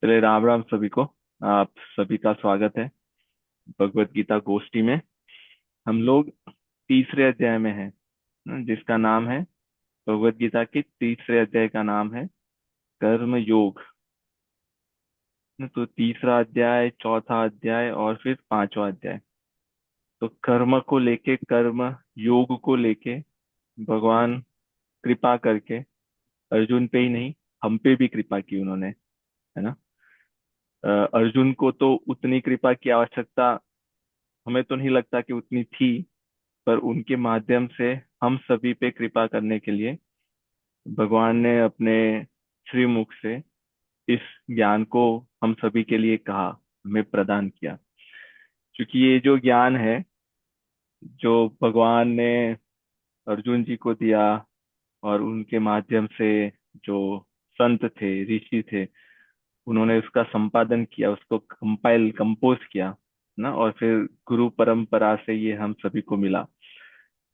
चले राम राम सभी को। आप सभी का स्वागत है भगवत गीता गोष्ठी में। हम लोग तीसरे अध्याय में हैं, जिसका नाम है भगवत गीता के तीसरे अध्याय का नाम है कर्म योग। तो तीसरा अध्याय, चौथा अध्याय और फिर पांचवा अध्याय। तो कर्म को लेके, कर्म योग को लेके भगवान कृपा करके अर्जुन पे ही नहीं, हम पे भी कृपा की उन्होंने, है ना। अर्जुन को तो उतनी कृपा की आवश्यकता हमें तो नहीं लगता कि उतनी थी, पर उनके माध्यम से हम सभी पे कृपा करने के लिए भगवान ने अपने श्रीमुख से इस ज्ञान को हम सभी के लिए कहा, हमें प्रदान किया। क्योंकि ये जो ज्ञान है, जो भगवान ने अर्जुन जी को दिया, और उनके माध्यम से जो संत थे, ऋषि थे, उन्होंने उसका संपादन किया, उसको कंपोज किया ना, और फिर गुरु परंपरा से ये हम सभी को मिला।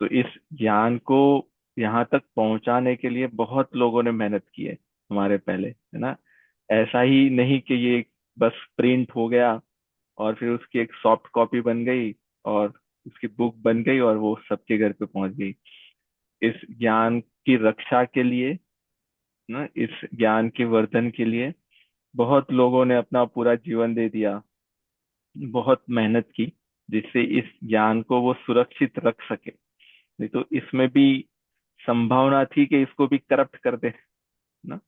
तो इस ज्ञान को यहाँ तक पहुंचाने के लिए बहुत लोगों ने मेहनत की है हमारे पहले, है ना। ऐसा ही नहीं कि ये बस प्रिंट हो गया और फिर उसकी एक सॉफ्ट कॉपी बन गई और उसकी बुक बन गई और वो सबके घर पे पहुंच गई। इस ज्ञान की रक्षा के लिए ना, इस ज्ञान के वर्धन के लिए बहुत लोगों ने अपना पूरा जीवन दे दिया, बहुत मेहनत की, जिससे इस ज्ञान को वो सुरक्षित रख सके। नहीं तो इसमें भी संभावना थी कि इसको भी करप्ट कर दे ना,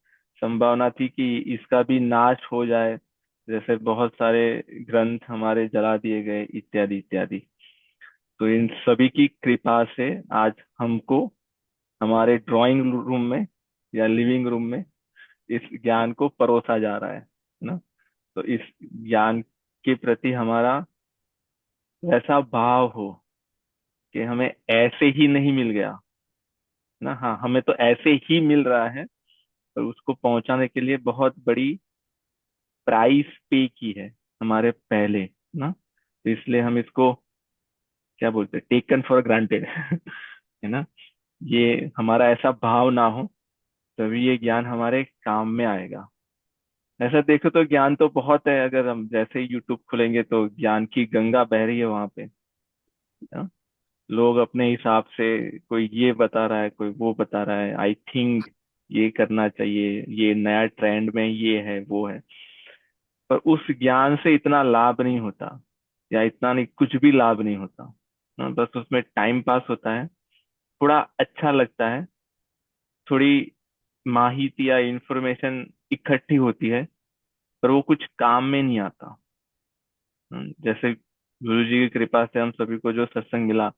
संभावना थी कि इसका भी नाश हो जाए, जैसे बहुत सारे ग्रंथ हमारे जला दिए गए, इत्यादि इत्यादि। तो इन सभी की कृपा से आज हमको हमारे ड्राइंग रूम में या लिविंग रूम में इस ज्ञान को परोसा जा रहा है ना। तो इस ज्ञान के प्रति हमारा वैसा भाव हो कि हमें ऐसे ही नहीं मिल गया ना, हाँ हमें तो ऐसे ही मिल रहा है, पर उसको पहुंचाने के लिए बहुत बड़ी प्राइस पे की है हमारे पहले ना। तो इसलिए हम इसको क्या बोलते हैं, टेकन फॉर ग्रांटेड है ना। ये हमारा ऐसा भाव ना हो, तभी ये ज्ञान हमारे काम में आएगा। ऐसा देखो तो ज्ञान तो बहुत है, अगर हम जैसे ही यूट्यूब खोलेंगे तो ज्ञान की गंगा बह रही है वहां पे ना? लोग अपने हिसाब से, कोई ये बता रहा है, कोई वो बता रहा है, आई थिंक ये करना चाहिए, ये नया ट्रेंड में ये है वो है। पर उस ज्ञान से इतना लाभ नहीं होता, या इतना नहीं, कुछ भी लाभ नहीं होता ना, बस उसमें टाइम पास होता है, थोड़ा अच्छा लगता है, थोड़ी माहिती या इंफॉर्मेशन इकट्ठी होती है, पर वो कुछ काम में नहीं आता। जैसे गुरु जी की कृपा से हम सभी को जो सत्संग मिला,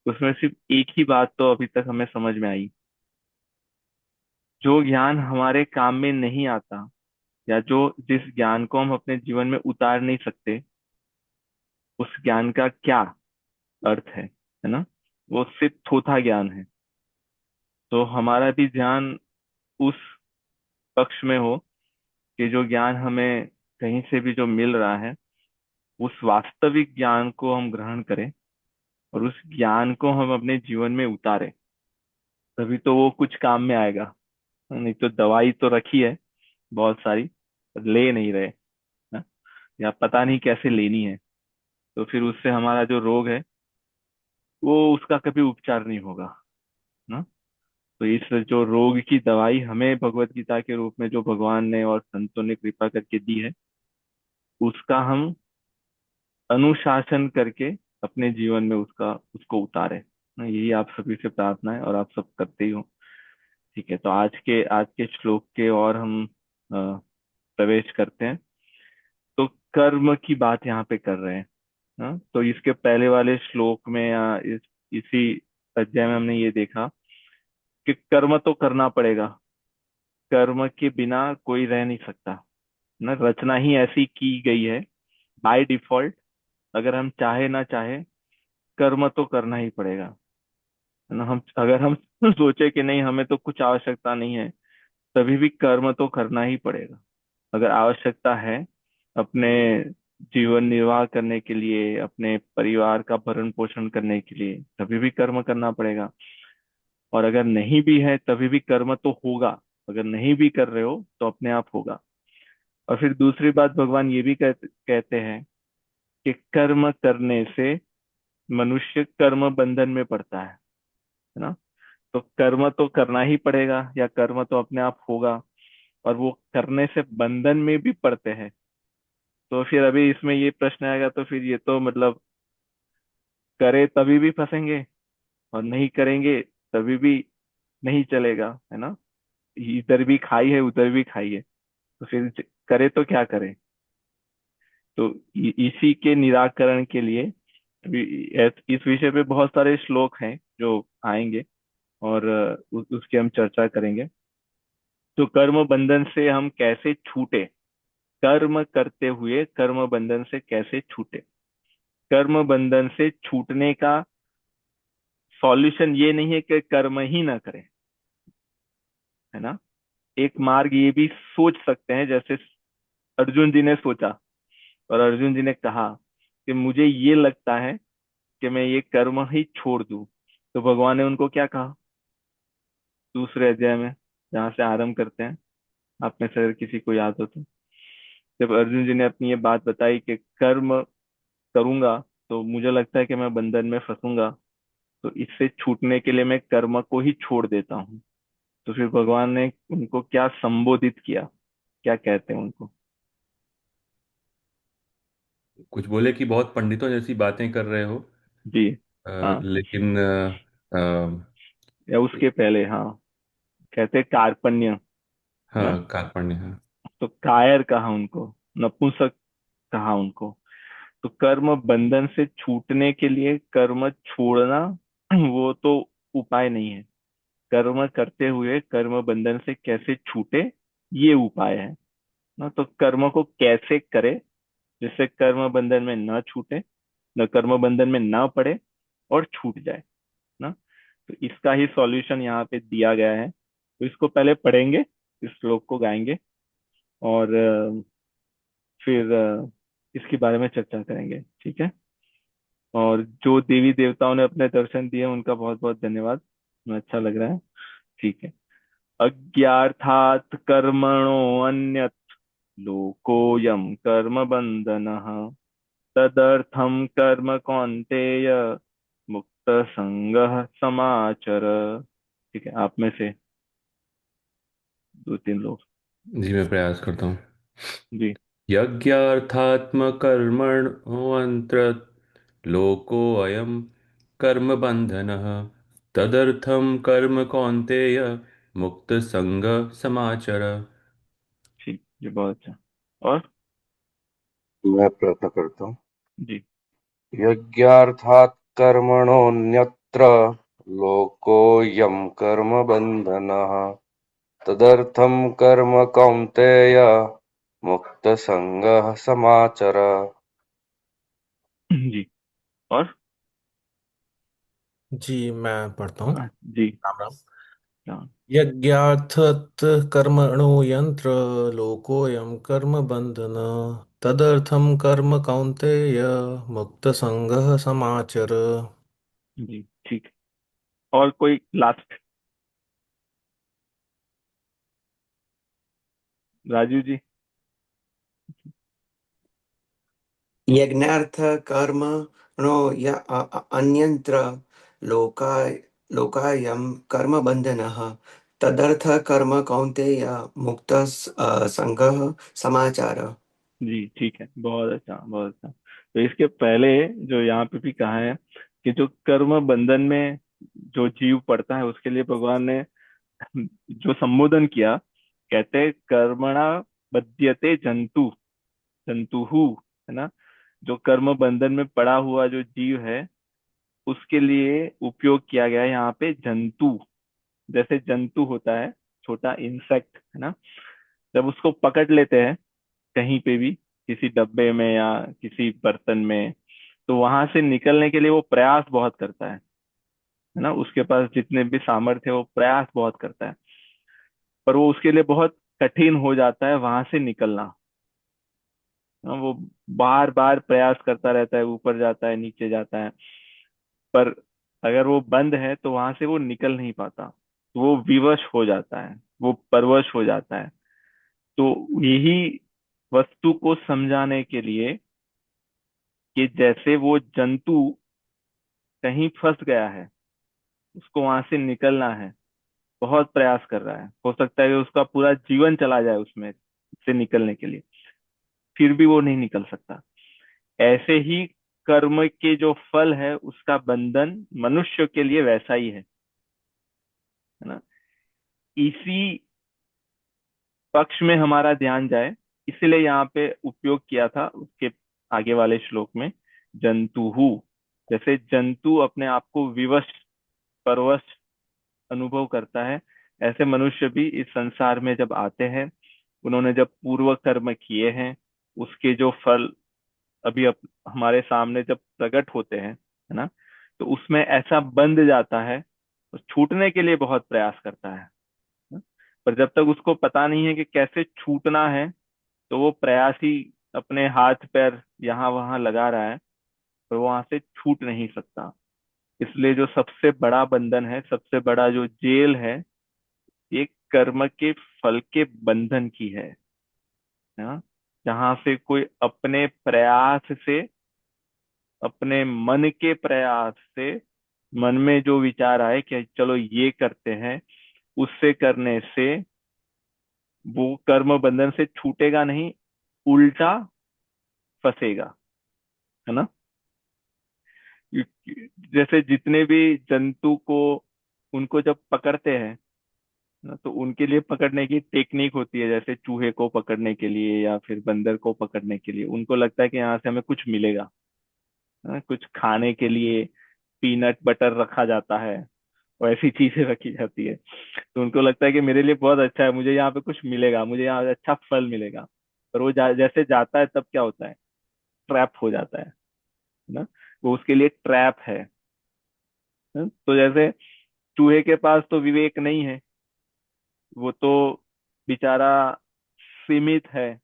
उसमें सिर्फ एक ही बात तो अभी तक हमें समझ में आई। जो ज्ञान हमारे काम में नहीं आता, या जो जिस ज्ञान को हम अपने जीवन में उतार नहीं सकते, उस ज्ञान का क्या अर्थ है ना। वो सिर्फ थोथा ज्ञान है। तो हमारा भी ध्यान उस पक्ष में हो कि जो ज्ञान हमें कहीं से भी जो मिल रहा है, उस वास्तविक ज्ञान को हम ग्रहण करें और उस ज्ञान को हम अपने जीवन में उतारें, तभी तो वो कुछ काम में आएगा। नहीं तो दवाई तो रखी है बहुत सारी, पर ले नहीं रहे ना, या पता नहीं कैसे लेनी है। तो फिर उससे हमारा जो रोग है, वो उसका कभी उपचार नहीं होगा ना। तो इस जो रोग की दवाई हमें भगवत गीता के रूप में जो भगवान ने और संतों ने कृपा करके दी है, उसका हम अनुशासन करके अपने जीवन में उसका उसको उतारे ना। यही आप सभी से प्रार्थना है, और आप सब करते ही हो। ठीक है, तो आज के श्लोक के और हम प्रवेश करते हैं। तो कर्म की बात यहाँ पे कर रहे हैं ना। तो इसके पहले वाले श्लोक में या इसी अध्याय में हमने ये देखा कि कर्म तो करना पड़ेगा, कर्म के बिना कोई रह नहीं सकता ना। रचना ही ऐसी की गई है बाय डिफॉल्ट, अगर हम चाहे ना चाहे कर्म तो करना ही पड़ेगा, है ना। हम अगर हम सोचे कि नहीं हमें तो कुछ आवश्यकता नहीं है, तभी भी कर्म तो करना ही पड़ेगा। अगर आवश्यकता है अपने जीवन निर्वाह करने के लिए, अपने परिवार का भरण पोषण करने के लिए, तभी भी कर्म करना पड़ेगा। और अगर नहीं भी है तभी भी कर्म तो होगा, अगर नहीं भी कर रहे हो तो अपने आप होगा। और फिर दूसरी बात भगवान ये भी कहते हैं कि कर्म करने से मनुष्य कर्म बंधन में पड़ता है ना। तो कर्म तो करना ही पड़ेगा, या कर्म तो अपने आप होगा, और वो करने से बंधन में भी पड़ते हैं। तो फिर अभी इसमें ये प्रश्न आएगा, तो फिर ये तो मतलब करे तभी भी फंसेंगे, और नहीं करेंगे तभी भी नहीं चलेगा, है ना। इधर भी खाई है उधर भी खाई है, तो फिर करे तो क्या करें। तो इसी के निराकरण के लिए अभी इस विषय पे बहुत सारे श्लोक हैं जो आएंगे, और उसकी हम चर्चा करेंगे। तो कर्म बंधन से हम कैसे छूटे, कर्म करते हुए कर्म बंधन से कैसे छूटे। कर्म बंधन से छूटने का सॉल्यूशन ये नहीं है कि कर्म ही ना करें, है ना। एक मार्ग ये भी सोच सकते हैं, जैसे अर्जुन जी ने सोचा, और अर्जुन जी ने कहा कि मुझे ये लगता है कि मैं ये कर्म ही छोड़ दूं। तो भगवान ने उनको क्या कहा दूसरे अध्याय में, जहाँ से आरंभ करते हैं, आप में से अगर किसी को याद हो तो। जब अर्जुन जी ने अपनी ये बात बताई कि कर्म करूंगा तो मुझे लगता है कि मैं बंधन में फंसूंगा, तो इससे छूटने के लिए मैं कर्म को ही छोड़ देता हूँ। तो फिर भगवान ने उनको क्या संबोधित किया, क्या कहते हैं उनको। कुछ बोले कि बहुत पंडितों जैसी बातें कर रहे हो। जी। हाँ, लेकिन या उसके पहले, हाँ, कहते हैं कार्पण्य, है ना। हाँ, कार्पण्य, हाँ। तो कायर कहा उनको, नपुंसक कहा उनको। तो कर्म बंधन से छूटने के लिए कर्म छोड़ना वो तो उपाय नहीं है। कर्म करते हुए कर्म बंधन से कैसे छूटे, ये उपाय है ना। तो कर्म को कैसे करे जिससे कर्म बंधन में न छूटे, न कर्म बंधन में ना पड़े, और छूट जाए ना। तो इसका ही सॉल्यूशन यहाँ पे दिया गया है। तो इसको पहले पढ़ेंगे, इस श्लोक को गाएंगे, और फिर इसके बारे में चर्चा करेंगे, ठीक है। और जो देवी देवताओं ने अपने दर्शन दिए उनका बहुत बहुत धन्यवाद, हमें अच्छा लग रहा है। ठीक है। अज्ञार्थात् कर्मणो अन्यत् लोकोऽयं कर्म बन्धनः तदर्थं कर्म कौन्तेय मुक्त संगः समाचर। ठीक है, आप में से दो तीन लोग। जी, मैं प्रयास करता हूँ। जी। यज्ञार्थात्मकर्मणोऽन्त्र लोकोऽयं कर्मबन्धनः तदर्थं कर्म कौन्तेय मुक्तसङ्गः समाचर। ठीक, ये बहुत अच्छा। और मैं प्रयत्न करता हूँ। जी। यज्ञार्थात् कर्मणोऽन्यत्र लोकोऽयं कर्मबन्धनः तदर्थं कर्म कौन्तेय मुक्तसङ्गः समाचर। जी। और जी, मैं पढ़ता हूँ। जी। राम राम। हाँ। यज्ञार्थत कर्मणो यंत्र लोकोऽयं कर्म बंधन तदर्थं कर्म कौन्तेय मुक्त संगः समाचर। जी, ठीक। और कोई लास्ट, राजू जी। यज्ञार्थ कर्मणो अन्यत्र लोकाय लोकायं कर्मबन्धनः तदर्थ कर्म कौन्तेय मुक्त संगः समाचार। जी, ठीक है, बहुत अच्छा बहुत अच्छा। तो इसके पहले जो यहाँ पे भी कहा है कि जो कर्म बंधन में जो जीव पड़ता है उसके लिए भगवान ने जो संबोधन किया, कहते कर्मणा बध्यते जंतु जंतुहु, है ना। जो कर्म बंधन में पड़ा हुआ जो जीव है उसके लिए उपयोग किया गया है यहाँ पे जंतु। जैसे जंतु होता है, छोटा इंसेक्ट, है ना। जब उसको पकड़ लेते हैं कहीं पे भी, किसी डब्बे में या किसी बर्तन में, तो वहां से निकलने के लिए वो प्रयास बहुत करता है ना। उसके पास जितने भी सामर्थ्य है वो प्रयास बहुत करता है, पर वो उसके लिए बहुत कठिन हो जाता है वहां से निकलना। हाँ, वो बार बार प्रयास करता रहता है, ऊपर जाता है नीचे जाता है, पर अगर वो बंद है तो वहां से वो निकल नहीं पाता, तो वो विवश हो जाता है, वो परवश हो जाता है। तो यही वस्तु को समझाने के लिए कि जैसे वो जंतु कहीं फंस गया है, उसको वहां से निकलना है, बहुत प्रयास कर रहा है, हो सकता है कि उसका पूरा जीवन चला जाए उसमें से निकलने के लिए, फिर भी वो नहीं निकल सकता। ऐसे ही कर्म के जो फल है उसका बंधन मनुष्य के लिए वैसा ही है ना। इसी पक्ष में हमारा ध्यान जाए, इसलिए यहाँ पे उपयोग किया था उसके आगे वाले श्लोक में, जंतुहु। जैसे जंतु अपने आप को विवश, परवश अनुभव करता है, ऐसे मनुष्य भी इस संसार में जब आते हैं, उन्होंने जब पूर्व कर्म किए हैं, उसके जो फल अभी हमारे सामने जब प्रकट होते हैं, है ना, तो उसमें ऐसा बंध जाता है, तो छूटने के लिए बहुत प्रयास करता है ना? पर जब तक उसको पता नहीं है कि कैसे छूटना है, तो वो प्रयास ही अपने हाथ पैर यहाँ वहां लगा रहा है, पर वो वहां से छूट नहीं सकता। इसलिए जो सबसे बड़ा बंधन है, सबसे बड़ा जो जेल है, ये कर्म के फल के बंधन की है ना। जहां से कोई अपने प्रयास से, अपने मन के प्रयास से, मन में जो विचार आए कि चलो ये करते हैं, उससे करने से वो कर्म बंधन से छूटेगा नहीं, उल्टा फंसेगा, है ना। जैसे जितने भी जंतु को, उनको जब पकड़ते हैं ना, तो उनके लिए पकड़ने की टेक्निक होती है, जैसे चूहे को पकड़ने के लिए या फिर बंदर को पकड़ने के लिए उनको लगता है कि यहाँ से हमें कुछ मिलेगा, है ना? कुछ खाने के लिए पीनट बटर रखा जाता है, और ऐसी चीजें रखी जाती है, तो उनको लगता है कि मेरे लिए बहुत अच्छा है, मुझे यहाँ पे कुछ मिलेगा, मुझे यहाँ अच्छा फल मिलेगा। पर वो जैसे जाता है तब क्या होता है, ट्रैप हो जाता है ना। वो उसके लिए ट्रैप है? तो जैसे चूहे के पास तो विवेक नहीं है, वो तो बेचारा सीमित है,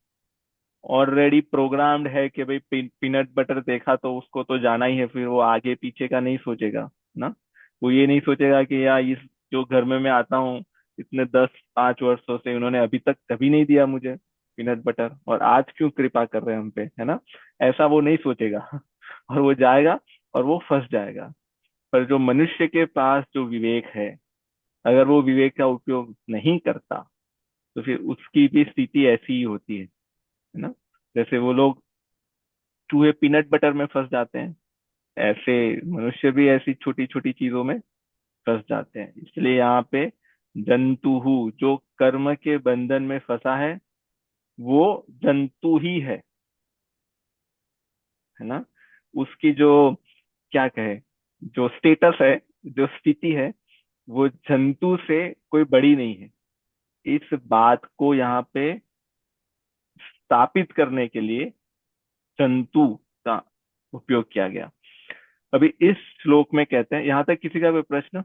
ऑलरेडी प्रोग्राम्ड है कि भाई पीनट बटर देखा तो उसको तो जाना ही है, फिर वो आगे पीछे का नहीं सोचेगा ना। वो ये नहीं सोचेगा कि यार इस जो घर में मैं आता हूँ, इतने 10 5 वर्षों से उन्होंने अभी तक कभी नहीं दिया मुझे पीनट बटर, और आज क्यों कृपा कर रहे हैं हम पे, है ना। ऐसा वो नहीं सोचेगा और वो जाएगा और वो फंस जाएगा। पर जो मनुष्य के पास जो विवेक है, अगर वो विवेक का उपयोग नहीं करता, तो फिर उसकी भी स्थिति ऐसी ही होती है ना। जैसे वो लोग चूहे पीनट बटर में फंस जाते हैं, ऐसे मनुष्य भी ऐसी छोटी छोटी चीजों में फंस जाते हैं। इसलिए यहाँ पे जंतुहु, जो कर्म के बंधन में फंसा है, वो जंतु ही है ना। उसकी जो, क्या कहे, जो स्टेटस है, जो स्थिति है, वो जंतु से कोई बड़ी नहीं है। इस बात को यहाँ पे स्थापित करने के लिए जंतु का उपयोग किया गया। अभी इस श्लोक में कहते हैं, यहां तक किसी का कोई प्रश्न?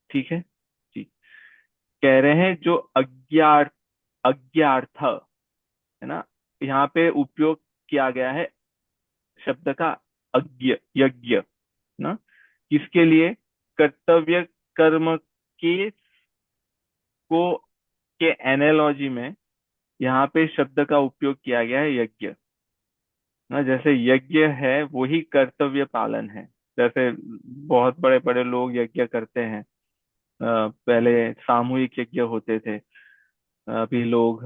ठीक है जी। कह रहे हैं जो अज्ञार्थ है ना, यहाँ पे उपयोग किया गया है शब्द का अज्ञ, यज्ञ ना, किसके लिए? कर्तव्य कर्म के को के एनालॉजी में यहाँ पे शब्द का उपयोग किया गया है यज्ञ ना। जैसे यज्ञ है वही कर्तव्य पालन है। जैसे बहुत बड़े बड़े लोग यज्ञ करते हैं, पहले सामूहिक यज्ञ होते थे, अभी लोग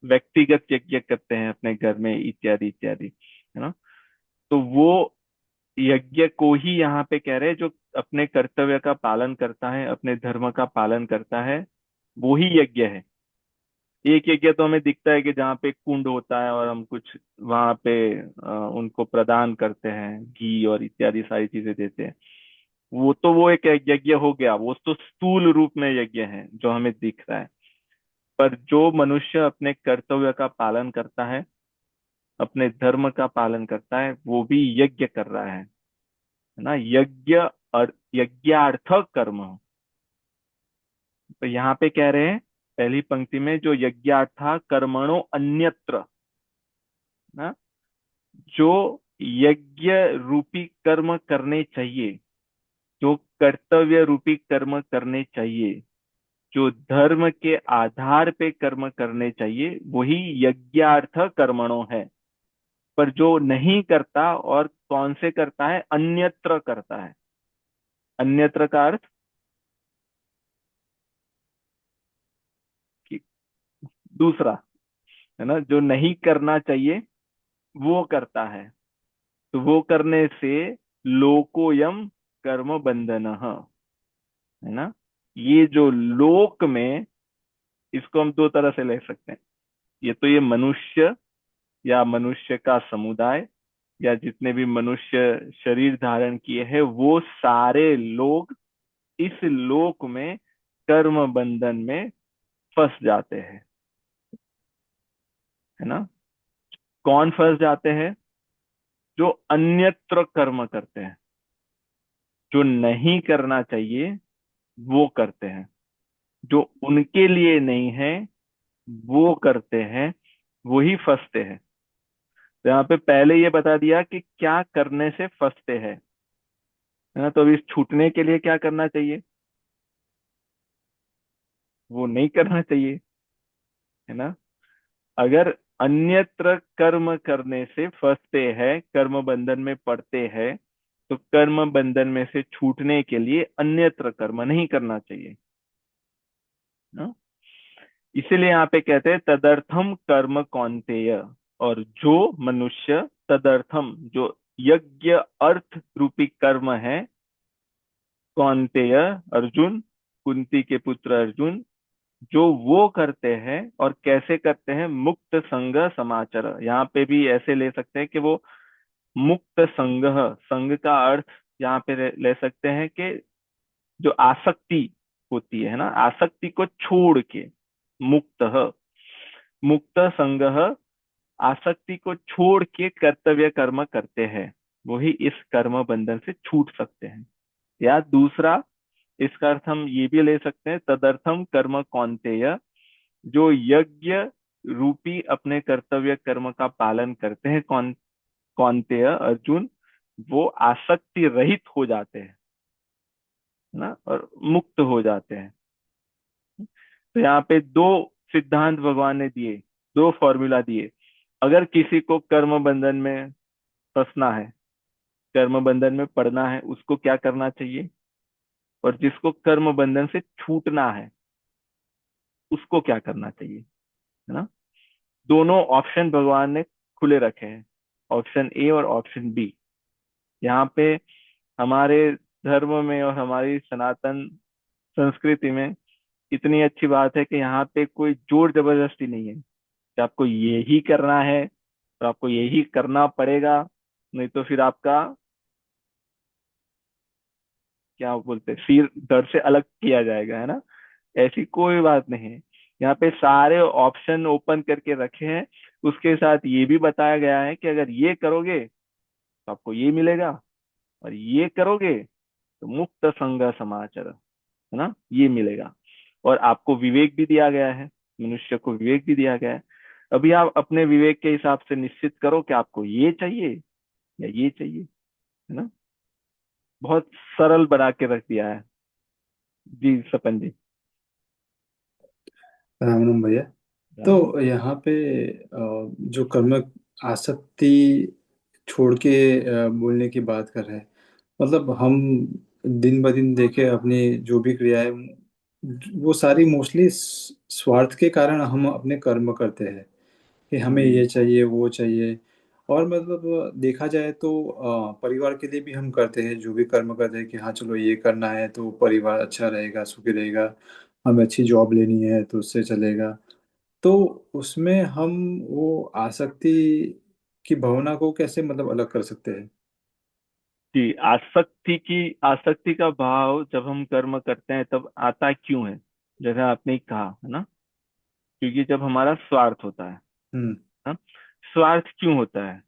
व्यक्तिगत यज्ञ करते हैं अपने घर में, इत्यादि इत्यादि, है ना। तो वो यज्ञ को ही यहाँ पे कह रहे हैं, जो अपने कर्तव्य का पालन करता है, अपने धर्म का पालन करता है, वो ही यज्ञ है। एक यज्ञ तो हमें दिखता है कि जहाँ पे कुंड होता है और हम कुछ वहां पे उनको प्रदान करते हैं, घी और इत्यादि सारी चीजें देते हैं, वो एक यज्ञ हो गया, वो तो स्थूल रूप में यज्ञ है जो हमें दिख रहा है। पर जो मनुष्य अपने कर्तव्य का पालन करता है, अपने धर्म का पालन करता है, वो भी यज्ञ कर रहा है ना। यज्ञ और यज्ञार्थ कर्म, तो यहाँ पे कह रहे हैं पहली पंक्ति में, जो यज्ञार्था कर्मणो अन्यत्र ना, जो यज्ञ रूपी कर्म करने चाहिए, जो कर्तव्य रूपी कर्म करने चाहिए, जो धर्म के आधार पे कर्म करने चाहिए वही यज्ञार्थ कर्मणो है। पर जो नहीं करता और कौन से करता है, अन्यत्र करता है। अन्यत्र का अर्थ कि दूसरा, है ना, जो नहीं करना चाहिए वो करता है। तो वो करने से लोकोयम कर्म बंधन, है ना। ये जो लोक में, इसको हम दो तरह से ले सकते हैं। ये तो ये मनुष्य या मनुष्य का समुदाय या जितने भी मनुष्य शरीर धारण किए हैं वो सारे लोग इस लोक में कर्म बंधन में फंस जाते हैं, है ना। कौन फंस जाते हैं? जो अन्यत्र कर्म करते हैं, जो नहीं करना चाहिए वो करते हैं, जो उनके लिए नहीं है वो करते हैं, वही फंसते हैं। तो यहाँ पे पहले ये बता दिया कि क्या करने से फंसते हैं, है ना। तो अभी इस छूटने के लिए क्या करना चाहिए? वो नहीं करना चाहिए, है ना। अगर अन्यत्र कर्म करने से फंसते हैं, कर्म बंधन में पड़ते हैं, तो कर्म बंधन में से छूटने के लिए अन्यत्र कर्म नहीं करना चाहिए ना। इसीलिए यहाँ पे कहते हैं तदर्थम कर्म कौन्तेय। और जो मनुष्य तदर्थम, जो यज्ञ अर्थ रूपी कर्म है, कौन्तेय अर्जुन, कुंती के पुत्र अर्जुन, जो वो करते हैं और कैसे करते हैं, मुक्त संग समाचर। यहाँ पे भी ऐसे ले सकते हैं कि वो मुक्त संग, संग का अर्थ यहाँ पे ले सकते हैं कि जो आसक्ति होती है ना, आसक्ति को छोड़ के मुक्त, मुक्त संग, आसक्ति को छोड़ के कर्तव्य कर्म करते हैं, वही इस कर्म बंधन से छूट सकते हैं। या दूसरा, इसका अर्थ हम ये भी ले सकते हैं तदर्थम कर्म कौन्तेय, जो यज्ञ रूपी अपने कर्तव्य कर्म का पालन करते हैं, कौन्तेय अर्जुन, वो आसक्ति रहित हो जाते हैं ना, और मुक्त हो जाते हैं। तो यहाँ पे दो सिद्धांत भगवान ने दिए, दो फॉर्मूला दिए। अगर किसी को कर्म बंधन में फंसना है, कर्म बंधन में पड़ना है, उसको क्या करना चाहिए, और जिसको कर्म बंधन से छूटना है उसको क्या करना चाहिए, है ना। दोनों ऑप्शन भगवान ने खुले रखे हैं, ऑप्शन ए और ऑप्शन बी। यहाँ पे हमारे धर्म में और हमारी सनातन संस्कृति में इतनी अच्छी बात है कि यहाँ पे कोई जोर जबरदस्ती नहीं है कि आपको ये ही करना है तो आपको यही करना पड़ेगा, नहीं तो फिर आपका क्या बोलते हैं, सिर धड़ से अलग किया जाएगा, है ना। ऐसी कोई बात नहीं है। यहाँ पे सारे ऑप्शन ओपन करके रखे हैं। उसके साथ ये भी बताया गया है कि अगर ये करोगे तो आपको ये मिलेगा, और ये करोगे तो मुक्त संग समाचर, है ना, ये मिलेगा। और आपको विवेक भी दिया गया है, मनुष्य को विवेक भी दिया गया है। अभी आप अपने विवेक के हिसाब से निश्चित करो कि आपको ये चाहिए या ये चाहिए, है ना। बहुत सरल बना के रख दिया है। जी सपन जी। राम राम भैया। राम राम। तो यहाँ पे जो कर्म आसक्ति छोड़ के बोलने की बात कर रहे हैं, मतलब हम दिन ब दिन देखे अपनी जो भी क्रियाएं, वो सारी मोस्टली स्वार्थ के कारण हम अपने कर्म करते हैं कि हमें ये हम्म। चाहिए वो चाहिए। और मतलब देखा जाए तो परिवार के लिए भी हम करते हैं, जो भी कर्म करते हैं कि हाँ चलो ये करना है तो परिवार अच्छा रहेगा, सुखी रहेगा, हमें अच्छी जॉब लेनी है तो उससे चलेगा। तो उसमें हम वो आसक्ति की भावना को कैसे मतलब अलग कर सकते हैं? जी, आसक्ति का भाव जब हम कर्म करते हैं तब आता क्यों है, जैसा आपने कहा, है ना। क्योंकि जब हमारा स्वार्थ होता है हम्म। ना। स्वार्थ क्यों होता है?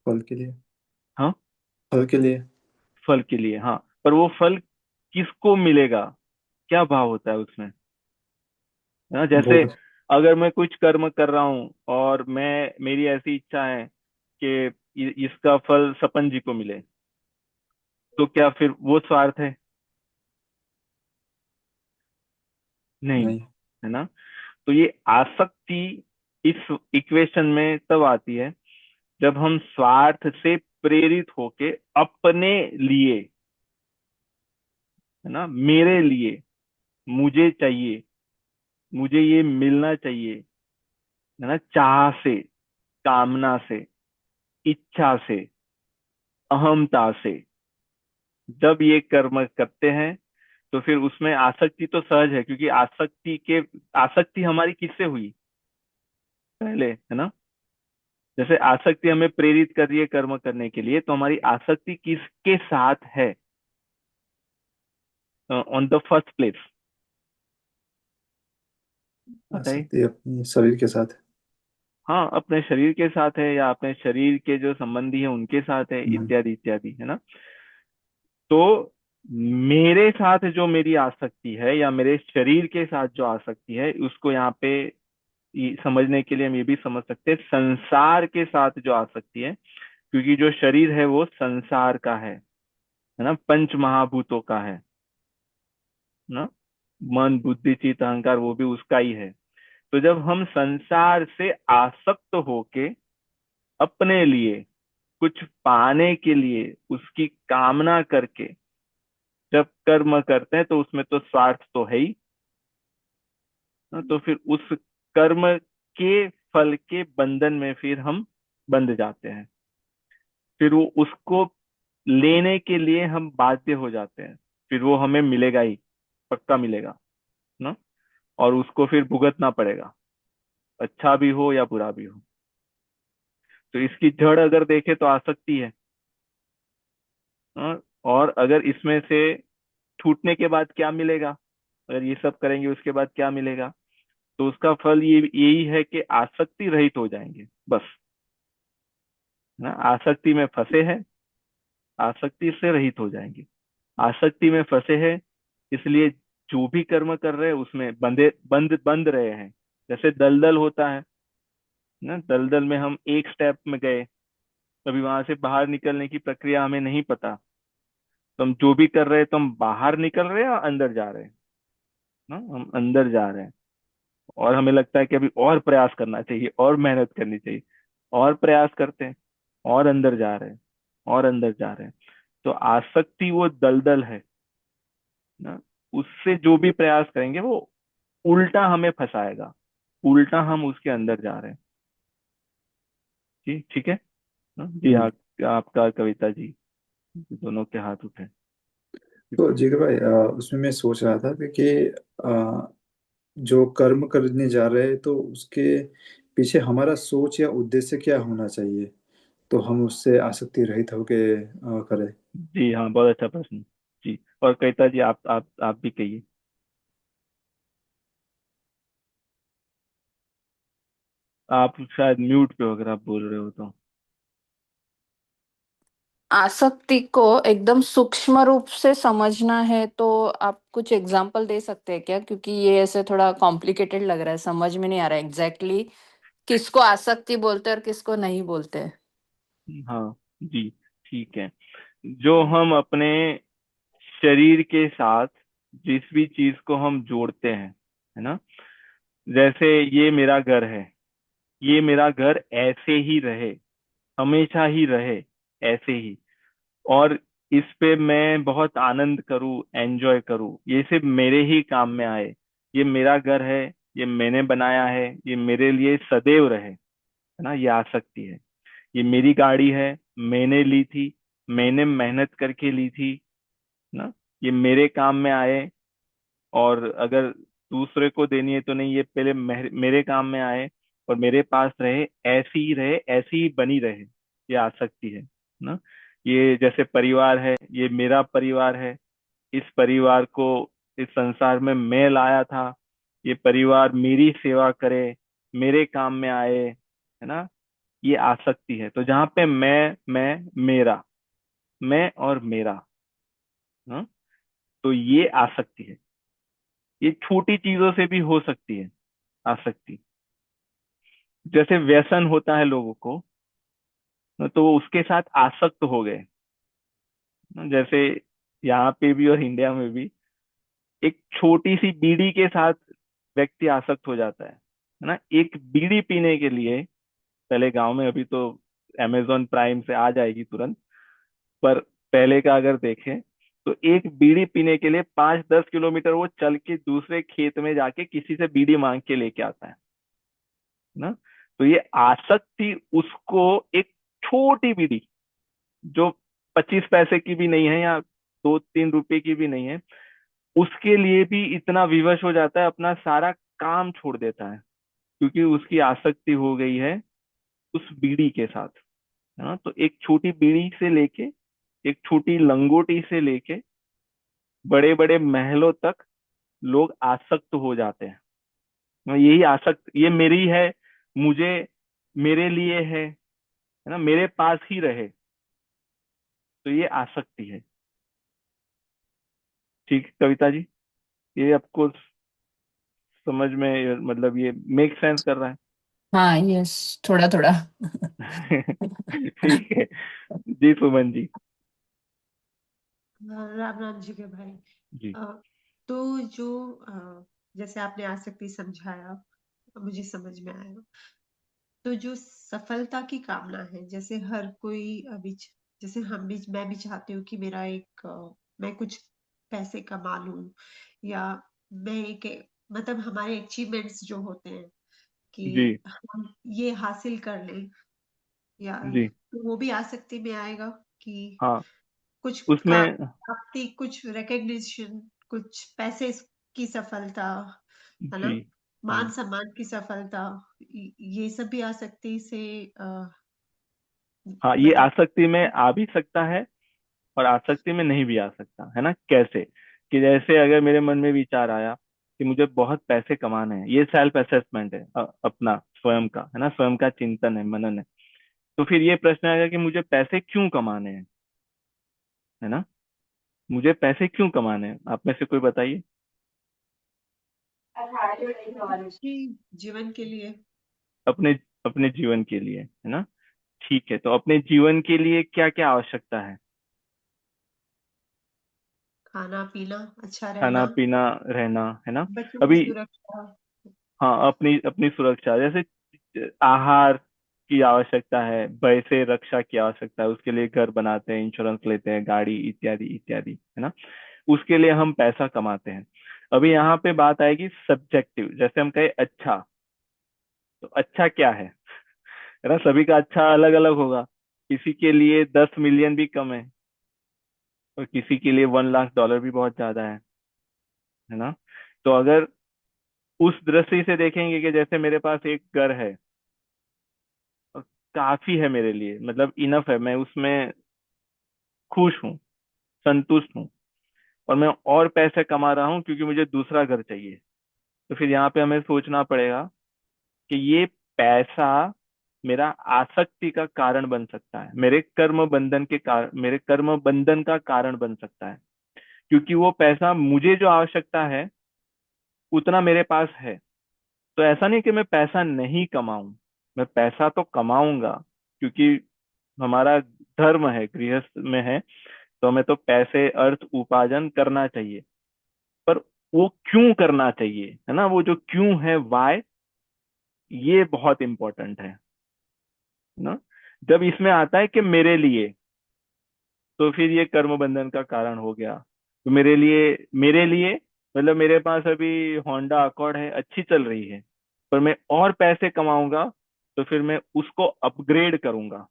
फल के लिए। हाँ, फल के लिए। फल के लिए, हाँ। पर वो फल किसको मिलेगा, क्या भाव होता है उसमें, है ना। जैसे भोग। अगर मैं कुछ कर्म कर रहा हूँ और मेरी ऐसी इच्छा है कि इसका फल सपन जी को मिले, तो क्या फिर वो स्वार्थ है? नहीं, नहीं। है ना। तो ये आसक्ति इस इक्वेशन में तब आती है जब हम स्वार्थ से प्रेरित होके अपने लिए, है ना, मेरे लिए, मुझे चाहिए, मुझे ये मिलना चाहिए, है ना, चाह से, कामना से, इच्छा से, अहमता से जब ये कर्म करते हैं, तो फिर उसमें आसक्ति तो सहज है, क्योंकि आसक्ति हमारी किससे हुई पहले, है ना। जैसे आसक्ति हमें प्रेरित कर रही है कर्म करने के लिए, तो हमारी आसक्ति किसके साथ है ऑन द फर्स्ट प्लेस, आ बताइए। सकती है अपनी शरीर के साथ। हाँ, अपने शरीर के साथ है, या अपने शरीर के जो संबंधी है उनके साथ है, हम्म। इत्यादि इत्यादि, है ना। तो मेरे साथ जो मेरी आसक्ति है, या मेरे शरीर के साथ जो आसक्ति है, उसको यहाँ पे समझने के लिए हम ये भी समझ सकते हैं संसार के साथ जो आसक्ति है, क्योंकि जो शरीर है वो संसार का है ना, पंच महाभूतों का है ना, मन बुद्धि चित्त अहंकार वो भी उसका ही है। तो जब हम संसार से आसक्त होके अपने लिए कुछ पाने के लिए उसकी कामना करके जब कर्म करते हैं, तो उसमें तो स्वार्थ तो है ही ना। तो फिर उस कर्म के फल के बंधन में फिर हम बंध जाते हैं, फिर वो उसको लेने के लिए हम बाध्य हो जाते हैं, फिर वो हमें मिलेगा ही, पक्का मिलेगा ना। और उसको फिर भुगतना पड़ेगा, अच्छा भी हो या बुरा भी हो। तो इसकी जड़ अगर देखे तो आसक्ति है। हाँ, और अगर इसमें से छूटने के बाद क्या मिलेगा, अगर ये सब करेंगे उसके बाद क्या मिलेगा, तो उसका फल ये यही है कि आसक्ति रहित हो जाएंगे बस, ना। आसक्ति में फंसे हैं, आसक्ति से रहित हो जाएंगे। आसक्ति में फंसे हैं, इसलिए जो भी कर्म कर रहे हैं उसमें बंद रहे हैं। जैसे दलदल होता है ना, दलदल में हम एक स्टेप में गए, कभी वहां से बाहर निकलने की प्रक्रिया हमें नहीं पता, तो हम जो भी कर रहे हैं, तो हम बाहर निकल रहे हैं और अंदर जा रहे हैं ना, हम अंदर जा रहे हैं। और हमें लगता है कि अभी और प्रयास करना चाहिए, और मेहनत करनी चाहिए, और प्रयास करते हैं, और अंदर जा रहे हैं, और अंदर जा रहे हैं। तो आसक्ति वो दलदल है ना, उससे जो भी प्रयास करेंगे वो उल्टा हमें फंसाएगा, उल्टा हम उसके अंदर जा रहे हैं। जी ठीक है ना? जी हम्म। हाँ, आपका कविता जी, दोनों के हाथ उठे। तो जिगर भाई, उसमें मैं सोच रहा था कि जो कर्म करने जा रहे हैं तो उसके पीछे हमारा सोच या उद्देश्य क्या होना चाहिए, तो हम उससे आसक्ति रहित होके करें। जी हाँ, बहुत अच्छा प्रश्न। जी, और कविता जी आप भी कहिए। आप शायद म्यूट पे हो अगर आप बोल रहे हो तो। आसक्ति को एकदम सूक्ष्म रूप से समझना है तो आप कुछ एग्जांपल दे सकते हैं क्या? क्योंकि ये ऐसे थोड़ा कॉम्प्लिकेटेड लग रहा है, समझ में नहीं आ रहा है एग्जैक्टली किसको आसक्ति बोलते हैं और किसको नहीं बोलते हैं। हाँ जी, ठीक है। जो हम अपने शरीर के साथ जिस भी चीज को हम जोड़ते हैं, है ना, जैसे ये मेरा घर है, ये मेरा घर ऐसे ही रहे, हमेशा ही रहे, ऐसे ही, और इस पे मैं बहुत आनंद करूं, एंजॉय करूं, ये सिर्फ मेरे ही काम में आए, ये मेरा घर है, ये मैंने बनाया है, ये मेरे लिए सदैव रहे, है ना, ये आसक्ति है। ये मेरी गाड़ी है, मैंने ली थी, मैंने मेहनत करके ली थी ना, ये मेरे काम में आए, और अगर दूसरे को देनी है तो नहीं, ये पहले मेरे काम में आए और मेरे पास रहे, ऐसी ही रहे, ऐसी ही बनी रहे, ये आसक्ति है ना। ये जैसे परिवार है, ये मेरा परिवार है, इस परिवार को इस संसार में मैं लाया था, ये परिवार मेरी सेवा करे, मेरे काम में आए, है ना, ये आसक्ति है। तो जहाँ पे मैं मेरा, मैं और मेरा, हाँ, तो ये आसक्ति है। ये छोटी चीजों से भी हो सकती है आसक्ति। जैसे व्यसन होता है लोगों को, तो वो उसके साथ आसक्त हो गए, जैसे यहाँ पे भी और इंडिया में भी एक छोटी सी बीड़ी के साथ व्यक्ति आसक्त हो जाता है ना। एक बीड़ी पीने के लिए, पहले गांव में, अभी तो अमेजोन प्राइम से आ जाएगी तुरंत, पर पहले का अगर देखें तो एक बीड़ी पीने के लिए 5-10 किलोमीटर वो चल के दूसरे खेत में जाके किसी से बीड़ी मांग के लेके आता है ना। तो ये आसक्ति उसको, एक छोटी बीड़ी जो 25 पैसे की भी नहीं है या 2-3 रुपए की भी नहीं है, उसके लिए भी इतना विवश हो जाता है, अपना सारा काम छोड़ देता है, क्योंकि उसकी आसक्ति हो गई है उस बीड़ी के साथ, है ना। तो एक छोटी बीड़ी से लेके, एक छोटी लंगोटी से लेके बड़े बड़े महलों तक लोग आसक्त हो जाते हैं। यही आसक्त, ये मेरी है, मुझे, मेरे लिए है ना, मेरे पास ही रहे, तो ये आसक्ति है। ठीक कविता जी, ये आपको समझ में, मतलब ये मेक सेंस कर रहा हाँ, यस, थोड़ा थोड़ा। है? ठीक है जी, सुमन जी। राम राम जी के भाई। जी अ, तो जो जैसे आपने आसक्ति समझाया, मुझे समझ में आया। तो जो सफलता की कामना है, जैसे हर कोई अभी जैसे मैं भी चाहती हूँ कि मेरा एक मैं कुछ पैसे कमा लूं, या मैं एक मतलब हमारे अचीवमेंट्स जो होते हैं कि जी हम ये हासिल कर लें, या जी। तो वो भी आसक्ति में आएगा कि हाँ, कुछ काम उसमें। प्राप्ति, कुछ रिकग्निशन, कुछ पैसे की सफलता, है ना, जी। मान सम्मान की सफलता, ये सब भी आसक्ति से हाँ, ये मतलब आसक्ति में आ भी सकता है और आसक्ति में नहीं भी आ सकता, है ना। कैसे? कि जैसे अगर मेरे मन में विचार आया कि मुझे बहुत पैसे कमाने हैं, ये सेल्फ असेसमेंट है, अपना स्वयं का, है ना, स्वयं का चिंतन है, मनन है। तो फिर ये प्रश्न आएगा कि मुझे पैसे क्यों कमाने हैं, है ना। मुझे पैसे क्यों कमाने हैं, आप में से कोई बताइए। कि जीवन के लिए अपने अपने जीवन के लिए, है ना। ठीक है, तो अपने जीवन के लिए क्या क्या आवश्यकता है? खाना पीना, अच्छा खाना रहना, पीना, रहना, है ना। बच्चों की अभी, सुरक्षा। हाँ, अपनी अपनी सुरक्षा, जैसे आहार की आवश्यकता है, भय से रक्षा की आवश्यकता है, उसके लिए घर बनाते हैं, इंश्योरेंस लेते हैं, गाड़ी इत्यादि इत्यादि, है ना। उसके लिए हम पैसा कमाते हैं। अभी यहाँ पे बात आएगी सब्जेक्टिव, जैसे हम कहे अच्छा, तो अच्छा क्या है ना। सभी का अच्छा अलग अलग होगा। किसी के लिए 10 मिलियन भी कम है, और किसी के लिए 1 लाख डॉलर भी बहुत ज्यादा है ना। तो अगर उस दृष्टि से देखेंगे कि जैसे मेरे पास एक घर है, और काफी है मेरे लिए, मतलब इनफ है, मैं उसमें खुश हूँ, संतुष्ट हूँ, और मैं और पैसे कमा रहा हूँ क्योंकि मुझे दूसरा घर चाहिए। तो फिर यहाँ पे हमें सोचना पड़ेगा कि ये पैसा मेरा आसक्ति का कारण बन सकता है, मेरे कर्म बंधन का कारण बन सकता है, क्योंकि वो पैसा, मुझे जो आवश्यकता है उतना मेरे पास है। तो ऐसा नहीं कि मैं पैसा नहीं कमाऊं, मैं पैसा तो कमाऊंगा, क्योंकि हमारा धर्म है, गृहस्थ में है, तो हमें तो पैसे अर्थ उपार्जन करना चाहिए। पर वो क्यों करना चाहिए, है ना, वो जो क्यों है, वाय, ये बहुत इंपॉर्टेंट है ना। जब इसमें आता है कि मेरे लिए, तो फिर ये कर्म बंधन का कारण हो गया। तो मेरे लिए मतलब मेरे पास अभी होंडा अकॉर्ड है, अच्छी चल रही है, पर मैं और पैसे कमाऊंगा, तो फिर मैं उसको अपग्रेड करूंगा,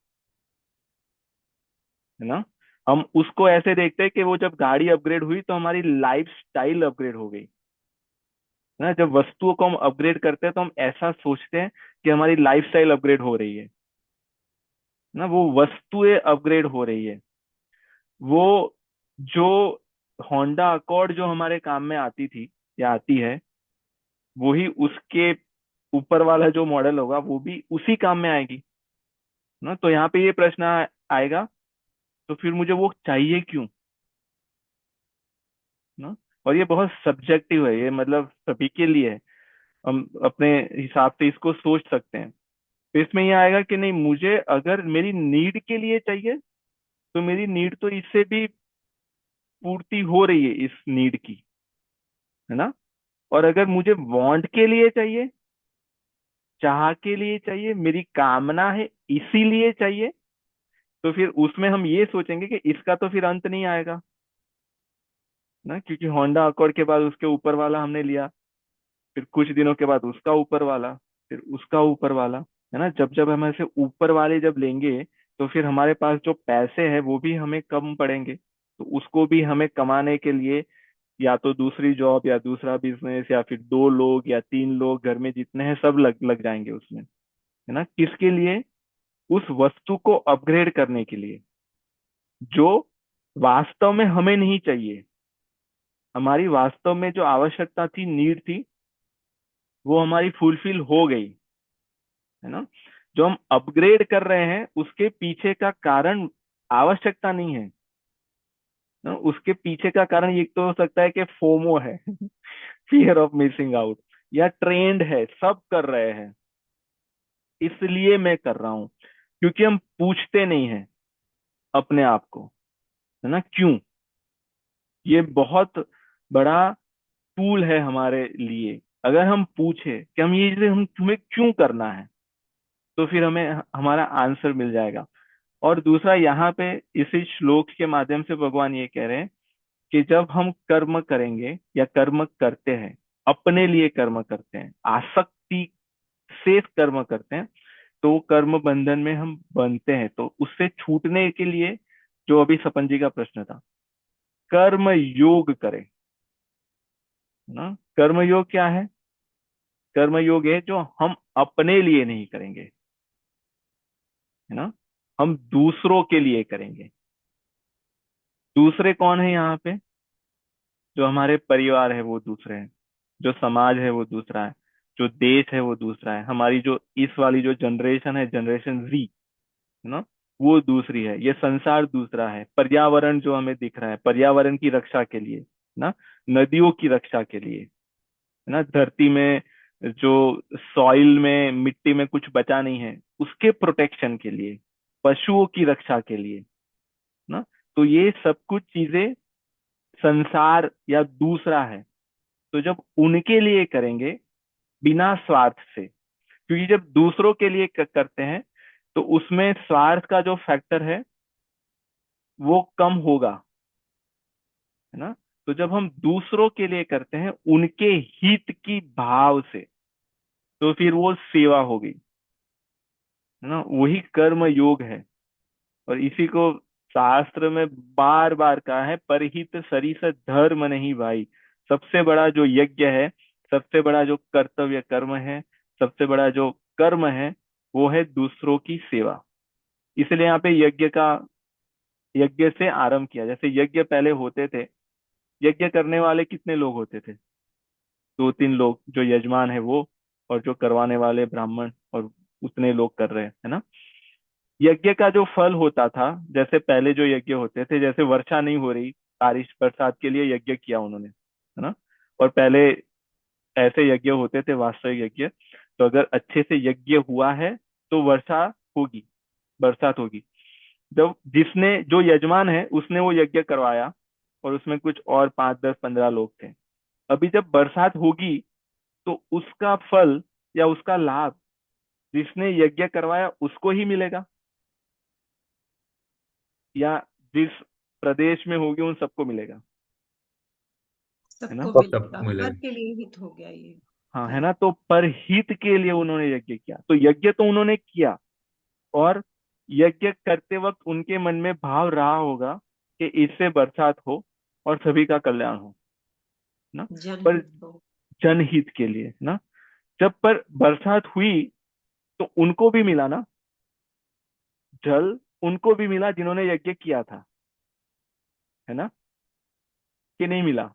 है ना। हम उसको ऐसे देखते हैं कि वो जब गाड़ी अपग्रेड हुई तो हमारी लाइफ स्टाइल अपग्रेड हो गई, है ना। जब वस्तुओं को हम अपग्रेड करते हैं तो हम ऐसा सोचते हैं कि हमारी लाइफ स्टाइल अपग्रेड हो रही है ना। वो वस्तुएं अपग्रेड हो रही है। वो जो होंडा अकॉर्ड जो हमारे काम में आती थी या आती है, वही उसके ऊपर वाला जो मॉडल होगा वो भी उसी काम में आएगी ना। तो यहाँ पे ये प्रश्न आएगा, तो फिर मुझे वो चाहिए क्यों, ना। और ये बहुत सब्जेक्टिव है, ये मतलब सभी के लिए है, हम अपने हिसाब से इसको सोच सकते हैं। तो इसमें ये आएगा कि नहीं, मुझे अगर मेरी नीड के लिए चाहिए, तो मेरी नीड तो इससे भी पूर्ति हो रही है, इस नीड की, है ना। और अगर मुझे वांट के लिए चाहिए, चाह के लिए चाहिए, मेरी कामना है इसीलिए चाहिए, तो फिर उसमें हम ये सोचेंगे कि इसका तो फिर अंत नहीं आएगा ना, क्योंकि होंडा अकॉर्ड के बाद उसके ऊपर वाला हमने लिया, फिर कुछ दिनों के बाद उसका ऊपर वाला, फिर उसका ऊपर वाला, है ना। जब जब हम ऐसे ऊपर वाले जब लेंगे, तो फिर हमारे पास जो पैसे हैं वो भी हमें कम पड़ेंगे, तो उसको भी हमें कमाने के लिए या तो दूसरी जॉब या दूसरा बिजनेस या फिर 2 लोग या 3 लोग घर में जितने हैं सब लग लग जाएंगे उसमें, है ना। किसके लिए? उस वस्तु को अपग्रेड करने के लिए, जो वास्तव में हमें नहीं चाहिए। हमारी वास्तव में जो आवश्यकता थी, नीड थी, वो हमारी फुलफिल हो गई, है ना। जो हम अपग्रेड कर रहे हैं उसके पीछे का कारण आवश्यकता नहीं है ना, उसके पीछे का कारण ये तो हो सकता है कि फोमो है, फियर ऑफ मिसिंग आउट, या ट्रेंड है, सब कर रहे हैं इसलिए मैं कर रहा हूं, क्योंकि हम पूछते नहीं हैं अपने आप को, है ना, क्यों। ये बहुत बड़ा टूल है हमारे लिए। अगर हम पूछे कि हम ये चीजें हम तुम्हें क्यों करना है, तो फिर हमें हमारा आंसर मिल जाएगा। और दूसरा, यहाँ पे इसी श्लोक के माध्यम से भगवान ये कह रहे हैं कि जब हम कर्म करेंगे या कर्म करते हैं, अपने लिए कर्म करते हैं, आसक्ति से कर्म करते हैं, तो कर्म बंधन में हम बनते हैं। तो उससे छूटने के लिए, जो अभी सपन जी का प्रश्न था, कर्म योग करें ना। कर्म योग क्या है? कर्म योग है जो हम अपने लिए नहीं करेंगे, है ना, हम दूसरों के लिए करेंगे। दूसरे कौन है यहाँ पे? जो हमारे परिवार है वो दूसरे हैं, जो समाज है वो दूसरा है, जो देश है वो दूसरा है, हमारी जो इस वाली जो जनरेशन है, जनरेशन जी, है ना, वो दूसरी है, ये संसार दूसरा है, पर्यावरण जो हमें दिख रहा है पर्यावरण की रक्षा के लिए, ना, नदियों की रक्षा के लिए, है ना, धरती में जो सॉइल में मिट्टी में कुछ बचा नहीं है उसके प्रोटेक्शन के लिए, पशुओं की रक्षा के लिए, ना। तो ये सब कुछ चीजें संसार या दूसरा है। तो जब उनके लिए करेंगे बिना स्वार्थ से, क्योंकि जब दूसरों के लिए करते हैं तो उसमें स्वार्थ का जो फैक्टर है वो कम होगा, है ना। तो जब हम दूसरों के लिए करते हैं उनके हित की भाव से, तो फिर वो सेवा होगी, है ना, वही कर्म योग है। और इसी को शास्त्र में बार बार कहा है, परहित सरिस धर्म नहीं भाई। सबसे बड़ा जो यज्ञ है, सबसे बड़ा जो कर्तव्य कर्म है, सबसे बड़ा जो कर्म है, वो है दूसरों की सेवा। इसलिए यहाँ पे यज्ञ से आरंभ किया। जैसे यज्ञ पहले होते थे, यज्ञ करने वाले कितने लोग होते थे? 2-3 लोग, जो यजमान है वो, और जो करवाने वाले ब्राह्मण, और उतने लोग कर रहे हैं, है ना। यज्ञ का जो फल होता था, जैसे पहले जो यज्ञ होते थे, जैसे वर्षा नहीं हो रही, बारिश बरसात के लिए यज्ञ किया उन्होंने, है ना। और पहले ऐसे यज्ञ होते थे, वास्तविक यज्ञ। तो अगर अच्छे से यज्ञ हुआ है तो वर्षा होगी, बरसात होगी। जब जिसने जो यजमान है उसने वो यज्ञ करवाया, और उसमें कुछ और 5, 10, 15 लोग थे। अभी जब बरसात होगी तो उसका फल या उसका लाभ जिसने यज्ञ करवाया उसको ही मिलेगा, या जिस प्रदेश में होगी उन सबको मिलेगा, है ना। सबको सबको मिलेगा, हर मिलेगा। के लिए हित हो गया ये। हाँ, है हाँ। ना। तो परहित के लिए उन्होंने यज्ञ किया, तो यज्ञ तो उन्होंने किया, और यज्ञ करते वक्त उनके मन में भाव रहा होगा कि इससे बरसात हो और सभी का कल्याण हो, ना। पर जनहित हो। जनहित के लिए ना, जब पर बरसात हुई तो उनको भी मिला ना, जल उनको भी मिला जिन्होंने यज्ञ किया था, है ना, कि नहीं मिला?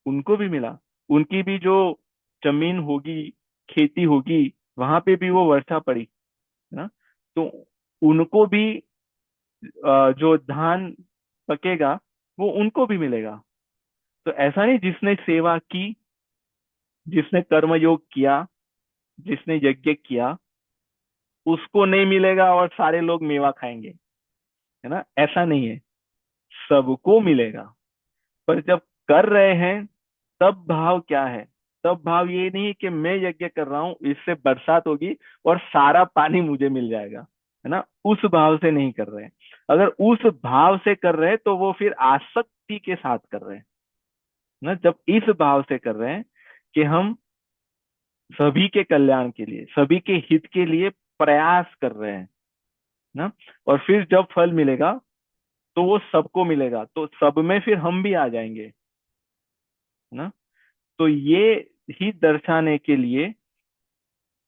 उनको भी मिला। उनकी भी जो जमीन होगी, खेती होगी, वहां पे भी वो वर्षा पड़ी, है ना। तो उनको भी जो धान पकेगा वो उनको भी मिलेगा। तो ऐसा नहीं जिसने सेवा की, जिसने कर्मयोग किया, जिसने यज्ञ किया, उसको नहीं मिलेगा और सारे लोग मेवा खाएंगे, है ना, ऐसा नहीं है, सबको मिलेगा। पर जब कर रहे हैं तब भाव क्या है? तब भाव ये नहीं कि मैं यज्ञ कर रहा हूं, इससे बरसात होगी और सारा पानी मुझे मिल जाएगा, है ना, उस भाव से नहीं कर रहे हैं। अगर उस भाव से कर रहे हैं तो वो फिर आसक्ति के साथ कर रहे हैं ना। जब इस भाव से कर रहे हैं कि हम सभी के कल्याण के लिए, सभी के हित के लिए प्रयास कर रहे हैं ना, और फिर जब फल मिलेगा तो वो सबको मिलेगा, तो सब में फिर हम भी आ जाएंगे, है ना। तो ये ही दर्शाने के लिए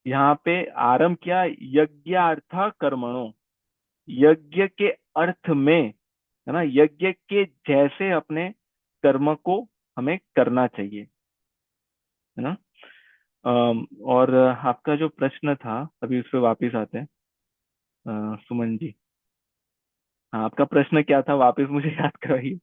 यहाँ पे आरंभ किया, यज्ञार्थ कर्मणो, यज्ञ के अर्थ में, है ना, यज्ञ के जैसे अपने कर्म को हमें करना चाहिए, है ना। और आपका जो प्रश्न था, अभी उस पर वापिस आते हैं। सुमन जी, हाँ, आपका प्रश्न क्या था, वापस मुझे याद कराइए।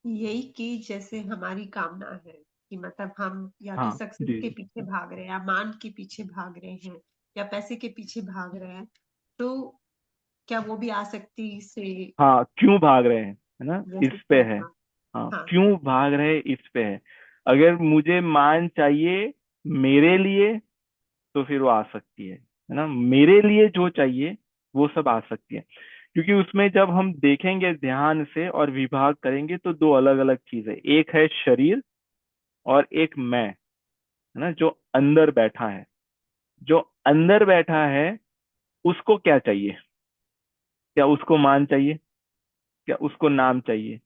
यही कि जैसे हमारी कामना है कि मतलब हम या तो हाँ सक्सेस जी के जी। पीछे भाग रहे हैं, या मान के पीछे भाग रहे हैं, या पैसे के पीछे भाग रहे हैं, तो क्या वो भी आसक्ति से हाँ, क्यों भाग रहे हैं, है ना, जैसे इस पे क्यों? है। हाँ हाँ, हाँ क्यों भाग रहे हैं, इस पे है। अगर मुझे मान चाहिए मेरे लिए, तो फिर वो आ सकती है ना, मेरे लिए जो चाहिए वो सब आ सकती है। क्योंकि उसमें जब हम देखेंगे ध्यान से और विभाग करेंगे तो दो अलग अलग चीजें, एक है शरीर और एक मैं, है ना, जो अंदर बैठा है। जो अंदर बैठा है उसको क्या चाहिए? क्या उसको मान चाहिए? क्या उसको नाम चाहिए?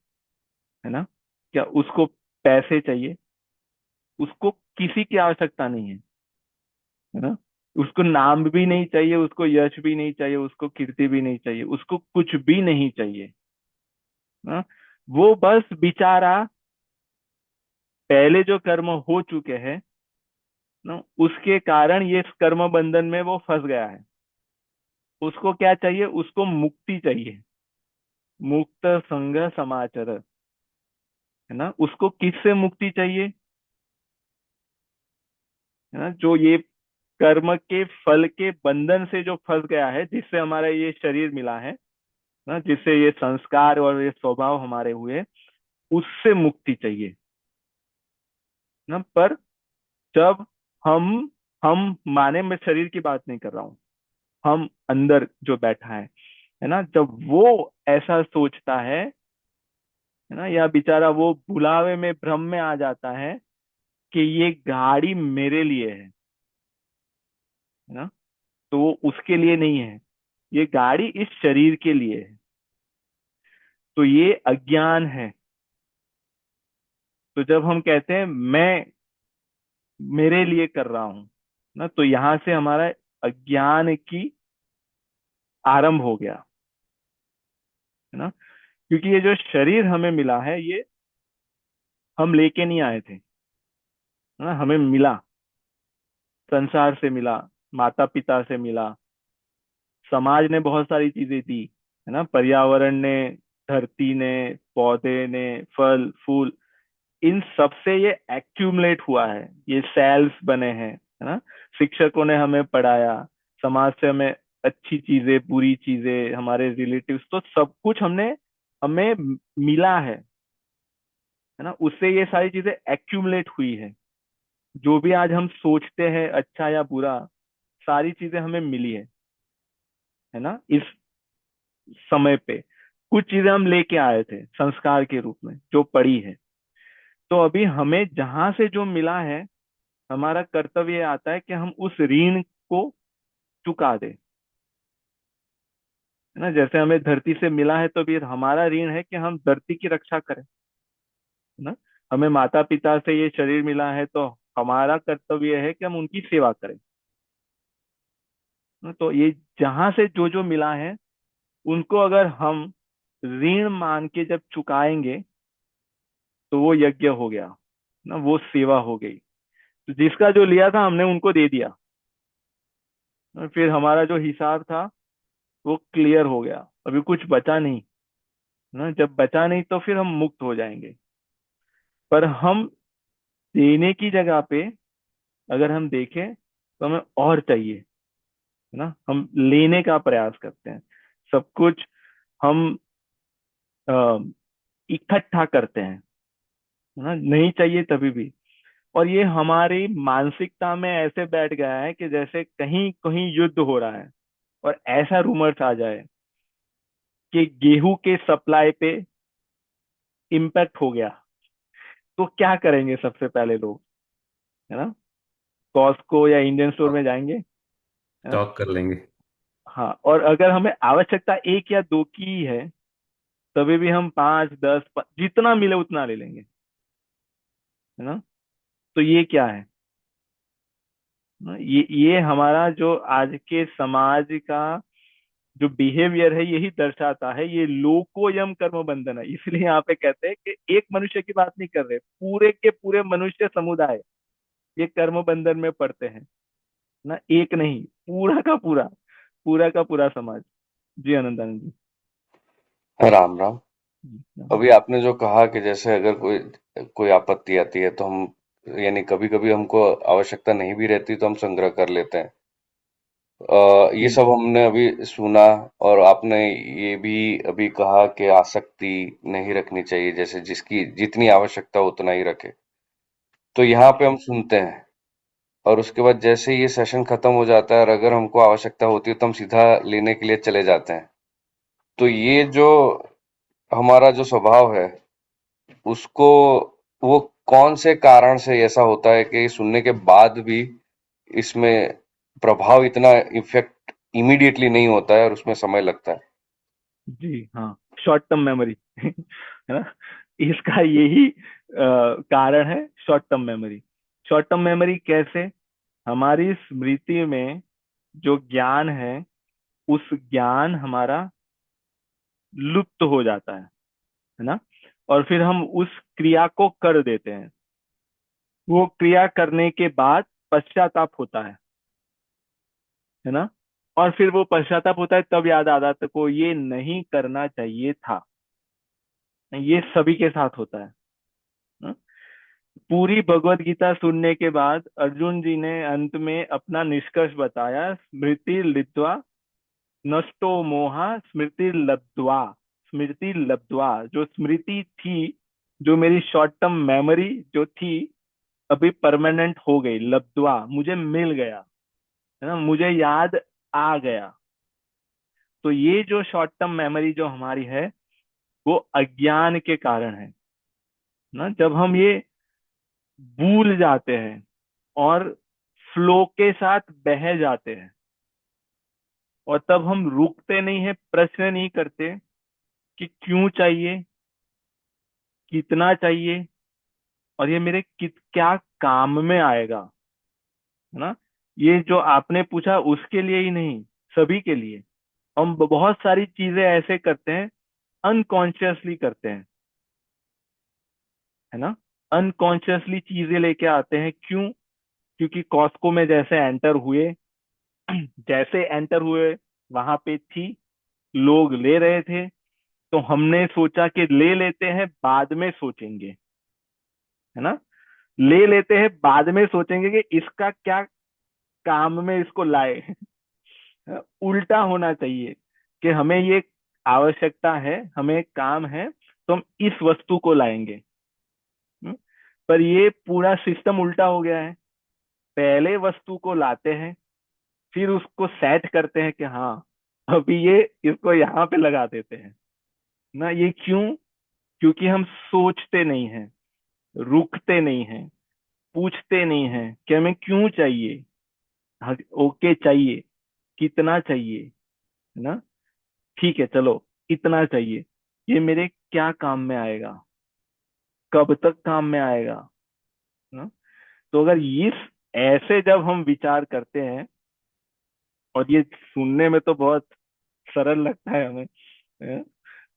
है ना? क्या उसको पैसे चाहिए? उसको किसी की आवश्यकता नहीं है ना। उसको नाम भी नहीं चाहिए, उसको यश भी नहीं चाहिए, उसको कीर्ति भी नहीं चाहिए, उसको कुछ भी नहीं चाहिए ना। वो बस बेचारा पहले जो कर्म हो चुके हैं ना, उसके कारण ये इस कर्म बंधन में वो फंस गया है। उसको क्या चाहिए? उसको मुक्ति चाहिए। मुक्त संग समाचर, है ना। उसको किससे मुक्ति चाहिए? है ना, जो ये कर्म के फल के बंधन से जो फंस गया है, जिससे हमारा ये शरीर मिला है ना, जिससे ये संस्कार और ये स्वभाव हमारे हुए, उससे मुक्ति चाहिए ना। पर जब हम माने, मैं शरीर की बात नहीं कर रहा हूँ, हम अंदर जो बैठा है ना, जब वो ऐसा सोचता है ना, या बेचारा वो भुलावे में, भ्रम में आ जाता है कि ये गाड़ी मेरे लिए है ना, तो वो उसके लिए नहीं है, ये गाड़ी इस शरीर के लिए है। तो ये अज्ञान है। तो जब हम कहते हैं मैं मेरे लिए कर रहा हूं ना, तो यहां से हमारा अज्ञान की आरंभ हो गया, है ना। क्योंकि ये जो शरीर हमें मिला है, ये हम लेके नहीं आए थे, है ना, हमें मिला, संसार से मिला, माता पिता से मिला, समाज ने बहुत सारी चीजें दी, है ना, पर्यावरण ने, धरती ने, पौधे ने, फल फूल, इन सब से ये एक्यूमुलेट हुआ है, ये सेल्स बने हैं, है ना। शिक्षकों ने हमें पढ़ाया, समाज से हमें अच्छी चीजें, बुरी चीजें, हमारे रिलेटिव्स, तो सब कुछ हमने हमें मिला है ना, उससे ये सारी चीजें एक्यूमुलेट हुई है। जो भी आज हम सोचते हैं अच्छा या बुरा, सारी चीजें हमें मिली है ना। इस समय पे कुछ चीजें हम लेके आए थे संस्कार के रूप में, जो पड़ी है। तो अभी हमें जहां से जो मिला है, हमारा कर्तव्य ये आता है कि हम उस ऋण को चुका दें, है ना। जैसे हमें धरती से मिला है, तो भी हमारा ऋण है कि हम धरती की रक्षा करें, है ना। हमें माता पिता से ये शरीर मिला है, तो हमारा कर्तव्य है कि हम उनकी सेवा करें, है ना? तो ये जहां से जो जो मिला है, उनको अगर हम ऋण मान के जब चुकाएंगे, तो वो यज्ञ हो गया ना, वो सेवा हो गई। तो जिसका जो लिया था हमने उनको दे दिया, और फिर हमारा जो हिसाब था वो क्लियर हो गया, अभी कुछ बचा नहीं ना। जब बचा नहीं तो फिर हम मुक्त हो जाएंगे। पर हम देने की जगह पे अगर हम देखें, तो हमें और चाहिए, है ना। हम लेने का प्रयास करते हैं, सब कुछ हम अ, इकट्ठा करते हैं है ना, नहीं चाहिए तभी भी। और ये हमारी मानसिकता में ऐसे बैठ गया है कि जैसे कहीं कहीं युद्ध हो रहा है और ऐसा रूमर्स आ जाए कि गेहूं के सप्लाई पे इम्पैक्ट हो गया, तो क्या करेंगे सबसे पहले लोग, है ना? कॉस्को या इंडियन स्टोर में जाएंगे, है ना? स्टॉक कर लेंगे। हाँ, और अगर हमें आवश्यकता एक या दो की ही है, तभी भी हम 5 10 जितना मिले उतना ले लेंगे, है ना? तो ये क्या है ना? ये हमारा जो आज के समाज का जो बिहेवियर है यही दर्शाता है। ये लोकोयम कर्म बंधन है, इसलिए यहाँ पे कहते हैं कि एक मनुष्य की बात नहीं कर रहे, पूरे के पूरे मनुष्य समुदाय ये कर्म बंधन में पड़ते हैं ना, एक नहीं, पूरा का पूरा समाज। जी आनंदानंद जी। राम राम। जी। अभी आपने जो कहा कि जैसे अगर कोई कोई आपत्ति आती है तो हम, यानी कभी कभी हमको आवश्यकता नहीं भी रहती तो हम संग्रह कर लेते हैं। ये सब हमने अभी सुना। और आपने ये भी अभी कहा कि आसक्ति नहीं रखनी चाहिए, जैसे जिसकी जितनी आवश्यकता हो उतना ही रखे। तो यहाँ पे हम सुनते हैं और उसके बाद जैसे ये सेशन खत्म हो जाता है और अगर हमको आवश्यकता होती है तो हम सीधा लेने के लिए चले जाते हैं। तो ये जो हमारा जो स्वभाव है उसको, वो कौन से कारण से ऐसा होता है कि सुनने के बाद भी इसमें प्रभाव इतना इफेक्ट इमीडिएटली नहीं होता है और उसमें समय लगता है। जी हाँ, शॉर्ट टर्म मेमोरी है ना, इसका यही कारण है, short term memory. Short term memory कैसे? हमारी स्मृति में जो ज्ञान है, उस ज्ञान हमारा लुप्त हो जाता है ना, और फिर हम उस क्रिया को कर देते हैं। वो क्रिया करने के बाद पश्चाताप होता है ना, और फिर वो पश्चाताप होता है तब याद आता है को ये नहीं करना चाहिए था। ये सभी के साथ होता है ना? पूरी भगवत गीता सुनने के बाद अर्जुन जी ने अंत में अपना निष्कर्ष बताया, स्मृति लित्वा नष्टो मोहा स्मृति लब्ध्वा। स्मृति लब्ध्वा, जो स्मृति थी, जो मेरी शॉर्ट टर्म मेमोरी जो थी, अभी परमानेंट हो गई। लब्ध्वा, मुझे मिल गया, है ना, मुझे याद आ गया। तो ये जो शॉर्ट टर्म मेमोरी जो हमारी है, वो अज्ञान के कारण है ना। जब हम ये भूल जाते हैं और फ्लो के साथ बह जाते हैं, और तब हम रुकते नहीं है, प्रश्न नहीं करते कि क्यों चाहिए, कितना चाहिए, और ये मेरे क्या काम में आएगा, है ना। ये जो आपने पूछा उसके लिए ही नहीं, सभी के लिए। हम बहुत सारी चीजें ऐसे करते हैं, अनकॉन्शियसली करते हैं, है ना। अनकॉन्शियसली चीजें लेके आते हैं, क्यों? क्योंकि कॉस्को में जैसे एंटर हुए वहां पे थी, लोग ले रहे थे, तो हमने सोचा कि ले लेते हैं, बाद में सोचेंगे, है ना। ले लेते हैं, बाद में सोचेंगे कि इसका क्या काम में इसको लाए। उल्टा होना चाहिए कि हमें ये आवश्यकता है, हमें काम है, तो हम इस वस्तु को लाएंगे। हम्म? पर ये पूरा सिस्टम उल्टा हो गया है। पहले वस्तु को लाते हैं, फिर उसको सेट करते हैं कि हाँ, अभी ये इसको यहाँ पे लगा देते हैं ना। ये क्यों? क्योंकि हम सोचते नहीं हैं, रुकते नहीं हैं, पूछते नहीं हैं कि हमें क्यों चाहिए। हाँ, ओके चाहिए, कितना चाहिए, है ना। ठीक है, चलो, इतना चाहिए, ये मेरे क्या काम में आएगा, कब तक काम में आएगा, है ना। तो अगर इस ऐसे जब हम विचार करते हैं, और ये सुनने में तो बहुत सरल लगता है हमें, है?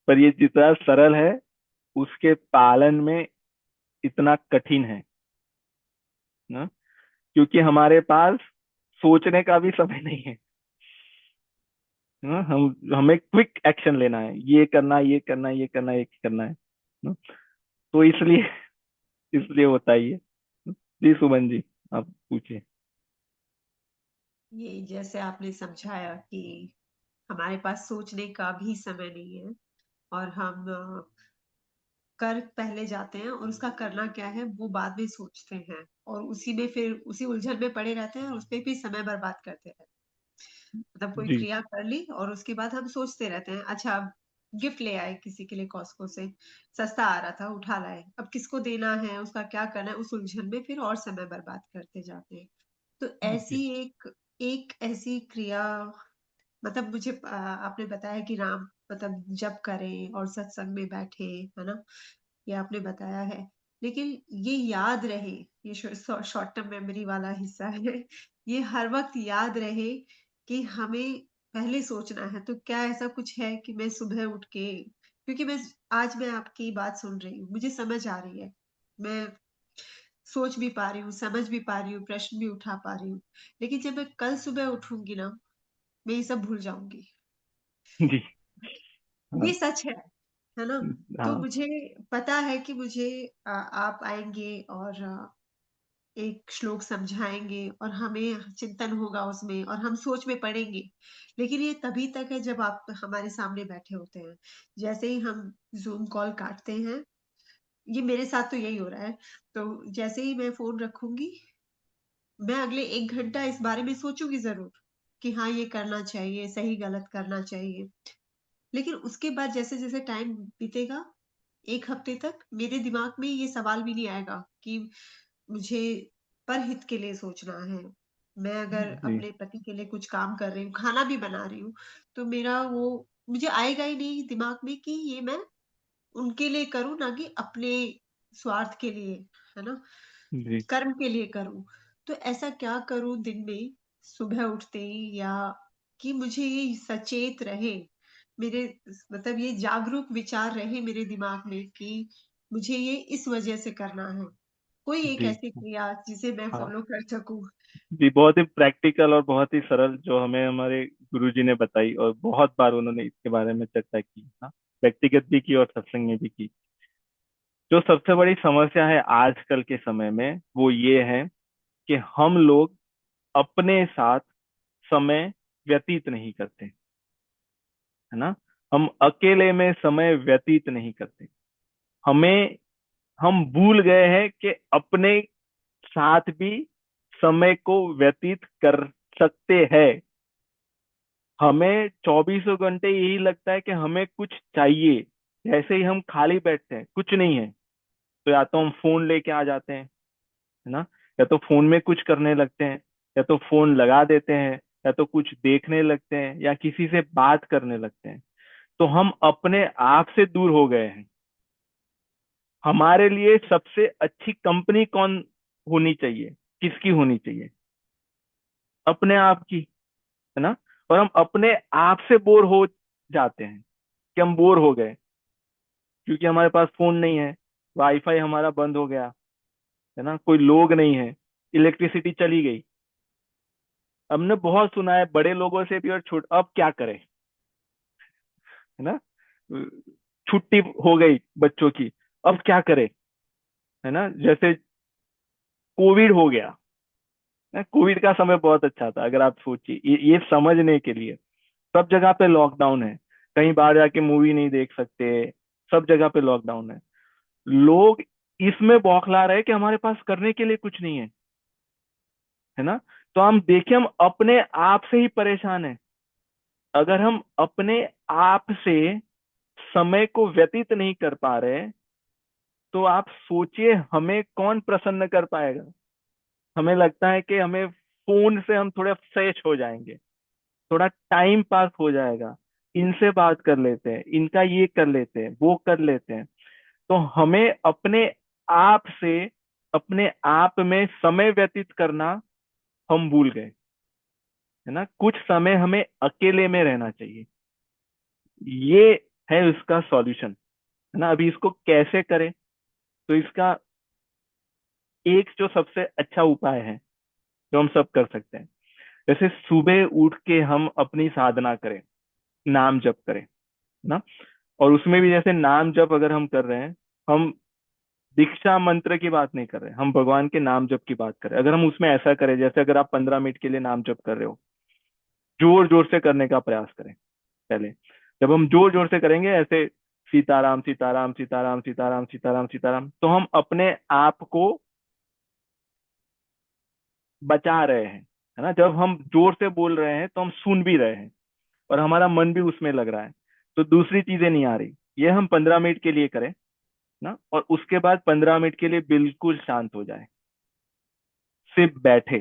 पर ये जितना सरल है, उसके पालन में इतना कठिन है ना, क्योंकि हमारे पास सोचने का भी समय नहीं है ना। हम हमें क्विक एक्शन लेना है, ये करना, ये करना, ये करना, ये करना है ना? तो इसलिए इसलिए होता ही है। जी सुमन जी, आप पूछिए। ये जैसे आपने समझाया कि हमारे पास सोचने का भी समय नहीं है, और हम कर पहले जाते हैं और उसका करना क्या है वो बाद में सोचते हैं, और उसी में फिर उसी उलझन में पड़े रहते हैं और उसपे भी समय बर्बाद करते हैं। मतलब कोई जी। क्रिया कर ली और उसके बाद हम सोचते रहते हैं, अच्छा अब गिफ्ट ले आए किसी के लिए कॉस्को से, सस्ता आ रहा था उठा लाए, अब किसको देना है, उसका क्या करना है, उस उलझन में फिर और समय बर्बाद करते जाते हैं। तो जी। ऐसी एक एक ऐसी क्रिया, मतलब मुझे आपने बताया कि राम मतलब जप करें और सत्संग में बैठे, है ना? ये आपने बताया है। लेकिन ये याद रहे, ये शॉर्ट टर्म मेमोरी वाला हिस्सा है, ये हर वक़्त याद रहे कि हमें पहले सोचना है। तो क्या ऐसा कुछ है कि मैं सुबह उठ के, क्योंकि आज मैं आपकी बात सुन रही हूँ, मुझे समझ आ रही है। मैं सोच भी पा रही हूँ, समझ भी पा रही हूँ, प्रश्न भी उठा पा रही हूँ। लेकिन जब मैं कल सुबह उठूँगी ना, मैं ये सब भूल जाऊँगी। जी। ये हाँ। सच है ना? तो हाँ। मुझे पता है कि मुझे आप आएँगे और एक श्लोक समझाएँगे और हमें चिंतन होगा उसमें और हम सोच में पड़ेंगे। लेकिन ये तभी तक है जब आप हमारे सामने बैठे होते हैं। जैसे ही हम ज़ूम कॉल काटते हैं, ये मेरे साथ तो यही हो रहा है। तो जैसे ही मैं फ़ोन रखूँगी, मैं अगले 1 घंटा इस बारे में सोचूँगी ज़रूर कि हाँ, ये करना चाहिए, सही-गलत करना चाहिए। लेकिन उसके बाद जैसे-जैसे टाइम बीतेगा, 1 हफ्ते तक मेरे दिमाग में ये सवाल भी नहीं आएगा कि मुझे परहित के लिए सोचना है। मैं अगर जी। अपने पति के लिए कुछ काम कर रही हूँ, खाना भी बना रही हूँ, तो मेरा वो मुझे आएगा ही नहीं दिमाग में कि ये मैं उनके लिए करूँ, ना कि अपने स्वार्थ के लिए, है ना? जी। कर्म के लिए करूँ। तो ऐसा क्या करूँ दिन में सुबह उठते ही, या कि मुझे ये सचेत रहे, मेरे मतलब ये जागरूक विचार रहे मेरे दिमाग में कि मुझे ये इस वजह से करना है। कोई एक जी। ऐसी क्रिया जिसे मैं हाँ। फ़ॉलो कर सकूँ। जी, बहुत ही प्रैक्टिकल और बहुत ही सरल जो हमें हमारे गुरुजी ने बताई, और बहुत बार उन्होंने इसके बारे में चर्चा की। हाँ, व्यक्तिगत भी की और सत्संग में भी की। जो सबसे बड़ी समस्या है आजकल के समय में वो ये है कि हम लोग अपने साथ समय व्यतीत नहीं करते, है ना। हम अकेले में समय व्यतीत नहीं करते। हमें हम भूल गए हैं कि अपने साथ भी समय को व्यतीत कर सकते हैं। हमें चौबीसों घंटे यही लगता है कि हमें कुछ चाहिए। जैसे ही हम खाली बैठते हैं, कुछ नहीं है, तो या तो हम फोन लेके आ जाते हैं, है ना, या तो फोन में कुछ करने लगते हैं, या तो फोन लगा देते हैं, या तो कुछ देखने लगते हैं, या किसी से बात करने लगते हैं। तो हम अपने आप से दूर हो गए हैं। हमारे लिए सबसे अच्छी कंपनी कौन होनी चाहिए, किसकी होनी चाहिए? अपने आप की, है ना। और हम अपने आप से बोर हो जाते हैं कि हम बोर हो गए, क्योंकि हमारे पास फोन नहीं है, वाईफाई हमारा बंद हो गया, है ना, कोई लोग नहीं है, इलेक्ट्रिसिटी चली गई। हमने बहुत सुना है बड़े लोगों से भी, और छोट अब क्या करें, है ना। छुट्टी हो गई बच्चों की, अब क्या करें, है ना। जैसे कोविड हो गया ना, कोविड का समय बहुत अच्छा था, अगर आप सोचिए, ये समझने के लिए सब जगह पे लॉकडाउन है। कहीं बाहर जाके मूवी नहीं देख सकते, सब जगह पे लॉकडाउन है। लोग इसमें बौखला रहे कि हमारे पास करने के लिए कुछ नहीं है ना। तो हम देखिए, हम अपने आप से ही परेशान है। अगर हम अपने आप से समय को व्यतीत नहीं कर पा रहे, तो आप सोचिए हमें कौन प्रसन्न कर पाएगा। हमें लगता है कि हमें फोन से हम थोड़ा फ्रेश हो जाएंगे, थोड़ा टाइम पास हो जाएगा, इनसे बात कर लेते हैं, इनका ये कर लेते हैं, वो कर लेते हैं। तो हमें अपने आप से, अपने आप में समय व्यतीत करना हम भूल गए, है ना। कुछ समय हमें अकेले में रहना चाहिए। ये है उसका सॉल्यूशन, है ना। अभी इसको कैसे करें? तो इसका एक जो सबसे अच्छा उपाय है, जो हम सब कर सकते हैं, जैसे सुबह उठ के हम अपनी साधना करें, नाम जप करें, है ना। और उसमें भी जैसे नाम जप अगर हम कर रहे हैं, हम दीक्षा मंत्र की बात नहीं कर रहे, हम भगवान के नाम जप की बात कर रहे हैं। अगर हम उसमें ऐसा करें, जैसे अगर आप 15 मिनट के लिए नाम जप कर रहे हो, जोर जोर से करने का प्रयास करें। पहले जब हम जोर जोर से करेंगे, ऐसे सीताराम सीताराम सीताराम सीताराम सीताराम सीताराम, तो हम अपने आप को बचा रहे हैं, है ना। जब हम जोर से बोल रहे हैं तो हम सुन भी रहे हैं और हमारा मन भी उसमें लग रहा है, तो दूसरी चीजें नहीं आ रही। ये हम 15 मिनट के लिए करें ना, और उसके बाद 15 मिनट के लिए बिल्कुल शांत हो जाए, सिर्फ बैठे,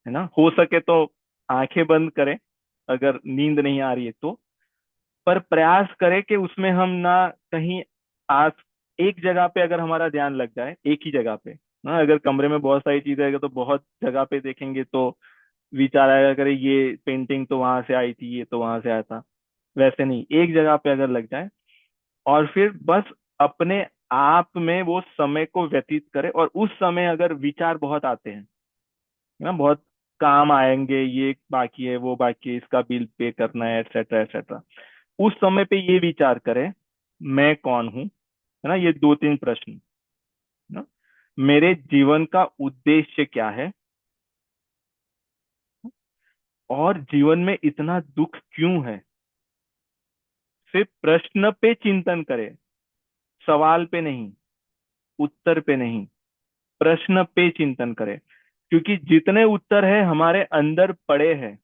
है ना। हो सके तो आंखें बंद करें अगर नींद नहीं आ रही है तो, पर प्रयास करें कि उसमें हम ना कहीं आस एक जगह पे अगर हमारा ध्यान लग जाए, एक ही जगह पे ना। अगर कमरे में बहुत सारी चीजें है तो बहुत जगह पे देखेंगे तो विचार आएगा, करे ये पेंटिंग तो वहां से आई थी, ये तो वहां से आया था। वैसे नहीं, एक जगह पे अगर लग जाए और फिर बस अपने आप में वो समय को व्यतीत करें। और उस समय अगर विचार बहुत आते हैं ना, बहुत काम आएंगे, ये बाकी है, वो बाकी है, इसका बिल पे करना है, एक्सेट्रा एक्सेट्रा, उस समय पे ये विचार करें, मैं कौन हूं, है ना। ये दो तीन प्रश्न, है ना। मेरे जीवन का उद्देश्य क्या है, और जीवन में इतना दुख क्यों है। सिर्फ प्रश्न पे चिंतन करें, सवाल पे नहीं, उत्तर पे नहीं, प्रश्न पे चिंतन करें। क्योंकि जितने उत्तर है हमारे अंदर पड़े हैं,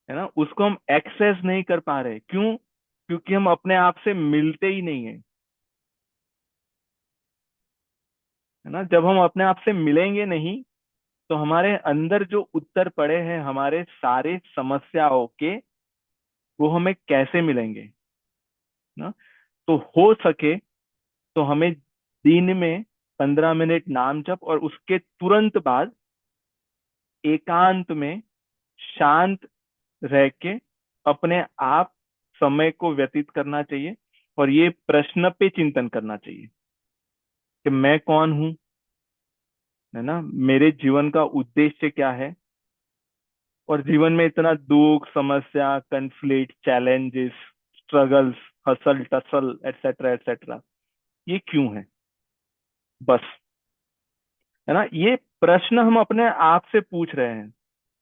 है ना, उसको हम एक्सेस नहीं कर पा रहे। क्यों? क्योंकि हम अपने आप से मिलते ही नहीं है, है ना। जब हम अपने आप से मिलेंगे नहीं तो हमारे अंदर जो उत्तर पड़े हैं हमारे सारे समस्याओं के, वो हमें कैसे मिलेंगे ना। तो हो सके तो हमें दिन में 15 मिनट नाम जप, और उसके तुरंत बाद एकांत में शांत रह के अपने आप समय को व्यतीत करना चाहिए। और ये प्रश्न पे चिंतन करना चाहिए कि मैं कौन हूं, है ना, मेरे जीवन का उद्देश्य क्या है, और जीवन में इतना दुख, समस्या, conflict, challenges, struggles, hustle tussle, etcetera etcetera, ये क्यों है। बस, है ना, ये प्रश्न हम अपने आप से पूछ रहे हैं।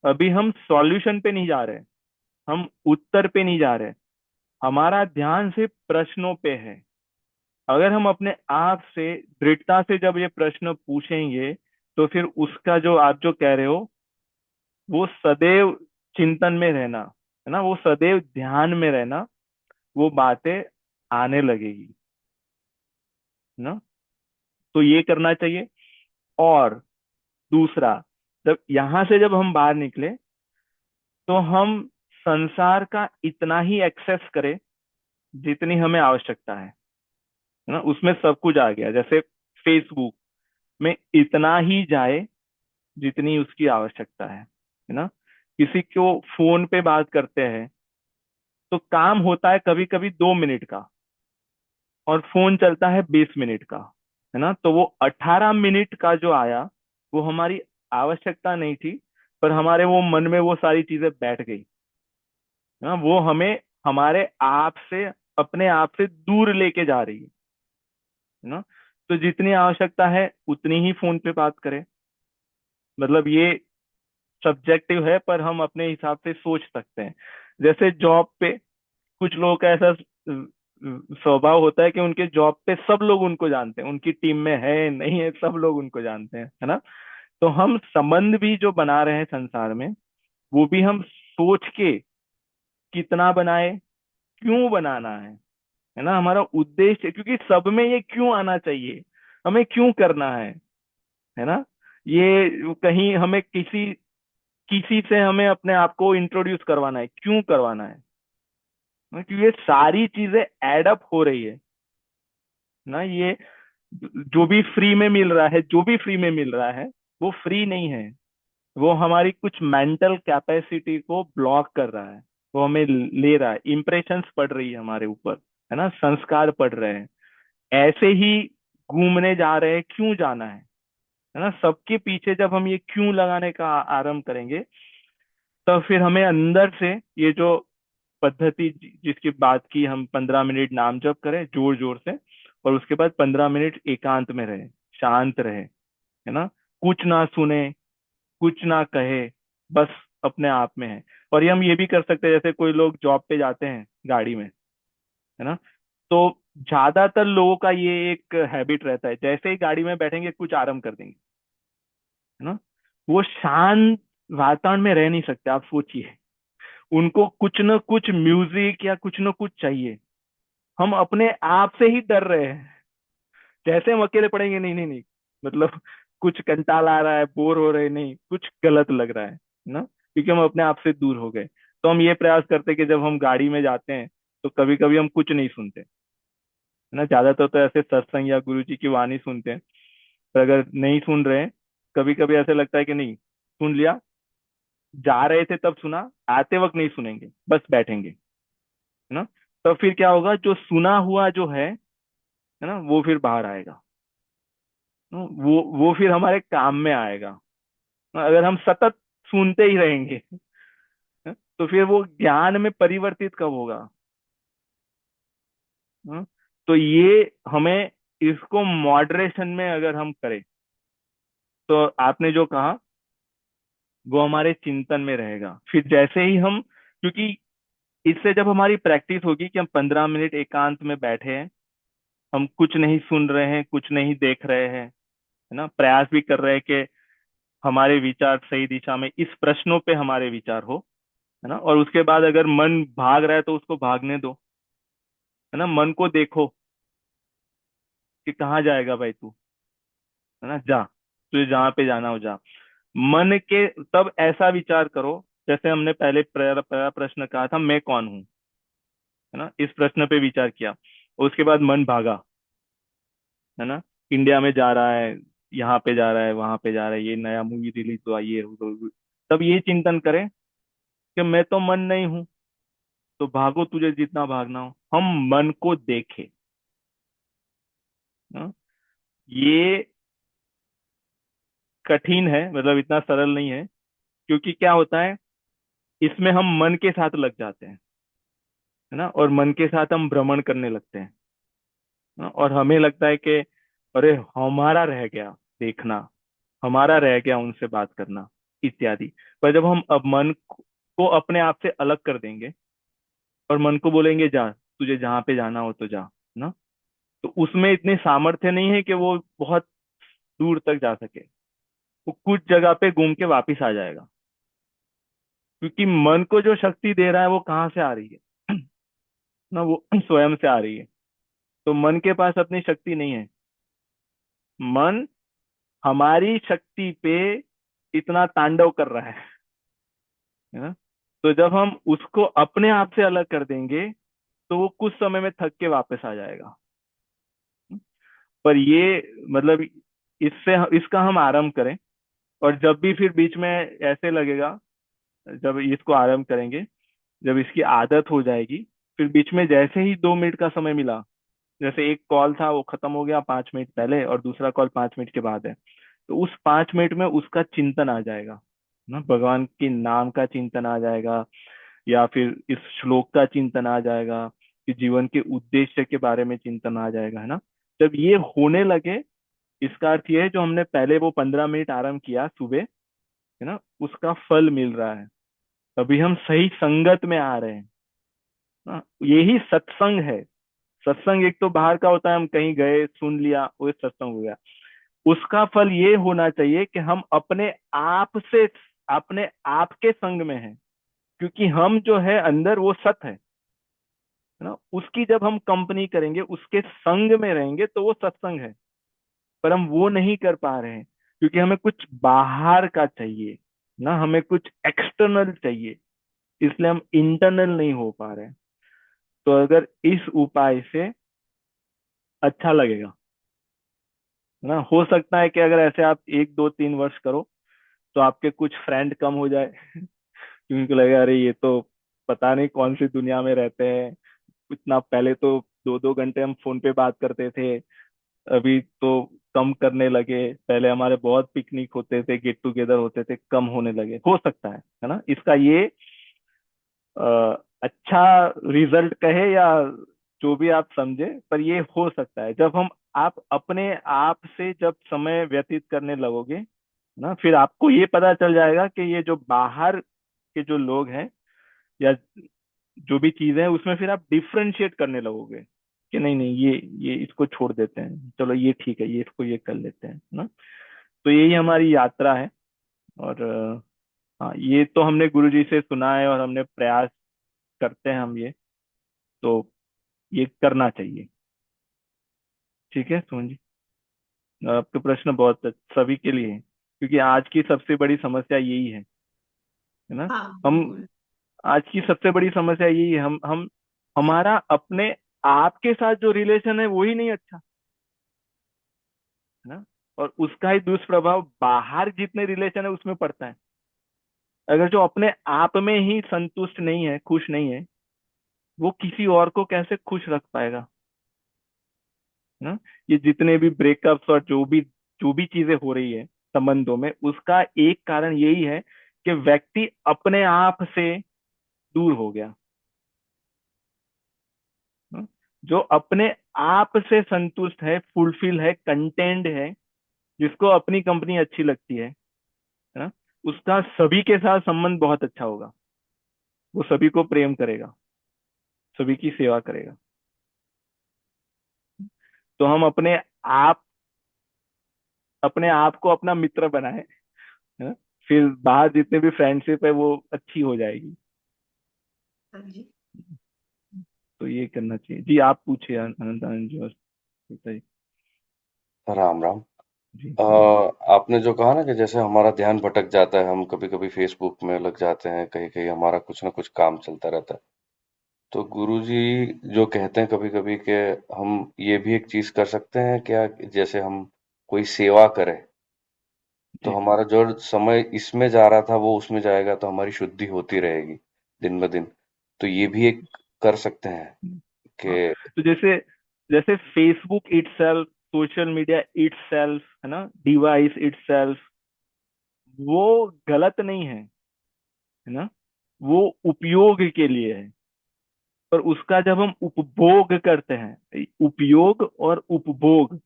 अभी हम सॉल्यूशन पे नहीं जा रहे, हम उत्तर पे नहीं जा रहे, हमारा ध्यान सिर्फ प्रश्नों पे है। अगर हम अपने आप से दृढ़ता से जब ये प्रश्न पूछेंगे, तो फिर उसका जो आप जो कह रहे हो, वो सदैव चिंतन में रहना, है ना, वो सदैव ध्यान में रहना, वो बातें आने लगेगी, है ना। तो ये करना चाहिए। और दूसरा, जब यहां से जब हम बाहर निकले तो हम संसार का इतना ही एक्सेस करें जितनी हमें आवश्यकता है ना। उसमें सब कुछ आ गया, जैसे फेसबुक में इतना ही जाए जितनी उसकी आवश्यकता है ना। किसी को फोन पे बात करते हैं तो काम होता है कभी कभी 2 मिनट का, और फोन चलता है 20 मिनट का, है ना। तो वो 18 मिनट का जो आया, वो हमारी आवश्यकता नहीं थी, पर हमारे वो मन में वो सारी चीजें बैठ गई, है ना। वो हमें हमारे आप से, अपने आप से दूर लेके जा रही है ना। तो जितनी आवश्यकता है उतनी ही फोन पे बात करें। मतलब ये सब्जेक्टिव है, पर हम अपने हिसाब से सोच सकते हैं। जैसे जॉब पे कुछ लोगों का ऐसा स्वभाव होता है कि उनके जॉब पे सब लोग उनको जानते हैं, उनकी टीम में है नहीं है, सब लोग उनको जानते हैं, है ना। तो हम संबंध भी जो बना रहे हैं संसार में, वो भी हम सोच के कितना बनाए, क्यों बनाना है ना, हमारा उद्देश्य, क्योंकि सब में ये क्यों आना चाहिए, हमें क्यों करना है ना। ये कहीं हमें किसी किसी से हमें अपने आप को इंट्रोड्यूस करवाना है, क्यों करवाना है ना? क्योंकि ये सारी चीजें एडअप हो रही है ना। ये जो भी फ्री में मिल रहा है, जो भी फ्री में मिल रहा है, वो फ्री नहीं है। वो हमारी कुछ मेंटल कैपेसिटी को ब्लॉक कर रहा है, वो हमें ले रहा है, इंप्रेशंस पड़ रही है हमारे ऊपर, है ना, संस्कार पड़ रहे हैं। ऐसे ही घूमने जा रहे हैं, क्यों जाना है ना। सबके पीछे जब हम ये क्यों लगाने का आरंभ करेंगे, तब फिर हमें अंदर से ये जो पद्धति जिसकी बात की, हम 15 मिनट नाम जप करें जोर जोर से, और उसके बाद 15 मिनट एकांत में रहे, शांत रहे, है ना, कुछ ना सुने, कुछ ना कहे, बस अपने आप में है। और ये हम ये भी कर सकते हैं, जैसे कोई लोग जॉब पे जाते हैं गाड़ी में, है ना। तो ज्यादातर लोगों का ये एक हैबिट रहता है, जैसे ही गाड़ी में बैठेंगे कुछ आराम कर देंगे, है ना। वो शांत वातावरण में रह नहीं सकते, आप सोचिए। उनको कुछ न कुछ म्यूजिक या कुछ न कुछ चाहिए। हम अपने आप से ही डर रहे हैं। जैसे हम अकेले पढ़ेंगे, नहीं नहीं नहीं, मतलब कुछ कंटाल आ रहा है, बोर हो रहे, नहीं कुछ गलत लग रहा है ना, क्योंकि हम अपने आप से दूर हो गए। तो हम ये प्रयास करते हैं कि जब हम गाड़ी में जाते हैं तो कभी कभी हम कुछ नहीं सुनते, है ना। ज्यादातर तो ऐसे सत्संग या गुरु जी की वाणी सुनते हैं। पर अगर नहीं सुन रहे हैं, कभी कभी ऐसे लगता है कि नहीं, सुन लिया, जा रहे थे तब सुना, आते वक्त नहीं सुनेंगे, बस बैठेंगे, है ना। तो फिर क्या होगा, जो सुना हुआ जो है ना, वो फिर बाहर आएगा। वो फिर हमारे काम में आएगा। अगर हम सतत सुनते ही रहेंगे, तो फिर वो ज्ञान में परिवर्तित कब होगा। हाँ? तो ये हमें, इसको मॉडरेशन में अगर हम करें, तो आपने जो कहा वो हमारे चिंतन में रहेगा। फिर जैसे ही हम, क्योंकि इससे जब हमारी प्रैक्टिस होगी कि हम 15 मिनट एकांत में बैठे हैं, हम कुछ नहीं सुन रहे हैं, कुछ नहीं देख रहे हैं, है ना, प्रयास भी कर रहे हैं कि हमारे विचार सही दिशा में, इस प्रश्नों पे हमारे विचार हो, है ना। और उसके बाद अगर मन भाग रहा है तो उसको भागने दो, है ना। मन को देखो कि कहाँ जाएगा भाई तू, है ना, जा, तुझे जहां पे जाना हो जा। मन के तब ऐसा विचार करो, जैसे हमने पहले पहला पहला प्रश्न कहा था, मैं कौन हूँ, है ना, इस प्रश्न पे विचार किया। उसके बाद मन भागा, है ना, इंडिया में जा रहा है, यहाँ पे जा रहा है, वहां पे जा रहा है, ये नया मूवी रिलीज हुआ, ये तब ये चिंतन करें कि मैं तो मन नहीं हूँ, तो भागो तुझे जितना भागना हो, हम मन को देखें। हाँ? ये कठिन है, मतलब इतना सरल नहीं है, क्योंकि क्या होता है, इसमें हम मन के साथ लग जाते हैं, है ना, और मन के साथ हम भ्रमण करने लगते हैं, ना? और हमें लगता है कि अरे हमारा रह गया देखना, हमारा रह गया उनसे बात करना, इत्यादि। पर जब हम अब मन को अपने आप से अलग कर देंगे और मन को बोलेंगे जा, तुझे जहां पे जाना हो तो जा, ना, तो उसमें इतनी सामर्थ्य नहीं है कि वो बहुत दूर तक जा सके। वो कुछ जगह पे घूम के वापिस आ जाएगा, क्योंकि मन को जो शक्ति दे रहा है वो कहाँ से आ रही है, ना, वो स्वयं से आ रही है। तो मन के पास अपनी शक्ति नहीं है। मन हमारी शक्ति पे इतना तांडव कर रहा है ना। तो जब हम उसको अपने आप से अलग कर देंगे तो वो कुछ समय में थक के वापस आ जाएगा। पर ये, मतलब इससे इसका हम आरंभ करें, और जब भी फिर बीच में ऐसे लगेगा, जब इसको आरंभ करेंगे, जब इसकी आदत हो जाएगी, फिर बीच में जैसे ही 2 मिनट का समय मिला, जैसे एक कॉल था वो खत्म हो गया 5 मिनट पहले और दूसरा कॉल 5 मिनट के बाद है, तो उस 5 मिनट में उसका चिंतन आ जाएगा ना, भगवान के नाम का चिंतन आ जाएगा, या फिर इस श्लोक का चिंतन आ जाएगा, कि जीवन के उद्देश्य के बारे में चिंतन आ जाएगा, है ना। जब ये होने लगे, इसका अर्थ ये है जो हमने पहले वो 15 मिनट आराम किया सुबह, है ना, उसका फल मिल रहा है। अभी हम सही संगत में आ रहे हैं ना, यही सत्संग है। सत्संग एक तो बाहर का होता है, हम कहीं गए सुन लिया, वो सत्संग हो गया। उसका फल ये होना चाहिए कि हम अपने आप से, अपने आप के संग में हैं, क्योंकि हम जो है अंदर वो सत है ना, उसकी जब हम कंपनी करेंगे, उसके संग में रहेंगे, तो वो सत्संग है। पर हम वो नहीं कर पा रहे हैं, क्योंकि हमें कुछ बाहर का चाहिए ना, हमें कुछ एक्सटर्नल चाहिए, इसलिए हम इंटरनल नहीं हो पा रहे हैं। तो अगर इस उपाय से अच्छा लगेगा, है ना, हो सकता है कि अगर ऐसे आप 1 2 3 वर्ष करो तो आपके कुछ फ्रेंड कम हो जाए, क्योंकि उनको लगेगा अरे ये तो पता नहीं कौन सी दुनिया में रहते हैं, इतना पहले तो 2 2 घंटे हम फोन पे बात करते थे, अभी तो कम करने लगे, पहले हमारे बहुत पिकनिक होते थे, गेट टुगेदर होते थे, कम होने लगे, हो सकता है ना, इसका ये अच्छा रिजल्ट कहे या जो भी आप समझे, पर ये हो सकता है जब हम, आप अपने आप से जब समय व्यतीत करने लगोगे ना, फिर आपको ये पता चल जाएगा कि ये जो बाहर के जो लोग हैं, या जो भी चीजें हैं उसमें फिर आप डिफरेंशिएट करने लगोगे कि नहीं नहीं, ये इसको छोड़ देते हैं, चलो ये ठीक है, ये इसको ये कर लेते हैं ना। तो यही हमारी यात्रा है। और हाँ, ये तो हमने गुरुजी से सुना है और हमने प्रयास करते हैं हम ये, तो ये करना चाहिए। ठीक है सुमन जी, आपके प्रश्न बहुत सभी के लिए है, क्योंकि आज की सबसे बड़ी समस्या यही है ना। हाँ हम बिल्कुल। आज की सबसे बड़ी समस्या यही है, हम हमारा अपने आप के साथ जो रिलेशन है वही नहीं अच्छा, है ना। और उसका ही दुष्प्रभाव बाहर जितने रिलेशन है उसमें पड़ता है। अगर जो अपने आप में ही संतुष्ट नहीं है, खुश नहीं है, वो किसी और को कैसे खुश रख पाएगा, है ना। ये जितने भी ब्रेकअप्स और जो भी चीजें हो रही है संबंधों में, उसका एक कारण यही है कि व्यक्ति अपने आप से दूर हो गया, है ना? जो अपने आप से संतुष्ट है, फुलफिल है, कंटेंट है, जिसको अपनी कंपनी अच्छी लगती है ना, उसका सभी के साथ संबंध बहुत अच्छा होगा। वो सभी को प्रेम करेगा, सभी की सेवा करेगा। तो हम आप अपने आप को अपना मित्र बनाए, है ना? फिर बाहर जितने भी फ्रेंडशिप है वो अच्छी हो जाएगी। हाँ जी। तो ये करना चाहिए जी। आप पूछिए अनंत आनंद जी, बस बताइए। राम राम। जी आपने जो कहा ना कि जैसे हमारा ध्यान भटक जाता है, हम कभी कभी फेसबुक में लग जाते हैं, कहीं कहीं हमारा कुछ ना कुछ काम चलता रहता है। तो गुरुजी जो कहते हैं कभी कभी कि हम ये भी एक चीज कर सकते हैं क्या, जैसे हम कोई सेवा करें तो जी। हमारा जो समय इसमें जा रहा था वो उसमें जाएगा, तो हमारी शुद्धि होती रहेगी दिन ब दिन। तो ये भी एक कर सकते हैं हाँ, कि तो जैसे जैसे Facebook itself, social media itself, है ना, डिवाइस इटसेल्फ, वो गलत नहीं है ना। वो उपयोग के लिए है। पर उसका जब हम उपभोग करते हैं, उपयोग और उपभोग,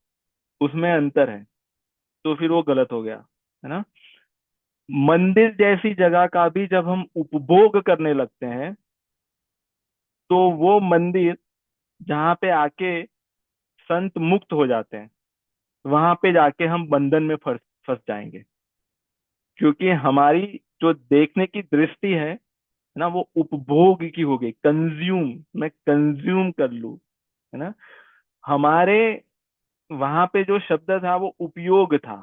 उसमें अंतर है, तो फिर वो गलत हो गया, है ना। मंदिर जैसी जगह का भी जब हम उपभोग करने लगते हैं, तो वो मंदिर जहाँ पे आके संत मुक्त हो जाते हैं, वहां पे जाके हम बंधन में फंस फंस जाएंगे। क्योंकि हमारी जो देखने की दृष्टि है ना, वो उपभोग की हो गई, कंज्यूम, मैं कंज्यूम कर लूं, है ना। हमारे वहां पे जो शब्द था वो उपयोग था,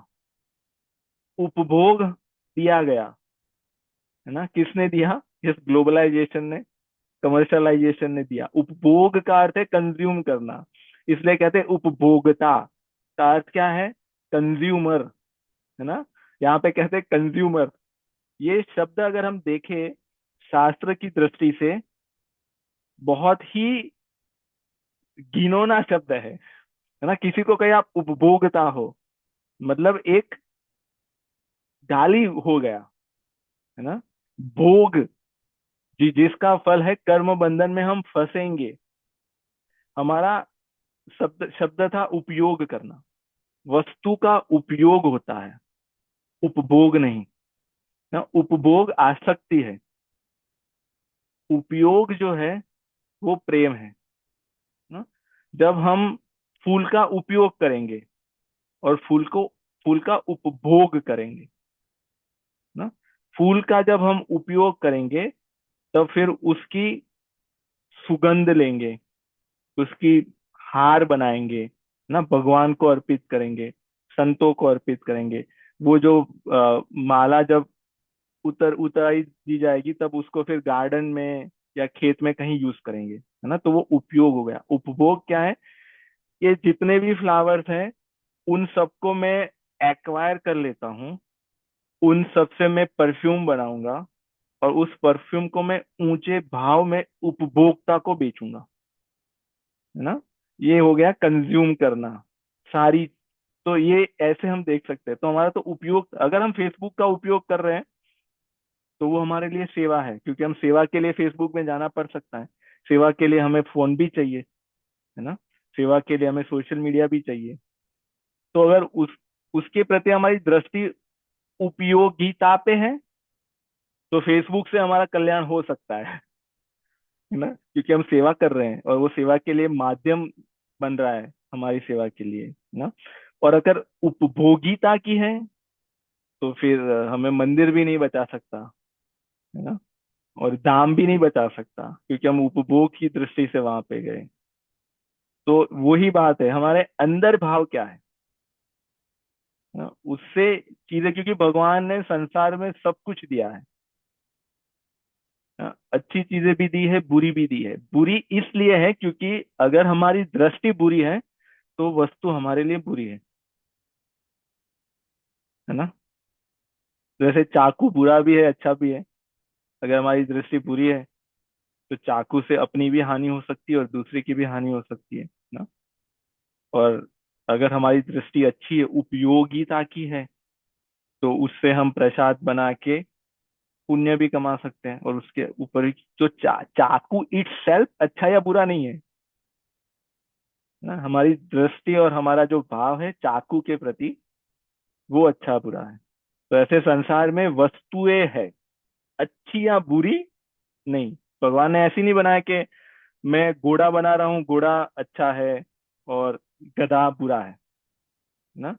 उपभोग दिया गया, है ना। किसने दिया? इस ग्लोबलाइजेशन ने, कमर्शलाइजेशन ने दिया। उपभोग का अर्थ है कंज्यूम करना, इसलिए कहते हैं उपभोक्ता। का अर्थ क्या है? कंज्यूमर, है ना। यहाँ पे कहते हैं कंज्यूमर। ये शब्द अगर हम देखें शास्त्र की दृष्टि से, बहुत ही घिनौना शब्द है ना। किसी को कहे आप उपभोक्ता हो, मतलब एक गाली हो गया, है ना। भोग, जिसका फल है कर्म बंधन में हम फंसेंगे। हमारा शब्द शब्द था उपयोग करना, वस्तु का उपयोग होता है, उपभोग नहीं ना। उपभोग आसक्ति है, उपयोग जो है वो प्रेम है ना। जब हम फूल का उपयोग करेंगे और फूल का उपभोग करेंगे ना, फूल का जब हम उपयोग करेंगे तब फिर उसकी सुगंध लेंगे, उसकी हार बनाएंगे ना, भगवान को अर्पित करेंगे, संतों को अर्पित करेंगे। वो जो माला जब उतारी दी जाएगी, तब उसको फिर गार्डन में या खेत में कहीं यूज करेंगे, है ना। तो वो उपयोग हो गया। उपभोग क्या है? ये जितने भी फ्लावर्स हैं, उन सबको मैं एक्वायर कर लेता हूँ, उन सब से मैं परफ्यूम बनाऊंगा, और उस परफ्यूम को मैं ऊंचे भाव में उपभोक्ता को बेचूंगा, है ना। ये हो गया कंज्यूम करना सारी। तो ये ऐसे हम देख सकते हैं। तो हमारा तो उपयोग, अगर हम फेसबुक का उपयोग कर रहे हैं तो वो हमारे लिए सेवा है, क्योंकि हम सेवा के लिए फेसबुक में जाना पड़ सकता है। सेवा के लिए हमें फोन भी चाहिए, है ना। सेवा के लिए हमें सोशल मीडिया भी चाहिए। तो अगर उसके प्रति हमारी दृष्टि उपयोगिता पे है, तो फेसबुक से हमारा कल्याण हो सकता है। है ना, क्योंकि हम सेवा कर रहे हैं और वो सेवा के लिए माध्यम बन रहा है हमारी सेवा के लिए, है ना। और अगर उपभोगिता की है तो फिर हमें मंदिर भी नहीं बचा सकता, है ना, और दाम भी नहीं बचा सकता, क्योंकि हम उपभोग की दृष्टि से वहां पे गए। तो वही बात है, हमारे अंदर भाव क्या है ना, उससे चीजें, क्योंकि भगवान ने संसार में सब कुछ दिया है। अच्छी चीजें भी दी है, बुरी भी दी है। बुरी इसलिए है क्योंकि अगर हमारी दृष्टि बुरी है तो वस्तु हमारे लिए बुरी है ना। जैसे चाकू बुरा भी है, अच्छा भी है। अगर हमारी दृष्टि बुरी है तो चाकू से अपनी भी हानि हो सकती है और दूसरे की भी हानि हो सकती है ना। और अगर हमारी दृष्टि अच्छी है, उपयोगिता की है, तो उससे हम प्रसाद बना के पुण्य भी कमा सकते हैं। और उसके ऊपर जो चाकू इट सेल्फ अच्छा या बुरा नहीं है ना, हमारी दृष्टि और हमारा जो भाव है चाकू के प्रति, वो अच्छा बुरा है। तो ऐसे संसार में वस्तुएं है, अच्छी या बुरी नहीं। भगवान ने ऐसी नहीं बनाया कि मैं घोड़ा बना रहा हूँ, घोड़ा अच्छा है और गधा बुरा है ना।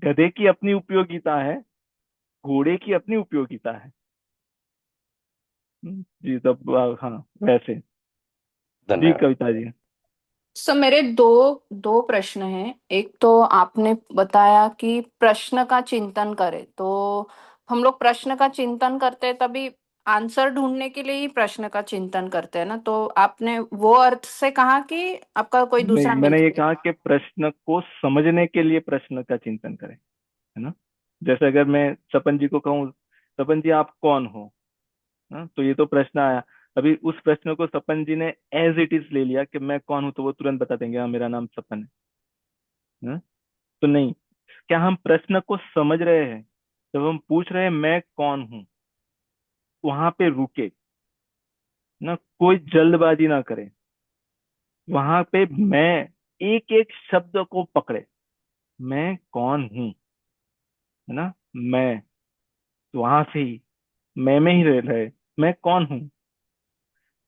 गधे की अपनी उपयोगिता है, घोड़े की अपनी उपयोगिता है। जी तब हाँ वैसे। जी धन्यवाद। कविता जी। सो मेरे दो दो प्रश्न हैं। एक तो आपने बताया कि प्रश्न का चिंतन करें, तो हम लोग प्रश्न का चिंतन करते हैं तभी आंसर ढूंढने के लिए ही प्रश्न का चिंतन करते हैं ना, तो आपने वो अर्थ से कहा कि आपका कोई नहीं, दूसरा मैंने ये मीनिंग है? कहा कि प्रश्न को समझने के लिए प्रश्न का चिंतन करें, है ना। जैसे अगर मैं सपन जी को कहूँ, सपन जी आप कौन हो, हाँ, तो ये तो प्रश्न आया। अभी उस प्रश्न को सपन जी ने एज इट इज ले लिया कि मैं कौन हूं, तो वो तुरंत बता देंगे हाँ मेरा नाम सपन है, हाँ? तो नहीं, क्या हम प्रश्न को समझ रहे हैं? जब हम पूछ रहे हैं मैं कौन हूं, वहां पे रुके ना, कोई जल्दबाजी ना करे। वहां पे मैं, एक एक शब्द को पकड़े, मैं कौन हूं, है ना। मैं, तो वहां से ही मैं में ही रह रहे, मैं कौन हूं।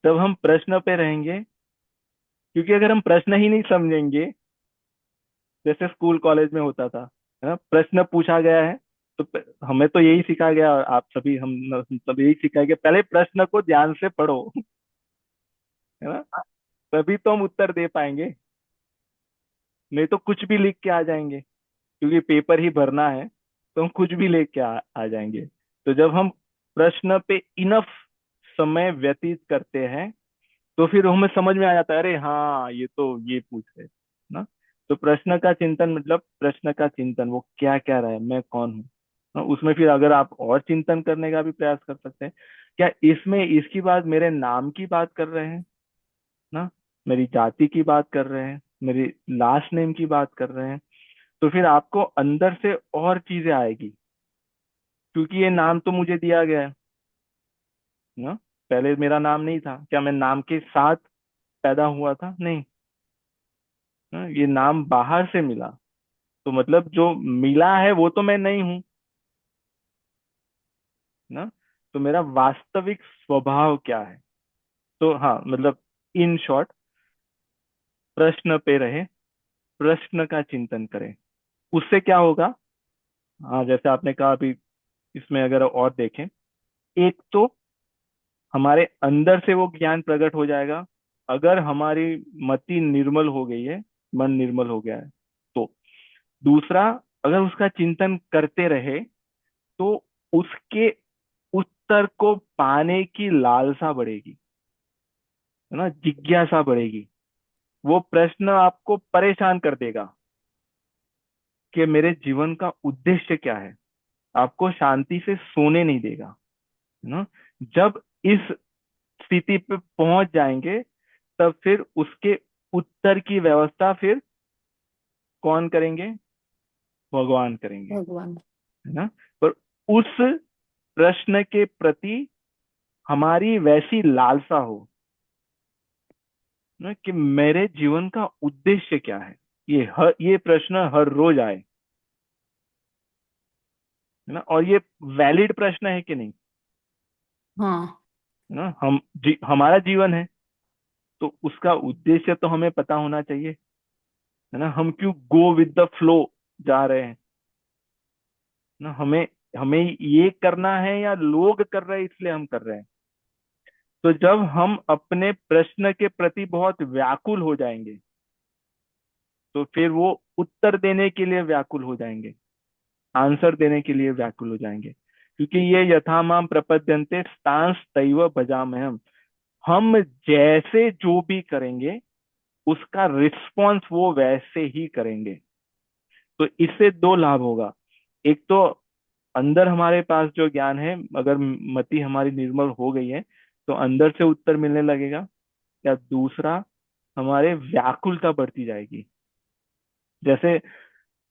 तब हम प्रश्न पे रहेंगे, क्योंकि अगर हम प्रश्न ही नहीं समझेंगे, जैसे स्कूल कॉलेज में होता था, है ना, प्रश्न पूछा गया है तो हमें तो यही सिखाया गया, और आप सभी हम सब यही सिखाया गया, पहले प्रश्न को ध्यान से पढ़ो, है ना, तभी तो हम उत्तर दे पाएंगे। नहीं तो कुछ भी लिख के आ जाएंगे, क्योंकि पेपर ही भरना है, तो हम कुछ भी लेके आ जाएंगे। तो जब हम प्रश्न पे इनफ समय व्यतीत करते हैं तो फिर हमें समझ में आ जाता है, अरे हाँ ये तो ये पूछ रहे ना। तो प्रश्न का चिंतन मतलब प्रश्न का चिंतन, वो क्या क्या रहा है, मैं कौन हूँ। उसमें फिर अगर आप और चिंतन करने का भी प्रयास कर सकते हैं, क्या इसमें इसकी बात मेरे नाम की बात कर रहे हैं ना, मेरी जाति की बात कर रहे हैं, मेरी लास्ट नेम की बात कर रहे हैं। तो फिर आपको अंदर से और चीजें आएगी, क्योंकि ये नाम तो मुझे दिया गया है ना। पहले मेरा नाम नहीं था, क्या मैं नाम के साथ पैदा हुआ था? नहीं, ये नाम बाहर से मिला। तो मतलब जो मिला है वो तो मैं नहीं हूं ना। तो मेरा वास्तविक स्वभाव क्या है? तो हाँ मतलब, इन शॉर्ट, प्रश्न पे रहे, प्रश्न का चिंतन करें। उससे क्या होगा? हाँ जैसे आपने कहा अभी, इसमें अगर और देखें, एक तो हमारे अंदर से वो ज्ञान प्रकट हो जाएगा, अगर हमारी मति निर्मल हो गई है, मन निर्मल हो गया है तो। दूसरा, अगर उसका चिंतन करते रहे तो उसके उत्तर को पाने की लालसा बढ़ेगी, है ना, जिज्ञासा बढ़ेगी। वो प्रश्न आपको परेशान कर देगा कि मेरे जीवन का उद्देश्य क्या है, आपको शांति से सोने नहीं देगा, है ना। जब इस स्थिति पे पहुंच जाएंगे, तब फिर उसके उत्तर की व्यवस्था फिर कौन करेंगे? भगवान करेंगे, भगवान। है ना। पर उस प्रश्न के प्रति हमारी वैसी लालसा हो ना, कि मेरे जीवन का उद्देश्य क्या है, ये प्रश्न हर रोज आए, है ना। और ये वैलिड प्रश्न है कि नहीं, हाँ। है ना। हमारा जीवन है, तो उसका उद्देश्य तो हमें पता होना चाहिए, है ना। हम क्यों गो विद द फ्लो जा रहे हैं ना, हमें हमें ये करना है या लोग कर रहे हैं इसलिए हम कर रहे हैं। तो जब हम अपने प्रश्न के प्रति बहुत व्याकुल हो जाएंगे तो फिर वो उत्तर देने के लिए व्याकुल हो जाएंगे, आंसर देने के लिए व्याकुल हो जाएंगे, क्योंकि ये यथा माम प्रपद्यन्ते तांस तैव भजाम्यहम्। हम जैसे जो भी करेंगे उसका रिस्पॉन्स वो वैसे ही करेंगे। तो इससे दो लाभ होगा। एक तो अंदर हमारे पास जो ज्ञान है, अगर मति हमारी निर्मल हो गई है तो अंदर से उत्तर मिलने लगेगा। या दूसरा, हमारे व्याकुलता बढ़ती जाएगी। जैसे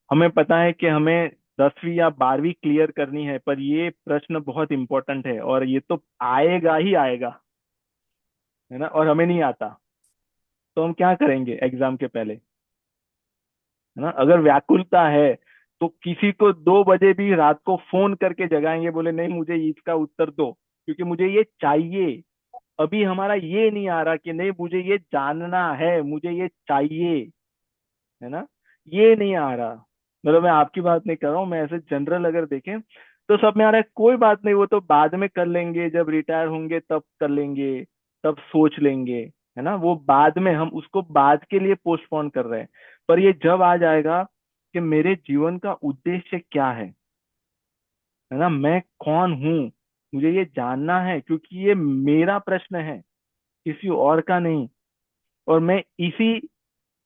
हमें पता है कि हमें 10वीं या 12वीं क्लियर करनी है, पर ये प्रश्न बहुत इंपॉर्टेंट है और ये तो आएगा ही आएगा, है ना, और हमें नहीं आता। तो हम क्या करेंगे एग्जाम के पहले, है ना। अगर व्याकुलता है तो किसी को 2 बजे भी रात को फोन करके जगाएंगे, बोले नहीं मुझे इसका उत्तर दो क्योंकि मुझे ये चाहिए। अभी हमारा ये नहीं आ रहा कि नहीं मुझे ये जानना है, मुझे ये चाहिए, है ना। ये नहीं आ रहा। मतलब मैं आपकी बात नहीं कर रहा हूँ, मैं ऐसे जनरल अगर देखें तो सब में आ रहा है कोई बात नहीं, वो तो बाद में कर लेंगे, जब रिटायर होंगे तब कर लेंगे, तब सोच लेंगे, है ना। वो बाद में, हम उसको बाद के लिए पोस्टपोन कर रहे हैं। पर ये जब आ जाएगा कि मेरे जीवन का उद्देश्य क्या है ना, मैं कौन हूँ, मुझे ये जानना है, क्योंकि ये मेरा प्रश्न है, किसी और का नहीं। और मैं इसी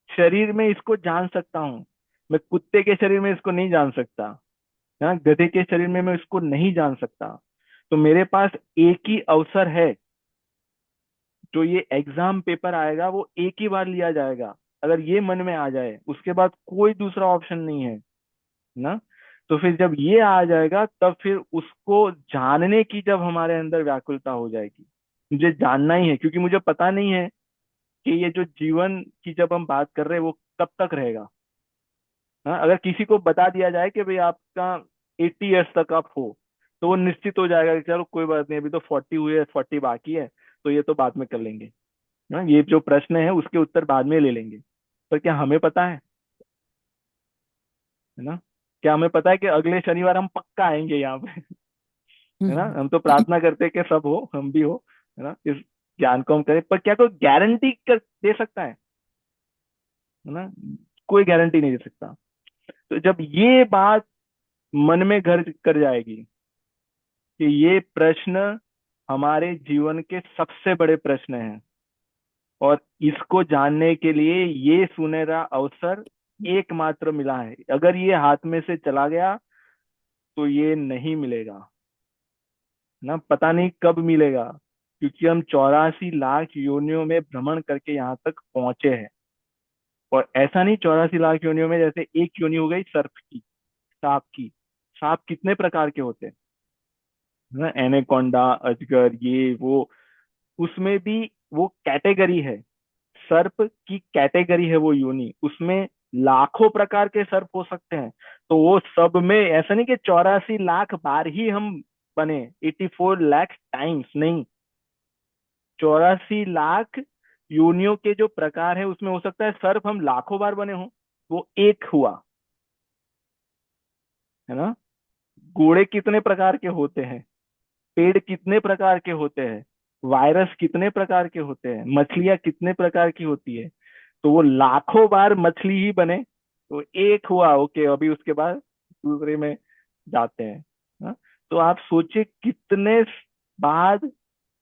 शरीर में इसको जान सकता हूँ। मैं कुत्ते के शरीर में इसको नहीं जान सकता, है ना, गधे के शरीर में मैं इसको नहीं जान सकता। तो मेरे पास एक ही अवसर है, जो ये एग्जाम पेपर आएगा वो एक ही बार लिया जाएगा। अगर ये मन में आ जाए उसके बाद कोई दूसरा ऑप्शन नहीं है ना। तो फिर जब ये आ जाएगा तब फिर उसको जानने की जब हमारे अंदर व्याकुलता हो जाएगी, मुझे जानना ही है, क्योंकि मुझे पता नहीं है कि ये जो जीवन की जब हम बात कर रहे हैं वो कब तक रहेगा। हाँ, अगर किसी को बता दिया जाए कि भाई आपका 80 ईयर्स तक आप हो, तो वो निश्चित हो जाएगा कि चलो कोई बात नहीं, अभी तो 40 हुए है, 40 बाकी है, तो ये तो बाद में कर लेंगे। हाँ, ये जो प्रश्न है उसके उत्तर बाद में ले लेंगे। पर क्या हमें पता है ना, क्या हमें पता है कि अगले शनिवार हम पक्का आएंगे यहाँ पे? है ना, हम तो प्रार्थना करते हैं कि सब हो, हम भी हो, है ना, इस ज्ञान को हम करें। पर क्या कोई गारंटी कर दे सकता है ना, कोई गारंटी नहीं दे सकता। तो जब ये बात मन में घर कर जाएगी कि ये प्रश्न हमारे जीवन के सबसे बड़े प्रश्न हैं और इसको जानने के लिए ये सुनहरा अवसर एकमात्र मिला है, अगर ये हाथ में से चला गया तो ये नहीं मिलेगा ना, पता नहीं कब मिलेगा, क्योंकि हम 84 लाख योनियों में भ्रमण करके यहाँ तक पहुंचे हैं। और ऐसा नहीं 84 लाख योनियों में जैसे एक योनि हो गई सर्प की, सांप की। सांप कितने प्रकार के होते हैं, है ना, एनाकोंडा, अजगर, ये वो, उसमें भी वो कैटेगरी है, सर्प की कैटेगरी है वो योनि, उसमें लाखों प्रकार के सर्प हो सकते हैं। तो वो सब में ऐसा नहीं कि 84 लाख बार ही हम बने, 84 लाख टाइम्स नहीं, 84 लाख योनियों के जो प्रकार है उसमें हो सकता है सर्प हम लाखों बार बने हो, वो एक हुआ, है ना। घोड़े कितने प्रकार के होते हैं, पेड़ कितने प्रकार के होते हैं, वायरस कितने प्रकार के होते हैं, मछलियां कितने प्रकार की होती है। तो वो लाखों बार मछली ही बने तो एक हुआ, ओके, अभी उसके बाद दूसरे में जाते हैं। हाँ? तो आप सोचिए कितने बाद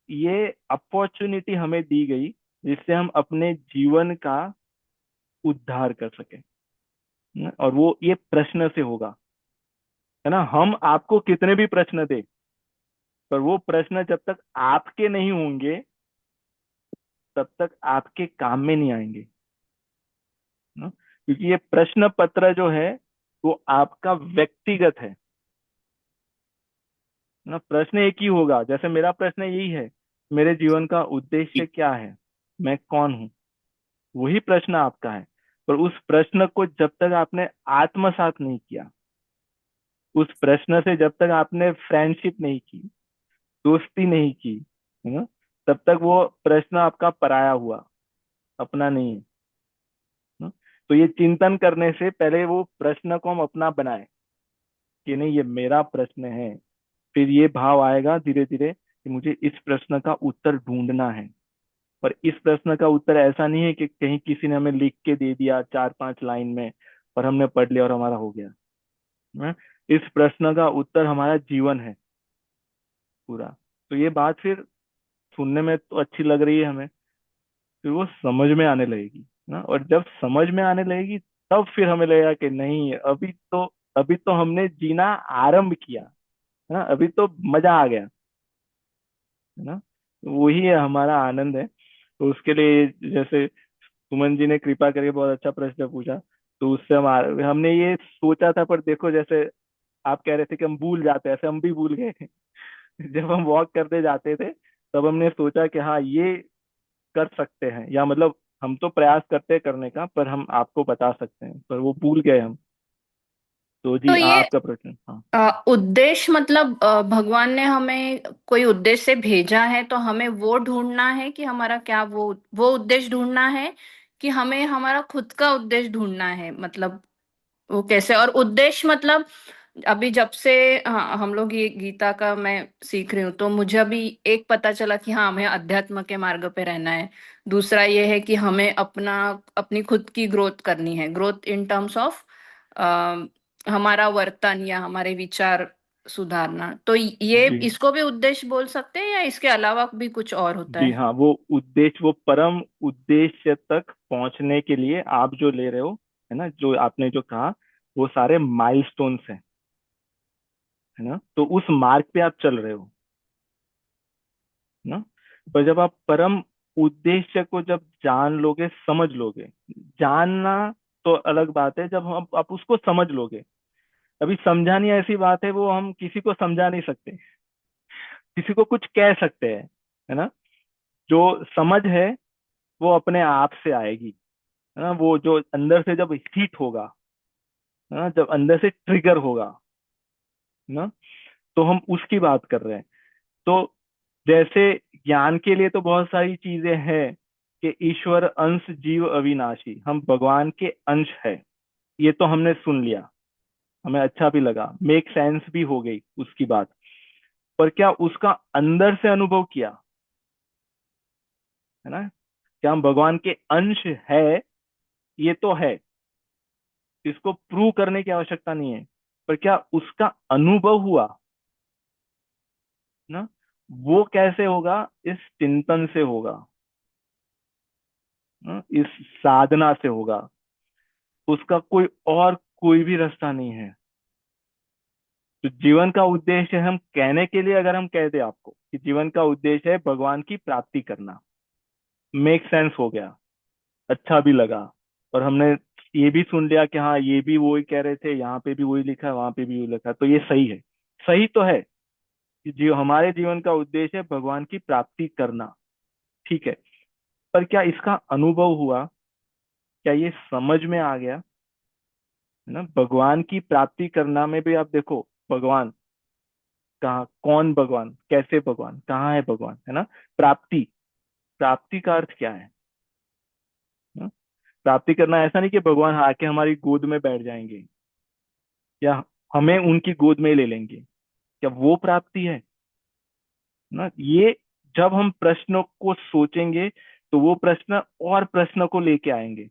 ये अपॉर्चुनिटी हमें दी गई जिससे हम अपने जीवन का उद्धार कर सके। और वो ये प्रश्न से होगा, है ना। हम आपको कितने भी प्रश्न दे, पर वो प्रश्न जब तक आपके नहीं होंगे तब तक आपके काम में नहीं आएंगे ना। क्योंकि ये प्रश्न पत्र जो है वो आपका व्यक्तिगत है ना। प्रश्न एक ही होगा, जैसे मेरा प्रश्न यही है, मेरे जीवन का उद्देश्य क्या है, मैं कौन हूँ, वही प्रश्न आपका है। पर उस प्रश्न को जब तक आपने आत्मसात नहीं किया, उस प्रश्न से जब तक आपने फ्रेंडशिप नहीं की, दोस्ती नहीं की, है ना, तब तक वो प्रश्न आपका पराया हुआ। अपना नहीं है। न? तो ये चिंतन करने से पहले वो प्रश्न को हम अपना बनाए कि नहीं ये मेरा प्रश्न है। फिर ये भाव आएगा धीरे धीरे कि मुझे इस प्रश्न का उत्तर ढूंढना है। पर इस प्रश्न का उत्तर ऐसा नहीं है कि कहीं किसी ने हमें लिख के दे दिया 4-5 लाइन में और हमने पढ़ लिया और हमारा हो गया। न? इस प्रश्न का उत्तर हमारा जीवन है पूरा। तो ये बात फिर सुनने में तो अच्छी लग रही है हमें, फिर वो समझ में आने लगेगी ना। और जब समझ में आने लगेगी तब फिर हमें लगेगा कि नहीं अभी तो हमने जीना आरंभ किया है ना, अभी तो मजा आ गया है ना। वही है हमारा आनंद है। तो उसके लिए जैसे सुमन जी ने कृपा करके बहुत अच्छा प्रश्न पूछा, तो उससे हमने ये सोचा था, पर देखो जैसे आप कह रहे थे कि हम भूल जाते हैं, ऐसे हम भी भूल गए। जब हम वॉक करते जाते थे तब हमने सोचा कि हाँ ये कर सकते हैं, या मतलब हम तो प्रयास करते हैं करने का, पर हम आपको बता सकते हैं, पर वो भूल गए हम। तो जी तो ये आपका प्रश्न। हाँ उद्देश्य मतलब भगवान ने हमें कोई उद्देश्य से भेजा है तो हमें वो ढूंढना है कि हमारा क्या वो उद्देश्य ढूंढना है कि हमें हमारा खुद का उद्देश्य ढूंढना है, मतलब वो कैसे? और उद्देश्य मतलब अभी जब से हाँ, हम लोग ये गीता का मैं सीख रही हूँ तो मुझे अभी एक पता चला कि हाँ हमें अध्यात्म के मार्ग पे रहना है। दूसरा ये है कि हमें अपनी खुद की ग्रोथ करनी है, ग्रोथ इन टर्म्स ऑफ हमारा वर्तन या हमारे विचार सुधारना। तो ये जी इसको भी उद्देश्य बोल सकते हैं या इसके अलावा भी कुछ और होता जी है? हाँ, वो उद्देश्य, वो परम उद्देश्य तक पहुंचने के लिए आप जो ले रहे हो, है ना, जो आपने जो कहा, वो सारे माइलस्टोन्स हैं, है ना। तो उस मार्ग पे आप चल रहे हो ना। पर जब आप परम उद्देश्य को जब जान लोगे, समझ लोगे, जानना तो अलग बात है, जब हम आप उसको समझ लोगे। अभी समझानी ऐसी बात है, वो हम किसी को समझा नहीं सकते, किसी को कुछ कह सकते हैं, है ना। जो समझ है वो अपने आप से आएगी, है ना। वो जो अंदर से जब हिट होगा, है ना, जब अंदर से ट्रिगर होगा, है ना, तो हम उसकी बात कर रहे हैं। तो जैसे ज्ञान के लिए तो बहुत सारी चीजें हैं कि ईश्वर अंश जीव अविनाशी, हम भगवान के अंश है, ये तो हमने सुन लिया, हमें अच्छा भी लगा, मेक सेंस भी हो गई उसकी बात। पर क्या उसका अंदर से अनुभव किया, है ना। क्या हम भगवान के अंश है, ये तो है, इसको प्रूव करने की आवश्यकता नहीं है। पर क्या उसका अनुभव हुआ ना, वो कैसे होगा? इस चिंतन से होगा, ना? इस साधना से होगा। उसका कोई भी रास्ता नहीं है। तो जीवन का उद्देश्य हम कहने के लिए, अगर हम कह दे आपको कि जीवन का उद्देश्य है भगवान की प्राप्ति करना, मेक सेंस हो गया, अच्छा भी लगा। और हमने ये भी सुन लिया कि हाँ ये भी वही कह रहे थे, यहाँ पे भी वही लिखा है, वहां पे भी वही लिखा है, तो ये सही है। सही तो है कि हमारे जीवन का उद्देश्य है भगवान की प्राप्ति करना, ठीक है। पर क्या इसका अनुभव हुआ? क्या ये समझ में आ गया, है ना। भगवान की प्राप्ति करना में भी आप देखो, भगवान कहाँ, कौन भगवान, कैसे भगवान, कहाँ है भगवान, है ना। प्राप्ति, प्राप्ति का अर्थ क्या है ना? प्राप्ति करना ऐसा नहीं कि भगवान आके हमारी गोद में बैठ जाएंगे या हमें उनकी गोद में ले लेंगे, क्या वो प्राप्ति है ना। ये जब हम प्रश्नों को सोचेंगे तो वो प्रश्न और प्रश्न को लेके आएंगे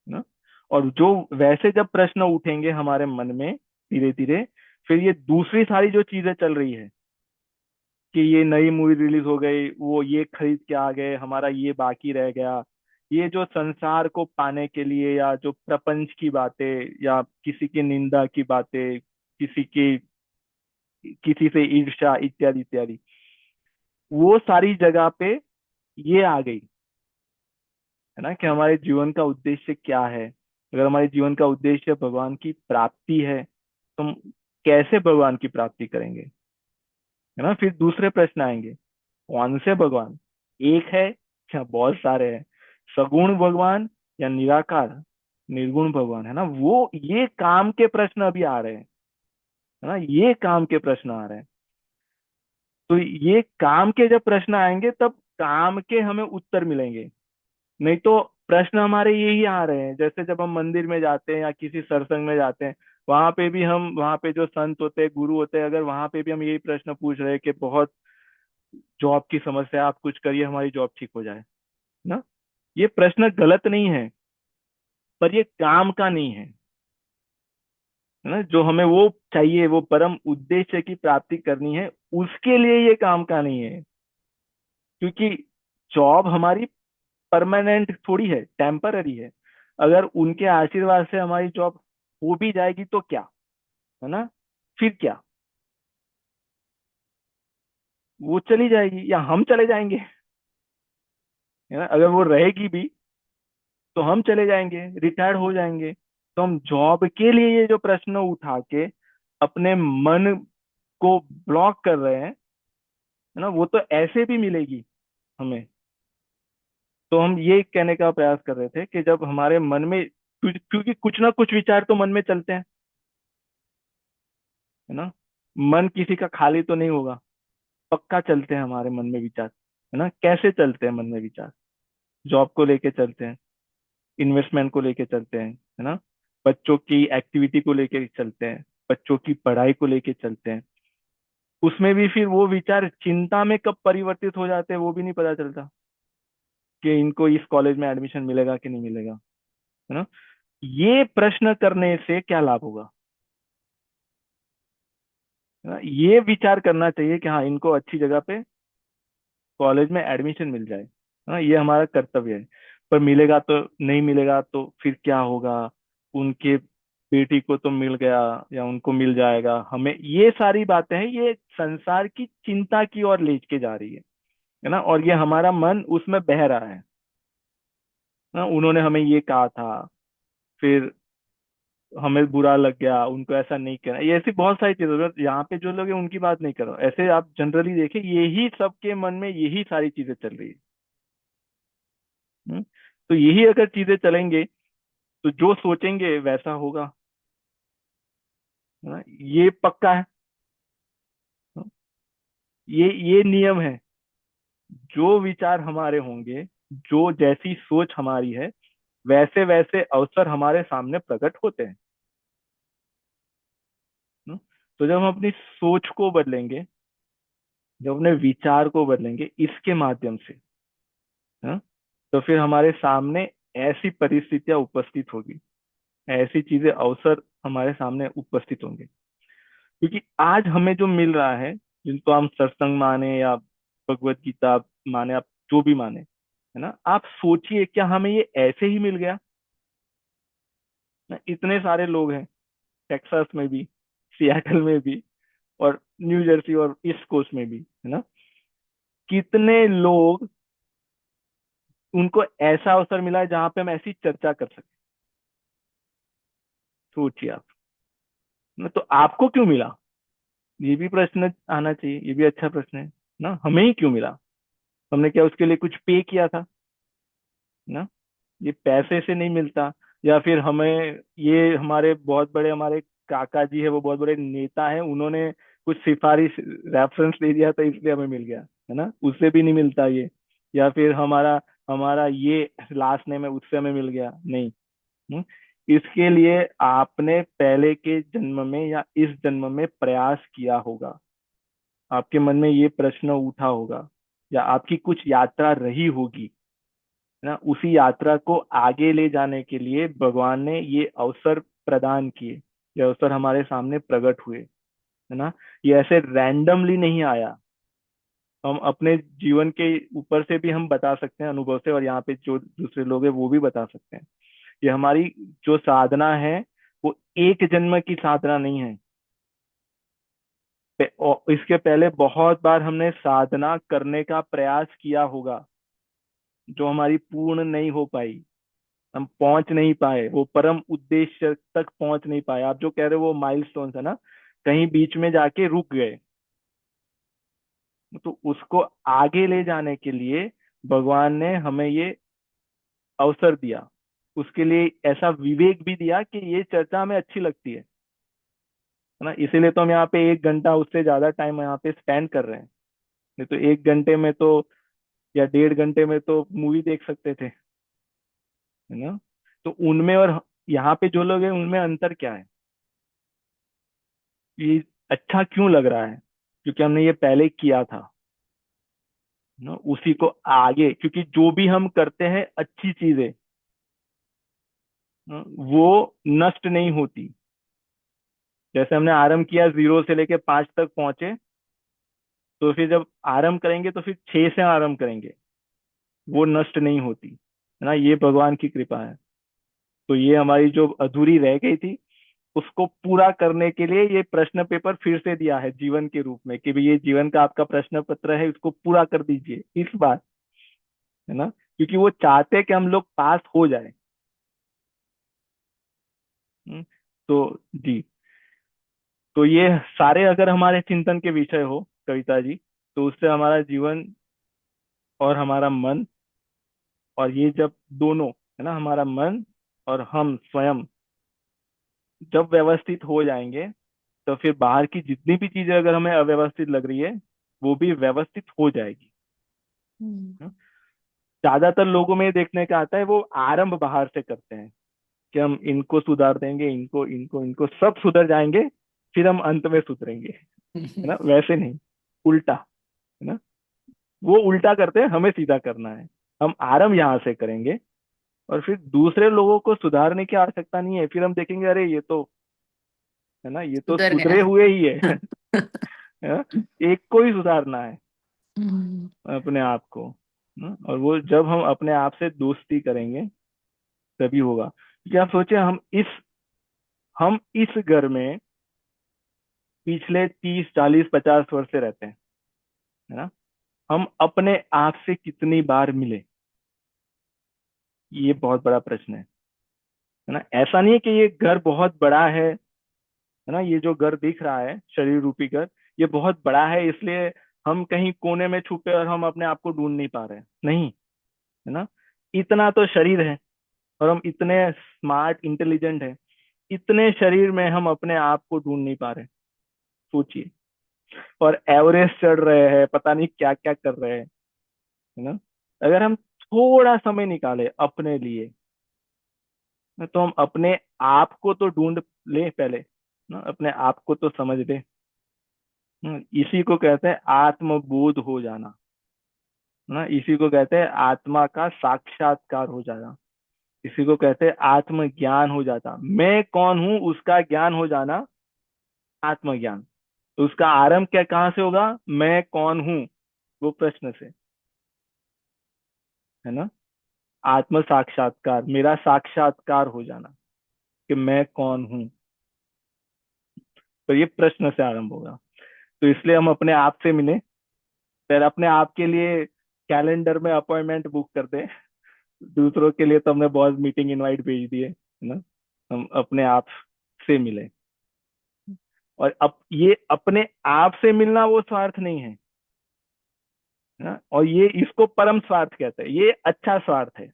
ना। और जो वैसे जब प्रश्न उठेंगे हमारे मन में धीरे धीरे, फिर ये दूसरी सारी जो चीजें चल रही है कि ये नई मूवी रिलीज हो गई, वो ये खरीद के आ गए, हमारा ये बाकी रह गया, ये जो संसार को पाने के लिए, या जो प्रपंच की बातें, या किसी की निंदा की बातें, किसी की किसी से ईर्ष्या इत्यादि इत्यादि, वो सारी जगह पे ये आ गई, है ना। कि हमारे जीवन का उद्देश्य क्या है? अगर हमारे जीवन का उद्देश्य भगवान की प्राप्ति है तो हम कैसे भगवान की प्राप्ति करेंगे, है ना। फिर दूसरे प्रश्न आएंगे, कौन से भगवान, एक है या बहुत सारे हैं, सगुण भगवान या निराकार निर्गुण भगवान, है ना। वो ये काम के प्रश्न अभी आ रहे हैं, है ना, ये काम के प्रश्न आ रहे हैं। तो ये काम के जब प्रश्न आएंगे तब काम के हमें उत्तर मिलेंगे। नहीं तो प्रश्न हमारे यही आ रहे हैं, जैसे जब हम मंदिर में जाते हैं या किसी सत्संग में जाते हैं, वहां पे भी हम, वहां पे जो संत होते हैं, गुरु होते हैं, अगर वहां पे भी हम यही प्रश्न पूछ रहे हैं कि बहुत जॉब की समस्या है, आप कुछ करिए हमारी जॉब ठीक हो जाए ना। ये प्रश्न गलत नहीं है, पर ये काम का नहीं है ना। जो हमें वो चाहिए, वो परम उद्देश्य की प्राप्ति करनी है, उसके लिए ये काम का नहीं है। क्योंकि जॉब हमारी परमानेंट थोड़ी है, टेम्पररी है। अगर उनके आशीर्वाद से हमारी जॉब हो भी जाएगी तो क्या, है ना, फिर क्या, वो चली जाएगी या हम चले जाएंगे, है ना। अगर वो रहेगी भी तो हम चले जाएंगे, रिटायर्ड हो जाएंगे। तो हम जॉब के लिए ये जो प्रश्न उठा के अपने मन को ब्लॉक कर रहे हैं, है ना, वो तो ऐसे भी मिलेगी हमें। तो हम ये कहने का प्रयास कर रहे थे कि जब हमारे मन में, क्योंकि कुछ ना कुछ विचार तो मन में चलते हैं, है ना। मन किसी का खाली तो नहीं होगा, पक्का चलते हैं हमारे मन में विचार, है ना। कैसे चलते हैं मन में विचार? जॉब को लेके चलते हैं, इन्वेस्टमेंट को लेके चलते हैं, है ना, बच्चों की एक्टिविटी को लेके चलते हैं, बच्चों की पढ़ाई को लेके चलते हैं। उसमें भी फिर वो विचार चिंता में कब परिवर्तित हो जाते हैं वो भी नहीं पता चलता, कि इनको इस कॉलेज में एडमिशन मिलेगा कि नहीं मिलेगा, है ना। ये प्रश्न करने से क्या लाभ होगा, है ना। ये विचार करना चाहिए कि हाँ, इनको अच्छी जगह पे कॉलेज में एडमिशन मिल जाए, है ना, ये हमारा कर्तव्य है। पर मिलेगा तो नहीं मिलेगा तो फिर क्या होगा, उनके बेटी को तो मिल गया या उनको मिल जाएगा, हमें ये सारी बातें हैं, ये संसार की चिंता की ओर ले के जा रही है ना। और ये हमारा मन उसमें बह रहा है ना। उन्होंने हमें ये कहा था, फिर हमें बुरा लग गया, उनको ऐसा नहीं करना, ये ऐसी बहुत सारी चीजें। यहाँ पे जो लोग हैं उनकी बात नहीं करो, ऐसे आप जनरली देखें, यही सबके मन में यही सारी चीजें चल रही है। हम्म? तो यही अगर चीजें चलेंगे तो जो सोचेंगे वैसा होगा, है ना? ये पक्का है। हाँ? ये नियम है। जो विचार हमारे होंगे, जो जैसी सोच हमारी है, वैसे वैसे अवसर हमारे सामने प्रकट होते हैं। हम्म? तो जब हम अपनी सोच को बदलेंगे, जब अपने विचार को बदलेंगे इसके माध्यम से, हाँ, तो फिर हमारे सामने ऐसी परिस्थितियां उपस्थित होगी, ऐसी चीजें, अवसर हमारे सामने उपस्थित होंगे। क्योंकि आज हमें जो मिल रहा है, जिनको हम सत्संग माने या भगवत गीता माने, आप जो भी माने, है ना, आप सोचिए क्या हमें ये ऐसे ही मिल गया ना। इतने सारे लोग हैं, टेक्सास में भी, सियाटल में भी, और न्यू जर्सी और ईस्ट कोस्ट में भी, है ना। कितने लोग, उनको ऐसा अवसर मिला है जहां पे हम ऐसी चर्चा कर सके। सोचिए आप ना, तो आपको क्यों मिला? ये भी प्रश्न आना चाहिए, ये भी अच्छा प्रश्न है ना। हमें ही क्यों मिला? हमने क्या उसके लिए कुछ पे किया था ना? ये पैसे से नहीं मिलता, या फिर हमें, ये हमारे बहुत बड़े, हमारे काका जी है, वो बहुत बड़े नेता है, उन्होंने कुछ सिफारिश, रेफरेंस दे दिया था इसलिए हमें मिल गया, है ना। उससे भी नहीं मिलता ये। या फिर हमारा हमारा ये लास्ट नेम है, उससे हमें मिल गया, नहीं। हम्म? इसके लिए आपने पहले के जन्म में या इस जन्म में प्रयास किया होगा, आपके मन में ये प्रश्न उठा होगा, या आपकी कुछ यात्रा रही होगी, है ना। उसी यात्रा को आगे ले जाने के लिए भगवान ने ये अवसर प्रदान किए, ये अवसर हमारे सामने प्रकट हुए, है ना। ये ऐसे रैंडमली नहीं आया। हम अपने जीवन के ऊपर से भी हम बता सकते हैं, अनुभव से, और यहाँ पे जो दूसरे लोग हैं वो भी बता सकते हैं। ये हमारी जो साधना है, वो एक जन्म की साधना नहीं है। और इसके पहले बहुत बार हमने साधना करने का प्रयास किया होगा, जो हमारी पूर्ण नहीं हो पाई। हम पहुंच नहीं पाए, वो परम उद्देश्य तक पहुंच नहीं पाए। आप जो कह रहे हो वो माइलस्टोन्स है ना, कहीं बीच में जाके रुक गए। तो उसको आगे ले जाने के लिए भगवान ने हमें ये अवसर दिया, उसके लिए ऐसा विवेक भी दिया कि ये चर्चा हमें अच्छी लगती है ना। इसीलिए तो हम यहाँ पे 1 घंटा, उससे ज्यादा टाइम यहाँ पे स्पेंड कर रहे हैं। नहीं तो 1 घंटे में तो या 1.5 घंटे में तो मूवी देख सकते थे, है ना। तो उनमें और यहाँ पे जो लोग हैं उनमें अंतर क्या है? ये अच्छा क्यों लग रहा है? क्योंकि हमने ये पहले किया था ना, उसी को आगे, क्योंकि जो भी हम करते हैं अच्छी चीजें ना, वो नष्ट नहीं होती। जैसे हमने आरंभ किया 0 से लेके 5 तक पहुंचे, तो फिर जब आरंभ करेंगे तो फिर 6 से आरंभ करेंगे, वो नष्ट नहीं होती, है ना। ये भगवान की कृपा है। तो ये हमारी जो अधूरी रह गई थी, उसको पूरा करने के लिए ये प्रश्न पेपर फिर से दिया है जीवन के रूप में, कि भाई ये जीवन का आपका प्रश्न पत्र है, इसको पूरा कर दीजिए इस बार, है ना। क्योंकि वो चाहते हैं कि हम लोग पास हो जाए। हम्म, तो जी, तो ये सारे अगर हमारे चिंतन के विषय हो कविता जी, तो उससे हमारा जीवन और हमारा मन, और ये जब दोनों, है ना, हमारा मन और हम स्वयं जब व्यवस्थित हो जाएंगे, तो फिर बाहर की जितनी भी चीजें अगर हमें अव्यवस्थित लग रही है, वो भी व्यवस्थित हो जाएगी। हम्म। हाँ? ज्यादातर लोगों में ये देखने का आता है, वो आरंभ बाहर से करते हैं कि हम इनको सुधार देंगे, इनको इनको इनको सब सुधर जाएंगे, फिर हम अंत में सुधरेंगे, है ना। वैसे नहीं, उल्टा, है ना। वो उल्टा करते हैं, हमें सीधा करना है। हम आरंभ यहाँ से करेंगे, और फिर दूसरे लोगों को सुधारने की आवश्यकता नहीं है। फिर हम देखेंगे, अरे ये तो, है ना, ये तो सुधर गया। सुधरे हुए ही है, है ना? एक को ही सुधारना है, हम्म। अपने आप को, ना? और वो जब हम अपने आप से दोस्ती करेंगे तभी होगा। क्योंकि आप सोचिए, हम इस घर में पिछले 30 40 50 वर्ष से रहते हैं, है ना। हम अपने आप से कितनी बार मिले, ये बहुत बड़ा प्रश्न है ना। ऐसा नहीं है कि ये घर बहुत बड़ा है ना, ये जो घर दिख रहा है शरीर रूपी घर, ये बहुत बड़ा है, इसलिए हम कहीं कोने में छुपे और हम अपने आप को ढूंढ नहीं पा रहे हैं, नहीं, है ना। इतना तो शरीर है, और हम इतने स्मार्ट इंटेलिजेंट हैं, इतने शरीर में हम अपने आप को ढूंढ नहीं पा रहे। सोचिए, और एवरेस्ट चढ़ रहे हैं, पता नहीं क्या क्या कर रहे हैं, है ना। अगर हम थोड़ा समय निकाले अपने लिए, तो हम अपने आप को तो ढूंढ ले पहले, ना, अपने आप को तो समझ ले। इसी को कहते हैं आत्मबोध हो जाना, ना। इसी को कहते हैं आत्मा का साक्षात्कार हो जाना। इसी को कहते हैं आत्मज्ञान हो जाता, मैं कौन हूं उसका ज्ञान हो जाना, आत्मज्ञान। तो उसका आरंभ क्या, कहाँ से होगा? मैं कौन हूं, वो प्रश्न से, है ना। आत्म साक्षात्कार, मेरा साक्षात्कार हो जाना कि मैं कौन हूं, तो ये प्रश्न से आरंभ होगा। तो इसलिए हम अपने आप से मिले, फिर अपने आप के लिए कैलेंडर में अपॉइंटमेंट बुक कर दें। दूसरों के लिए तो हमने बहुत मीटिंग इनवाइट भेज दिए, है ना। हम अपने आप से मिले, और अब ये अपने आप से मिलना वो स्वार्थ नहीं है, ना। और ये इसको परम स्वार्थ कहते हैं, ये अच्छा स्वार्थ है,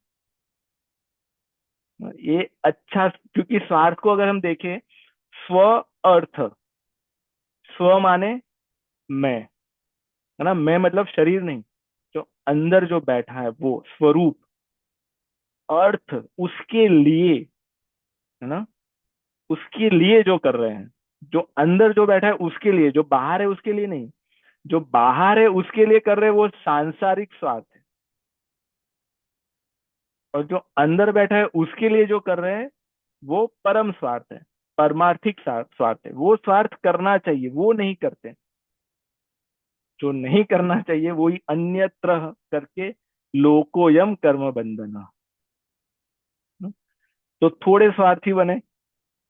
ना? ये अच्छा, क्योंकि स्वार्थ को अगर हम देखें, स्व अर्थ, स्व माने मैं, है ना। मैं मतलब शरीर नहीं, जो अंदर जो बैठा है वो स्वरूप, अर्थ उसके लिए, है ना, उसके लिए जो कर रहे हैं, जो अंदर जो बैठा है उसके लिए, जो बाहर है उसके लिए नहीं। जो बाहर है उसके लिए कर रहे हैं वो सांसारिक स्वार्थ है, और जो अंदर बैठा है उसके लिए जो कर रहे हैं वो परम स्वार्थ है, परमार्थिक स्वार्थ है। वो स्वार्थ करना चाहिए, वो नहीं करते। जो नहीं करना चाहिए वही अन्यत्र करके लोकोयम कर्म बंधना। तो थोड़े स्वार्थी बने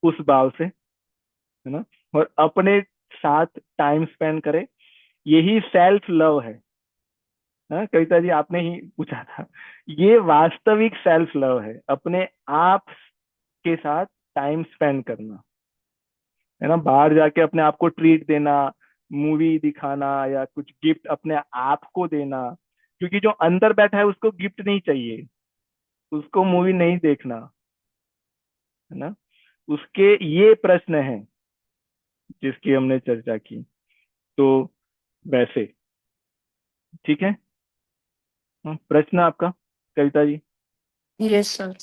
उस भाव से, है ना, और अपने साथ टाइम स्पेंड करें। यही सेल्फ लव है। हाँ कविता जी, आपने ही पूछा था, ये वास्तविक सेल्फ लव है, अपने आप के साथ टाइम स्पेंड करना, है ना। बाहर जाके अपने आप को ट्रीट देना, मूवी दिखाना, या कुछ गिफ्ट अपने आप को देना। क्योंकि जो अंदर बैठा है उसको गिफ्ट नहीं चाहिए, उसको मूवी नहीं देखना, है ना। उसके ये प्रश्न है जिसकी हमने चर्चा की। तो वैसे ठीक है। प्रश्न आपका, कविता जी। Yes sir.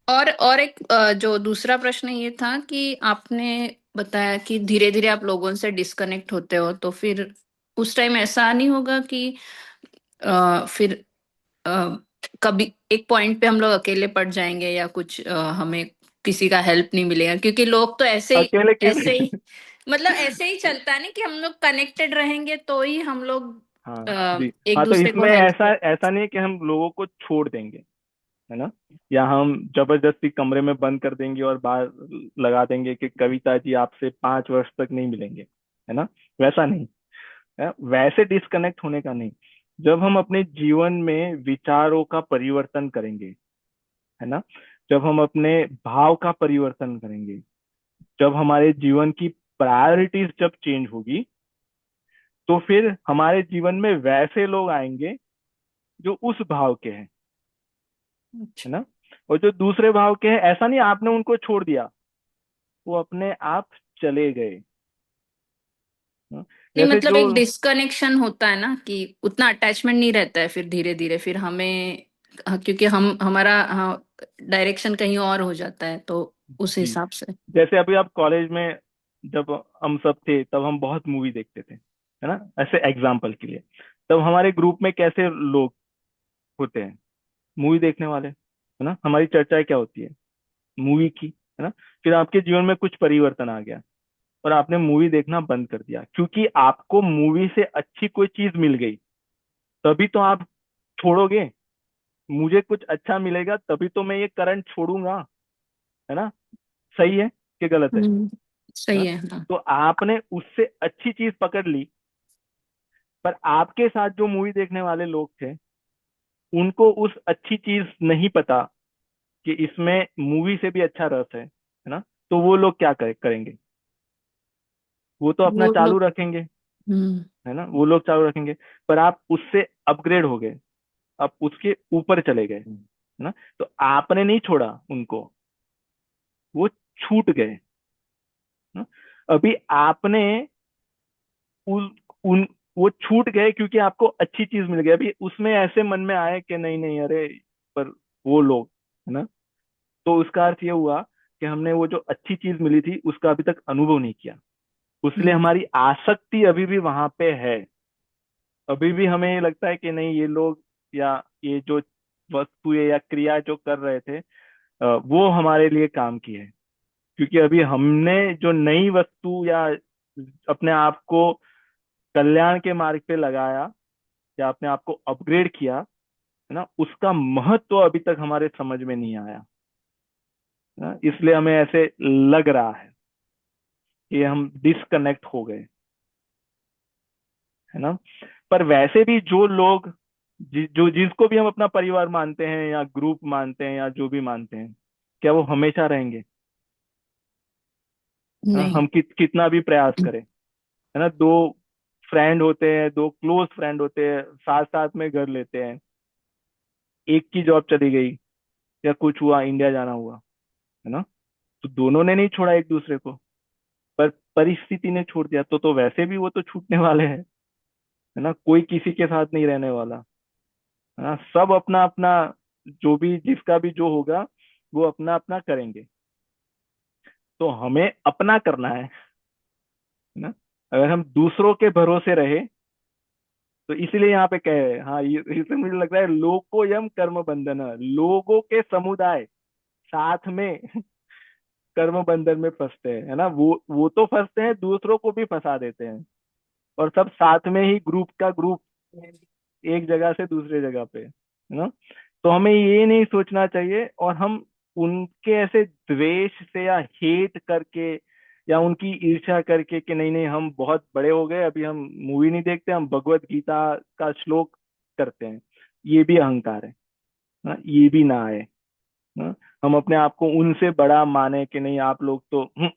और एक जो दूसरा प्रश्न ये था कि आपने बताया कि धीरे धीरे आप लोगों से डिस्कनेक्ट होते हो, तो फिर उस टाइम ऐसा नहीं होगा कि फिर अ, कभी एक पॉइंट पे हम लोग अकेले पड़ जाएंगे या कुछ हमें किसी का हेल्प नहीं मिलेगा, क्योंकि लोग तो अकेले क्यों ऐसे नहीं? ही मतलब ऐसे ही चलता है ना कि हम लोग कनेक्टेड रहेंगे तो ही हम लोग हाँ जी। एक हाँ, तो दूसरे को इसमें हेल्प ऐसा कर। ऐसा नहीं है कि हम लोगों को छोड़ देंगे, है ना, या हम जबरदस्ती कमरे में बंद कर देंगे और बाहर लगा देंगे कि कविता जी आपसे 5 वर्ष तक नहीं मिलेंगे, है ना। वैसा नहीं है, वैसे डिस्कनेक्ट होने का नहीं। जब हम अपने जीवन में विचारों का परिवर्तन करेंगे, है ना, जब हम अपने भाव का परिवर्तन करेंगे, जब हमारे जीवन की प्रायोरिटीज जब चेंज होगी, तो फिर हमारे जीवन में वैसे लोग आएंगे जो उस भाव के हैं, अच्छा। है ना। और जो दूसरे भाव के हैं, ऐसा नहीं आपने उनको छोड़ दिया, वो अपने आप चले गए। हाँ? नहीं जैसे मतलब जो, एक डिस्कनेक्शन होता है ना कि उतना अटैचमेंट नहीं रहता है, फिर धीरे धीरे फिर हमें क्योंकि हम हमारा डायरेक्शन कहीं और हो जाता है, तो उस जी, हिसाब से। जैसे अभी आप कॉलेज में जब हम सब थे तब हम बहुत मूवी देखते थे, है ना, ऐसे एग्जाम्पल के लिए। तब हमारे ग्रुप में कैसे लोग होते हैं? मूवी देखने वाले, है ना। हमारी चर्चा क्या होती है? मूवी की, है ना। फिर आपके जीवन में कुछ परिवर्तन आ गया और आपने मूवी देखना बंद कर दिया क्योंकि आपको मूवी से अच्छी कोई चीज मिल गई, तभी तो आप छोड़ोगे। मुझे कुछ अच्छा मिलेगा तभी तो मैं ये करंट छोड़ूंगा, है ना। सही है कि गलत है? हम्म, है सही ना। है हाँ। तो आपने उससे अच्छी चीज पकड़ ली, पर आपके साथ जो मूवी देखने वाले लोग थे, उनको उस अच्छी चीज नहीं पता कि इसमें मूवी से भी अच्छा रस है ना। तो वो लोग क्या करेंगे? वो तो अपना वो चालू लोग। रखेंगे, हम्म। है ना, वो लोग चालू रखेंगे। पर आप उससे अपग्रेड हो गए, आप उसके ऊपर चले गए, है ना। तो आपने नहीं छोड़ा उनको, वो छूट गए ना। अभी आपने उन उन वो छूट गए क्योंकि आपको अच्छी चीज मिल गई। अभी उसमें ऐसे मन में आए कि नहीं नहीं, अरे, पर वो लोग, है ना। तो उसका अर्थ ये हुआ कि हमने वो जो अच्छी चीज मिली थी उसका अभी तक अनुभव नहीं किया, इसलिए हम्म। हमारी आसक्ति अभी भी वहां पे है। अभी भी हमें ये लगता है कि नहीं, ये लोग या ये जो वस्तुएं या क्रिया जो कर रहे थे, वो हमारे लिए काम की है, क्योंकि अभी हमने जो नई वस्तु या अपने आप को कल्याण के मार्ग पे लगाया या अपने आप को अपग्रेड किया, है ना, उसका महत्व अभी तक हमारे समझ में नहीं आया, है ना? इसलिए हमें ऐसे लग रहा है कि हम डिस्कनेक्ट हो गए, है ना। पर वैसे भी जो लोग जो जिसको भी हम अपना परिवार मानते हैं या ग्रुप मानते हैं या जो भी मानते हैं, क्या वो हमेशा रहेंगे? हाँ, नहीं। हम कितना भी प्रयास करें, है ना। दो फ्रेंड होते हैं, दो क्लोज फ्रेंड होते हैं, साथ साथ में घर लेते हैं, एक की जॉब चली गई या कुछ हुआ, इंडिया जाना हुआ, है ना, तो दोनों ने नहीं छोड़ा एक दूसरे को, पर परिस्थिति ने छोड़ दिया। तो वैसे भी वो तो छूटने वाले हैं, है ना। कोई किसी के साथ नहीं रहने वाला, है ना। सब अपना अपना, जो भी जिसका भी जो होगा, वो अपना अपना करेंगे। तो हमें अपना करना है ना। अगर हम दूसरों के भरोसे रहे, तो इसलिए यहाँ पे कह रहे हैं, हाँ, ये इससे मुझे लगता है लोकोयम कर्म बंधन, लोगों के समुदाय साथ में कर्म बंधन में फंसते हैं, है ना। वो तो फंसते हैं, दूसरों को भी फंसा देते हैं, और सब साथ में ही ग्रुप का ग्रुप एक जगह से दूसरे जगह पे, है ना। तो हमें ये नहीं सोचना चाहिए, और हम उनके ऐसे द्वेष से या हेट करके या उनकी ईर्ष्या करके कि नहीं नहीं, हम बहुत बड़े हो गए, अभी हम मूवी नहीं देखते, हम भगवत गीता का श्लोक करते हैं, ये भी अहंकार है ना, ये भी ना आए ना। हम अपने आप को उनसे बड़ा माने कि नहीं, आप लोग तो है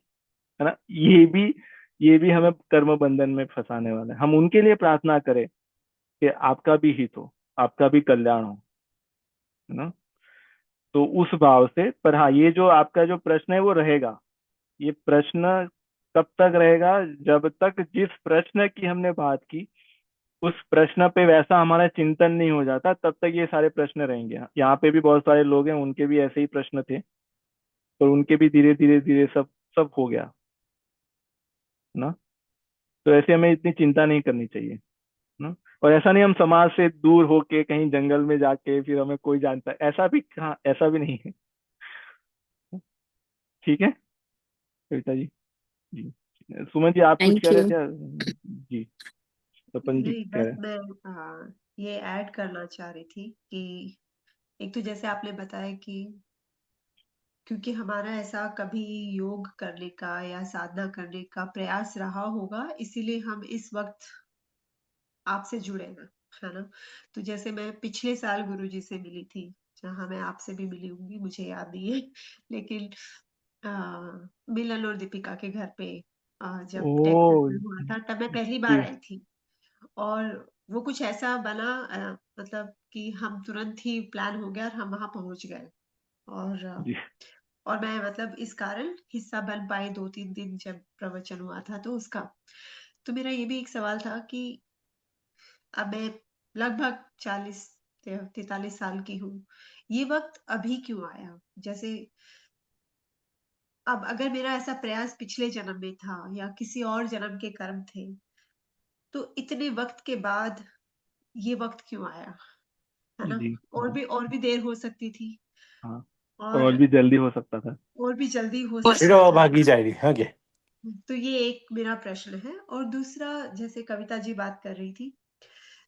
ना, ये भी हमें कर्म बंधन में फंसाने वाला है। हम उनके लिए प्रार्थना करें कि आपका भी हित हो, आपका भी कल्याण हो, है ना। तो उस भाव से, पर हाँ, ये जो आपका जो प्रश्न है वो रहेगा। ये प्रश्न कब तक रहेगा? जब तक जिस प्रश्न की हमने बात की उस प्रश्न पे वैसा हमारा चिंतन नहीं हो जाता, तब तक ये सारे प्रश्न रहेंगे। यहाँ पे भी बहुत सारे लोग हैं, उनके भी ऐसे ही प्रश्न थे, पर उनके भी धीरे धीरे धीरे सब सब हो गया ना। तो ऐसे हमें इतनी चिंता नहीं करनी चाहिए ना। और ऐसा नहीं हम समाज से दूर होके कहीं जंगल में जाके फिर हमें कोई जानता है, ऐसा भी कहाँ, ऐसा भी नहीं है। ठीक है कविता जी। जी सुमन जी, आप कुछ थैंक कह रहे यू। थे? जी, तपन जी नहीं, कह बस रहे हैं। मैं ये ऐड करना चाह रही थी कि एक तो जैसे आपने बताया कि क्योंकि हमारा ऐसा कभी योग करने का या साधना करने का प्रयास रहा होगा, इसीलिए हम इस वक्त आपसे जुड़े हैं, है ना? तो जैसे मैं पिछले साल गुरुजी से मिली थी, जहाँ मैं आपसे भी मिली होंगी, मुझे याद नहीं है। लेकिन मिलन और दीपिका के घर पे जब टेक्सास ओ में हुआ था, तब मैं पहली बार जी आई थी। और वो कुछ ऐसा बना, मतलब कि हम तुरंत ही प्लान हो गया और हम वहां पहुंच गए। और जी और मैं मतलब इस कारण हिस्सा बन पाई 2-3 दिन जब प्रवचन हुआ था तो उसका। तो मेरा ये भी एक सवाल था कि अब मैं लगभग 40-43 साल की हूँ। ये वक्त अभी क्यों आया? जैसे अब अगर मेरा ऐसा प्रयास पिछले जन्म में था या किसी और जन्म के कर्म थे, तो इतने वक्त के बाद ये वक्त क्यों आया? है ना? जी जी और भी देर हो सकती थी, हाँ, और और भी जल्दी हो सकता था। और भी जल्दी हो छिटो सकता था। भागी जाएगी आगे। तो ये एक मेरा प्रश्न है। और दूसरा, जैसे कविता जी बात कर रही थी,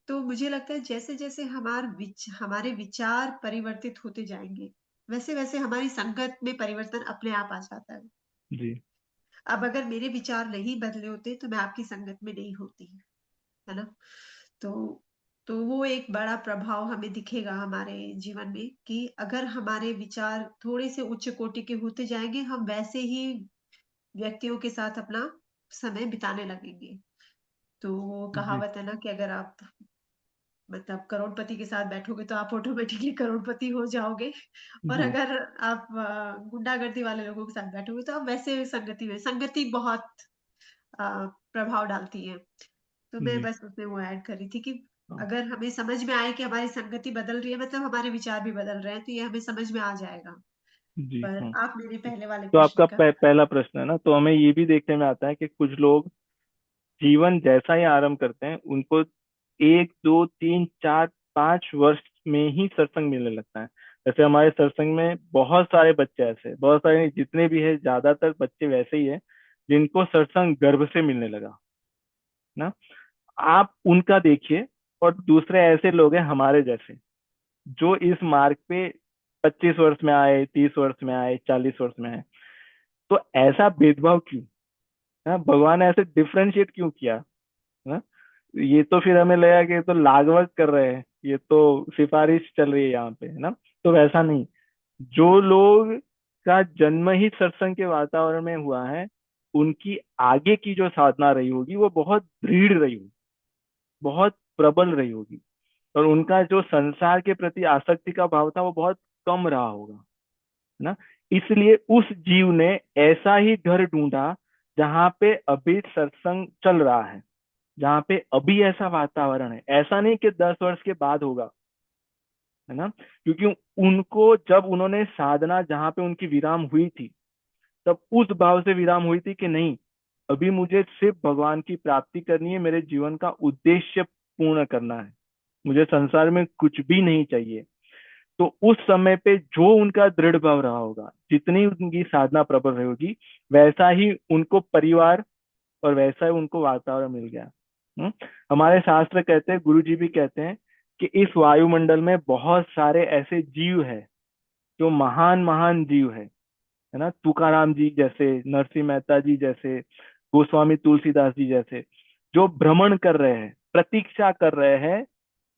तो मुझे लगता है जैसे जैसे हमारे विचार परिवर्तित होते जाएंगे, वैसे वैसे हमारी संगत में परिवर्तन अपने आप आ जाता है। जी अब अगर मेरे विचार नहीं बदले होते तो मैं आपकी संगत में नहीं होती, है ना? तो वो एक बड़ा प्रभाव हमें दिखेगा हमारे जीवन में कि अगर हमारे विचार थोड़े से उच्च कोटि के होते जाएंगे, हम वैसे ही व्यक्तियों के साथ अपना समय बिताने लगेंगे। तो वो जी कहावत है ना कि अगर आप मतलब करोड़पति के साथ बैठोगे तो आप ऑटोमेटिकली करोड़पति हो जाओगे। और जी अगर आप गुंडागर्दी वाले लोगों के साथ बैठोगे तो आप वैसे संगति बहुत प्रभाव डालती है। तो मैं जी बस उसमें वो ऐड कर रही थी कि हाँ, अगर हमें समझ में आए कि हमारी संगति बदल रही है, मतलब हमारे विचार भी बदल रहे हैं, तो ये हमें समझ में आ जाएगा। जी पर हाँ। आप मेरे पहले वाले तो प्रश्न आपका का पहला प्रश्न है ना, तो हमें ये भी देखने में आता है कि कुछ लोग जीवन जैसा ही आरंभ करते हैं, उनको 1 2 3 4 5 वर्ष में ही सत्संग मिलने लगता है। जैसे हमारे सत्संग में बहुत सारे बच्चे ऐसे, बहुत सारे नहीं, जितने भी है ज्यादातर बच्चे वैसे ही है जिनको सत्संग गर्भ से मिलने लगा ना। आप उनका देखिए, और दूसरे ऐसे लोग हैं हमारे जैसे जो इस मार्ग पे 25 वर्ष में आए, 30 वर्ष में आए, 40 वर्ष में आए। तो ऐसा भेदभाव क्यों? है भगवान ने ऐसे डिफरेंशिएट क्यों किया? है ये तो फिर हमें लगा कि ये तो लागवग कर रहे हैं, ये तो सिफारिश चल रही है यहाँ पे, है ना। तो वैसा नहीं। जो लोग का जन्म ही सत्संग के वातावरण में हुआ है, उनकी आगे की जो साधना रही होगी वो बहुत दृढ़ रही होगी, बहुत प्रबल रही होगी। और उनका जो संसार के प्रति आसक्ति का भाव था वो बहुत कम रहा होगा, है ना। इसलिए उस जीव ने ऐसा ही घर ढूंढा जहां पे अभी सत्संग चल रहा है, जहाँ पे अभी ऐसा वातावरण है। ऐसा नहीं कि 10 वर्ष के बाद होगा, है ना। क्योंकि उनको जब उन्होंने साधना जहाँ पे उनकी विराम हुई थी, तब उस भाव से विराम हुई थी कि नहीं, अभी मुझे सिर्फ भगवान की प्राप्ति करनी है, मेरे जीवन का उद्देश्य पूर्ण करना है, मुझे संसार में कुछ भी नहीं चाहिए। तो उस समय पे जो उनका दृढ़ भाव रहा होगा, जितनी उनकी साधना प्रबल रही होगी, वैसा ही उनको परिवार और वैसा ही उनको वातावरण मिल गया। हम्म? हमारे शास्त्र कहते हैं, गुरु जी भी कहते हैं कि इस वायुमंडल में बहुत सारे ऐसे जीव है जो महान महान जीव है ना। तुकाराम जी जैसे, नरसिंह मेहता जी जैसे, गोस्वामी तुलसीदास जी जैसे, जो भ्रमण कर रहे हैं, प्रतीक्षा कर रहे हैं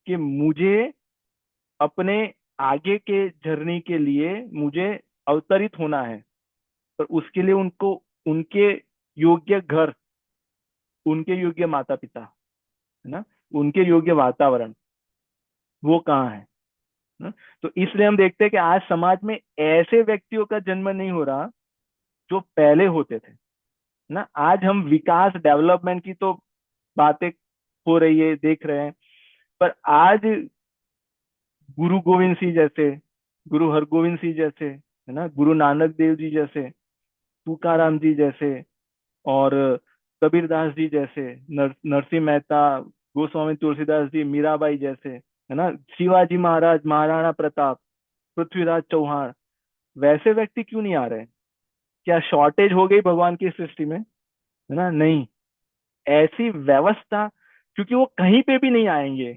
कि मुझे अपने आगे के जर्नी के लिए मुझे अवतरित होना है। पर उसके लिए उनको उनके योग्य घर, उनके योग्य माता पिता, है ना, उनके योग्य वातावरण वो कहाँ है ना? तो इसलिए हम देखते हैं कि आज समाज में ऐसे व्यक्तियों का जन्म नहीं हो रहा जो पहले होते थे ना। आज हम विकास डेवलपमेंट की तो बातें हो रही है देख रहे हैं। पर आज गुरु गोविंद सिंह जैसे, गुरु हरगोविंद सिंह जैसे, है ना, गुरु नानक देव जी जैसे, तुकाराम जी जैसे, और कबीरदास जी जैसे, नरसिंह मेहता, गोस्वामी तुलसीदास जी, मीराबाई जैसे, है ना, शिवाजी महाराज, महाराणा प्रताप, पृथ्वीराज चौहान, वैसे व्यक्ति क्यों नहीं आ रहे? क्या शॉर्टेज हो गई भगवान की सृष्टि में? है ना, नहीं। ऐसी व्यवस्था, क्योंकि वो कहीं पे भी नहीं आएंगे,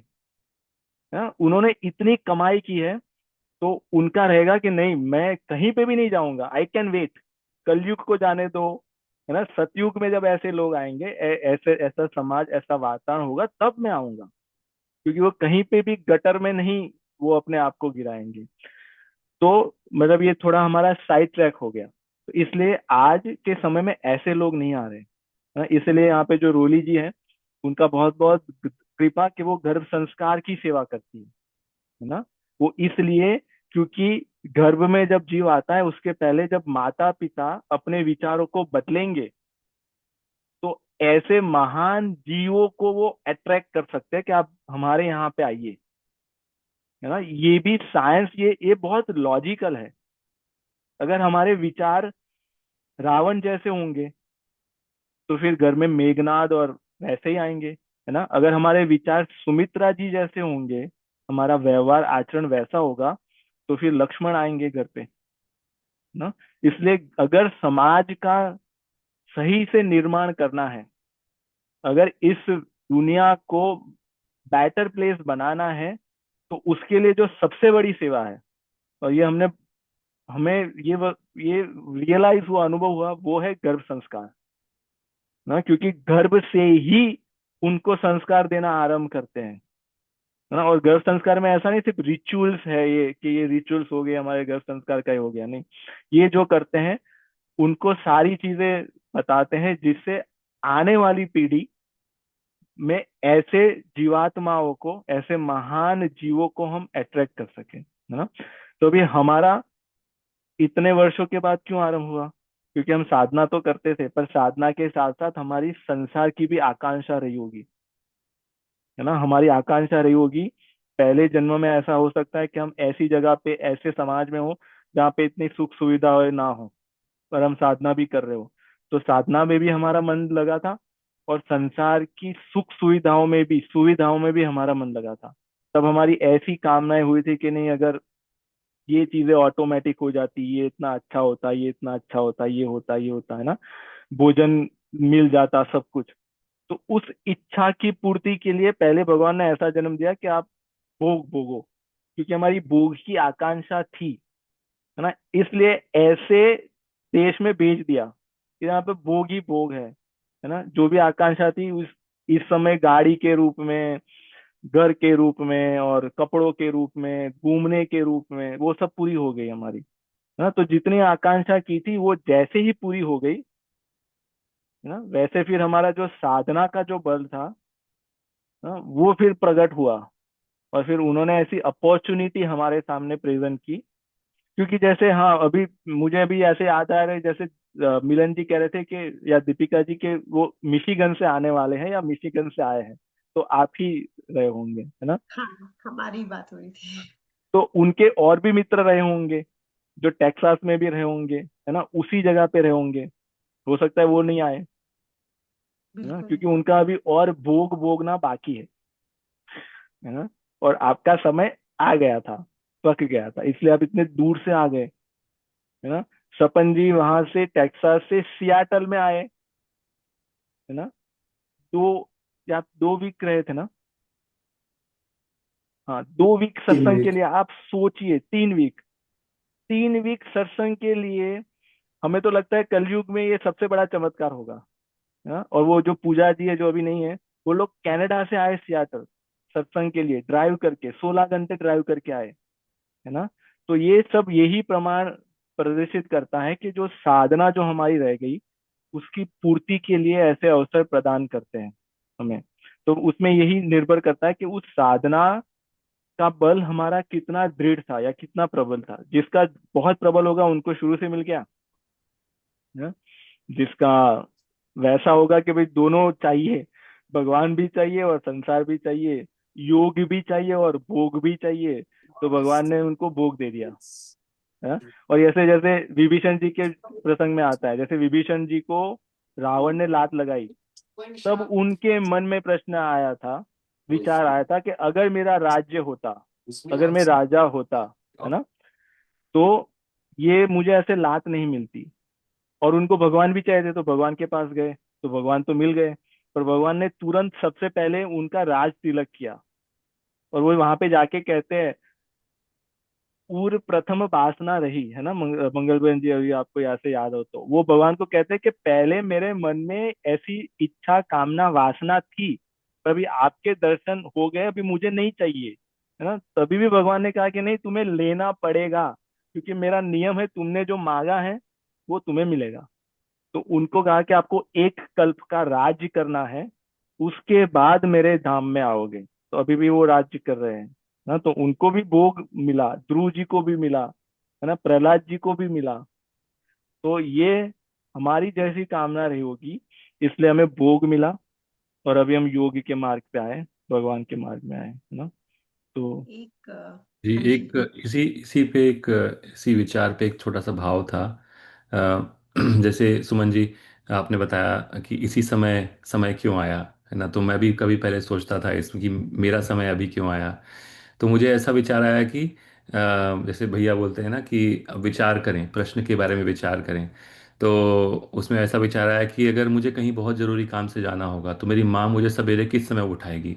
है ना, उन्होंने इतनी कमाई की है, तो उनका रहेगा कि नहीं, मैं कहीं पे भी नहीं जाऊंगा, आई कैन वेट, कलयुग को जाने दो, है ना, सतयुग में जब ऐसे लोग आएंगे, ऐसे ऐसा समाज, ऐसा वातावरण होगा, तब मैं आऊंगा। क्योंकि वो कहीं पे भी गटर में नहीं वो अपने आप को गिराएंगे। तो मतलब ये थोड़ा हमारा साइड ट्रैक हो गया, तो इसलिए आज के समय में ऐसे लोग नहीं आ रहे, है ना। इसलिए यहाँ पे जो रोली जी है, उनका बहुत बहुत कृपा कि वो गर्भ संस्कार की सेवा करती है ना। वो इसलिए, क्योंकि गर्भ में जब जीव आता है, उसके पहले जब माता पिता अपने विचारों को बदलेंगे, तो ऐसे महान जीवों को वो अट्रैक्ट कर सकते हैं कि आप हमारे यहाँ पे आइए, है ना। ये भी साइंस, ये बहुत लॉजिकल है। अगर हमारे विचार रावण जैसे होंगे, तो फिर घर में मेघनाद और वैसे ही आएंगे, है ना। अगर हमारे विचार सुमित्रा जी जैसे होंगे, हमारा व्यवहार आचरण वैसा होगा, तो फिर लक्ष्मण आएंगे घर पे, ना। इसलिए अगर समाज का सही से निर्माण करना है, अगर इस दुनिया को बेटर प्लेस बनाना है, तो उसके लिए जो सबसे बड़ी सेवा है, और ये हमने हमें ये रियलाइज हुआ, अनुभव हुआ, वो है गर्भ संस्कार, ना। क्योंकि गर्भ से ही उनको संस्कार देना आरंभ करते हैं, है ना। और गर्भ संस्कार में ऐसा नहीं सिर्फ रिचुअल्स है, ये कि ये रिचुअल्स हो गए हमारे गर्भ संस्कार का ही हो गया, नहीं। ये जो करते हैं, उनको सारी चीजें बताते हैं, जिससे आने वाली पीढ़ी में ऐसे जीवात्माओं को, ऐसे महान जीवों को हम अट्रैक्ट कर सके, है ना। तो अभी हमारा इतने वर्षों के बाद क्यों आरंभ हुआ? क्योंकि हम साधना तो करते थे, पर साधना के साथ साथ हमारी संसार की भी आकांक्षा रही होगी, है ना। हमारी आकांक्षा रही होगी, पहले जन्म में ऐसा हो सकता है कि हम ऐसी जगह पे, ऐसे समाज में हो जहाँ पे इतनी सुख सुविधा हो ना हो, पर हम साधना भी कर रहे हो। तो साधना में भी हमारा मन लगा था, और संसार की सुख सुविधाओं में भी हमारा मन लगा था। तब हमारी ऐसी कामनाएं हुई थी कि नहीं, अगर ये चीजें ऑटोमेटिक हो जाती, ये इतना अच्छा होता, ये इतना अच्छा होता, ये होता, ये होता, है ना, भोजन मिल जाता, सब कुछ। तो उस इच्छा की पूर्ति के लिए पहले भगवान ने ऐसा जन्म दिया कि आप भोग भोगो, क्योंकि हमारी भोग की आकांक्षा थी, है ना। इसलिए ऐसे देश में भेज दिया कि यहाँ पे भोग ही भोग है ना। जो भी आकांक्षा थी, उस इस समय गाड़ी के रूप में, घर के रूप में, और कपड़ों के रूप में, घूमने के रूप में, वो सब पूरी हो गई हमारी, है ना। तो जितनी आकांक्षा की थी, वो जैसे ही पूरी हो गई, है ना, वैसे फिर हमारा जो साधना का जो बल था, हाँ, वो फिर प्रकट हुआ। और फिर उन्होंने ऐसी अपॉर्चुनिटी हमारे सामने प्रेजेंट की। क्योंकि जैसे, हाँ, अभी मुझे अभी ऐसे याद आ रहे, जैसे मिलन जी कह रहे थे कि, या दीपिका जी के, वो मिशिगन से आने वाले हैं या मिशिगन से आए हैं, तो आप ही रहे होंगे, है ना। हाँ, हमारी बात हुई थी। तो उनके और भी मित्र रहे होंगे, जो टेक्सास में भी रहे होंगे, है ना, उसी जगह पे रहे होंगे। हो सकता है वो नहीं आए, है ना, बिल्कुल। क्योंकि उनका अभी और भोग भोगना बाकी है ना। और आपका समय आ गया था, पक गया था, इसलिए आप इतने दूर से आ गए, है ना। सपन जी वहां से, टेक्सास से सियाटल में आए, है ना। दो, या 2 वीक रहे थे ना? हाँ, 2 वीक तीन सत्संग के वीक लिए, आप सोचिए, 3 वीक, 3 वीक सत्संग के लिए। हमें तो लगता है कलयुग में ये सबसे बड़ा चमत्कार होगा, है ना। और वो जो पूजा जी है, जो अभी नहीं है, वो लोग कनाडा से आए सियाटल सत्संग के लिए, ड्राइव करके 16 घंटे ड्राइव करके आए, है ना। तो ये सब यही प्रमाण प्रदर्शित करता है कि जो साधना जो हमारी रह गई, उसकी पूर्ति के लिए ऐसे अवसर प्रदान करते हैं हमें। तो उसमें यही निर्भर करता है कि उस साधना का बल हमारा कितना दृढ़ था या कितना प्रबल था। जिसका बहुत प्रबल होगा, उनको शुरू से मिल गया, है ना। जिसका वैसा होगा कि भाई दोनों चाहिए, भगवान भी चाहिए और संसार भी चाहिए, योग भी चाहिए और भोग भी चाहिए। तो भगवान ने उनको भोग दे दिया है। और जैसे जैसे विभीषण जी के प्रसंग में आता है, जैसे विभीषण जी को रावण ने लात लगाई, तब उनके मन में प्रश्न आया था, विचार आया था कि अगर मेरा राज्य होता, अगर मैं राजा होता, है ना, तो ये मुझे ऐसे लात नहीं मिलती। और उनको भगवान भी चाहिए थे, तो भगवान के पास गए, तो भगवान तो मिल गए। पर भगवान ने तुरंत सबसे पहले उनका राज तिलक किया। और वो वहां पे जाके कहते हैं, पूर्व प्रथम वासना रही, है ना, मंगल बहन जी, अभी आपको यहाँ से याद हो तो वो भगवान को कहते हैं कि पहले मेरे मन में ऐसी इच्छा कामना वासना थी, पर अभी आपके दर्शन हो गए, अभी मुझे नहीं चाहिए, है ना। तभी भी भगवान ने कहा कि नहीं, तुम्हें लेना पड़ेगा, क्योंकि मेरा नियम है, तुमने जो मांगा है वो तुम्हें मिलेगा। तो उनको कहा कि आपको एक कल्प का राज्य करना है, उसके बाद मेरे धाम में आओगे। तो अभी भी वो राज्य कर रहे हैं ना, तो उनको भी भोग मिला, ध्रुव जी को भी मिला, है ना, प्रहलाद जी को भी मिला। तो ये हमारी जैसी कामना रही होगी, इसलिए हमें भोग मिला। और अभी हम योग के मार्ग पे आए, भगवान के मार्ग में आए, है ना। तो एक जी, हाँ एक जी। इसी इसी पे एक इसी विचार पे एक छोटा सा भाव था। अ, जैसे सुमन जी, आपने बताया कि इसी समय समय क्यों आया, है ना। तो मैं भी कभी पहले सोचता था इसमें कि मेरा समय अभी क्यों आया। तो मुझे ऐसा विचार आया कि जैसे भैया बोलते हैं ना कि विचार करें, प्रश्न के बारे में विचार करें। तो उसमें ऐसा विचार आया कि अगर मुझे कहीं बहुत ज़रूरी काम से जाना होगा तो मेरी माँ मुझे सवेरे किस समय उठाएगी।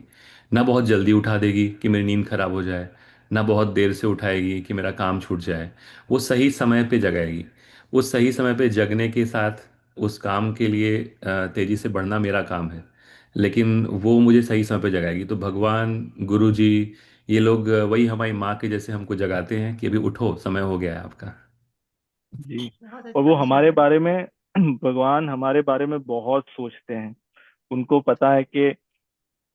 ना बहुत जल्दी उठा देगी कि मेरी नींद खराब हो जाए, ना बहुत देर से उठाएगी कि मेरा काम छूट जाए। वो सही समय पे जगाएगी। उस सही समय पे जगने के साथ उस काम के लिए तेजी से बढ़ना मेरा काम है, लेकिन वो मुझे सही समय पे जगाएगी। तो भगवान, गुरु जी, ये लोग वही हमारी माँ के जैसे हमको जगाते हैं कि अभी उठो, समय हो गया है आपका। जी, बहुत और अच्छा वो हमारे विचार है। बारे में भगवान हमारे बारे में बहुत सोचते हैं। उनको पता है कि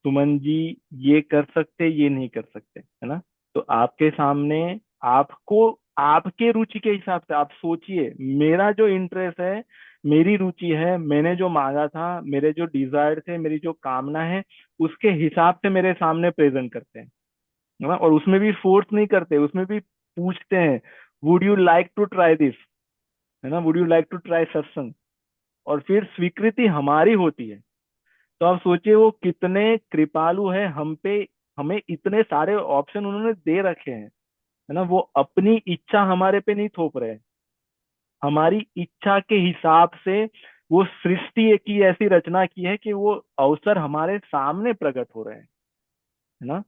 सुमन जी ये कर सकते, ये नहीं कर सकते, है ना। तो आपके सामने, आपको, आपके रुचि के हिसाब से आप सोचिए, मेरा जो इंटरेस्ट है, मेरी रुचि है, मैंने जो मांगा था, मेरे जो डिजायर थे, मेरी जो कामना है, उसके हिसाब से मेरे सामने प्रेजेंट करते हैं, है ना। और उसमें भी फोर्स नहीं करते, उसमें भी पूछते हैं, would you like to try this, है ना, would you like to try satsang. और फिर स्वीकृति हमारी होती है। तो आप सोचिए वो कितने कृपालु हैं हम पे, हमें इतने सारे ऑप्शन उन्होंने दे रखे हैं, है ना। वो अपनी इच्छा हमारे पे नहीं थोप रहे हैं, हमारी इच्छा के हिसाब से वो सृष्टि की ऐसी रचना की है कि वो अवसर हमारे सामने प्रकट हो रहे हैं, है ना।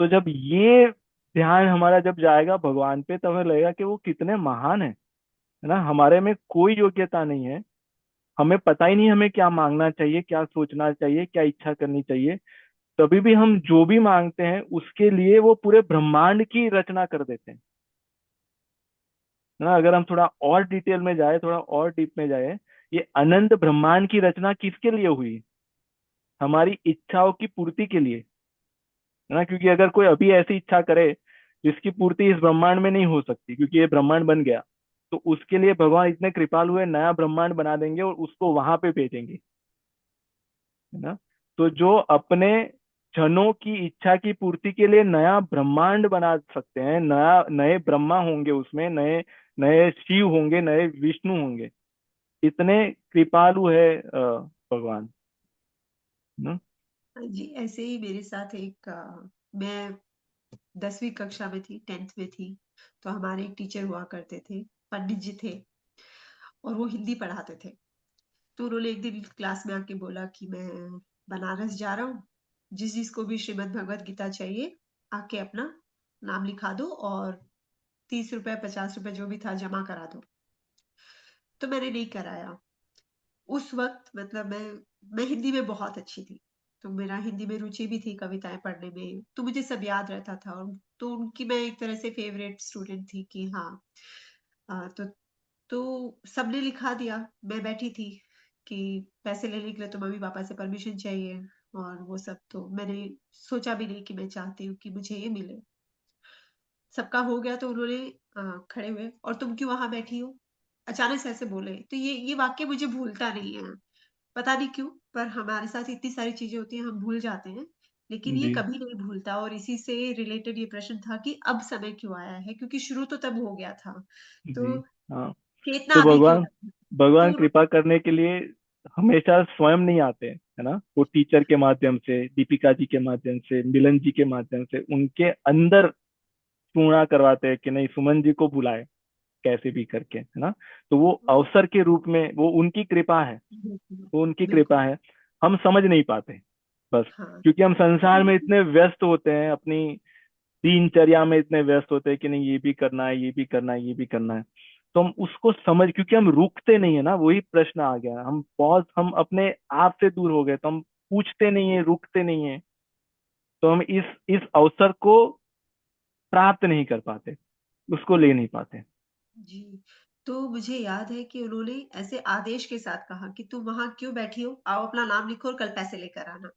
तो जब ये ध्यान हमारा जब जाएगा भगवान पे, तब हमें लगेगा कि वो कितने महान है ना। हमारे में कोई योग्यता नहीं है, हमें पता ही नहीं हमें क्या मांगना चाहिए, क्या सोचना चाहिए, क्या इच्छा करनी चाहिए। तभी भी हम जो भी मांगते हैं उसके लिए वो पूरे ब्रह्मांड की रचना कर देते हैं, है ना। अगर हम थोड़ा और डिटेल में जाए, थोड़ा और डीप में जाए, ये अनंत ब्रह्मांड की रचना किसके लिए हुई? हमारी इच्छाओं की पूर्ति के लिए, है ना। क्योंकि अगर कोई अभी ऐसी इच्छा करे जिसकी पूर्ति इस ब्रह्मांड में नहीं हो सकती, क्योंकि ये ब्रह्मांड बन गया, तो उसके लिए भगवान इतने कृपालु हुए, नया ब्रह्मांड बना देंगे और उसको वहां पे भेजेंगे, है ना। तो जो अपने जनों की इच्छा की पूर्ति के लिए नया ब्रह्मांड बना सकते हैं, नया, नए ब्रह्मा होंगे उसमें, नए नए शिव होंगे, नए विष्णु होंगे, इतने कृपालु है भगवान, ना। हाँ जी, ऐसे ही मेरे साथ एक मैं 10वीं कक्षा में थी, 10th में थी। तो हमारे एक टीचर हुआ करते थे, पंडित जी थे, और वो हिंदी पढ़ाते थे। तो उन्होंने एक दिन क्लास में आके बोला कि मैं बनारस जा रहा हूँ, जिस जिसको भी श्रीमद् भगवत गीता चाहिए आके अपना नाम लिखा दो, और 30 रुपए 50 रुपए जो भी था जमा करा दो। तो मैंने नहीं कराया। उस वक्त मतलब मैं हिंदी में बहुत अच्छी थी, तो मेरा हिंदी में रुचि भी थी, कविताएं पढ़ने में, तो मुझे सब याद रहता था। और तो उनकी मैं एक तरह से फेवरेट स्टूडेंट थी कि हाँ। तो सबने लिखा दिया, मैं बैठी थी कि पैसे लेने के लिए तो मम्मी पापा से परमिशन चाहिए और वो सब। तो मैंने सोचा भी नहीं कि मैं चाहती हूँ कि मुझे ये मिले। सबका हो गया तो उन्होंने खड़े हुए, और तुम क्यों वहां बैठी हो, अचानक से ऐसे बोले। तो ये वाक्य मुझे भूलता नहीं है। पता नहीं क्यों, पर हमारे साथ इतनी सारी चीजें होती हैं हम भूल जाते हैं, लेकिन ये जी कभी नहीं भूलता। और इसी से रिलेटेड ये प्रश्न था कि अब समय क्यों आया है, क्योंकि शुरू तो तब हो गया था, जी। तो हाँ, चेतना तो अभी क्यों भगवान नहीं? तो भगवान कृपा करने के लिए हमेशा स्वयं नहीं आते हैं, है ना। वो टीचर के माध्यम से, दीपिका जी के माध्यम से, मिलन जी के माध्यम से उनके अंदर चूणा करवाते हैं कि नहीं, सुमन जी को बुलाए कैसे भी करके, है ना। तो वो अवसर के रूप में, वो उनकी कृपा है, बिल्कुल वो उनकी कृपा बिल्कुल। है। हम समझ नहीं पाते बस, हाँ, क्योंकि हम संसार में तो इतने व्यस्त होते हैं, अपनी दिनचर्या में इतने व्यस्त होते हैं कि नहीं, ये भी करना है, ये भी करना है, ये भी करना है। तो हम उसको समझ, क्योंकि हम रुकते नहीं है ना, वही प्रश्न आ गया। हम अपने आप से दूर हो गए, तो हम पूछते नहीं है, रुकते नहीं है। तो हम इस अवसर को प्राप्त नहीं कर पाते, उसको ले नहीं पाते। जी, तो मुझे याद है कि उन्होंने ऐसे आदेश के साथ कहा कि तुम वहां क्यों बैठी हो, आओ अपना नाम लिखो और कल पैसे लेकर आना।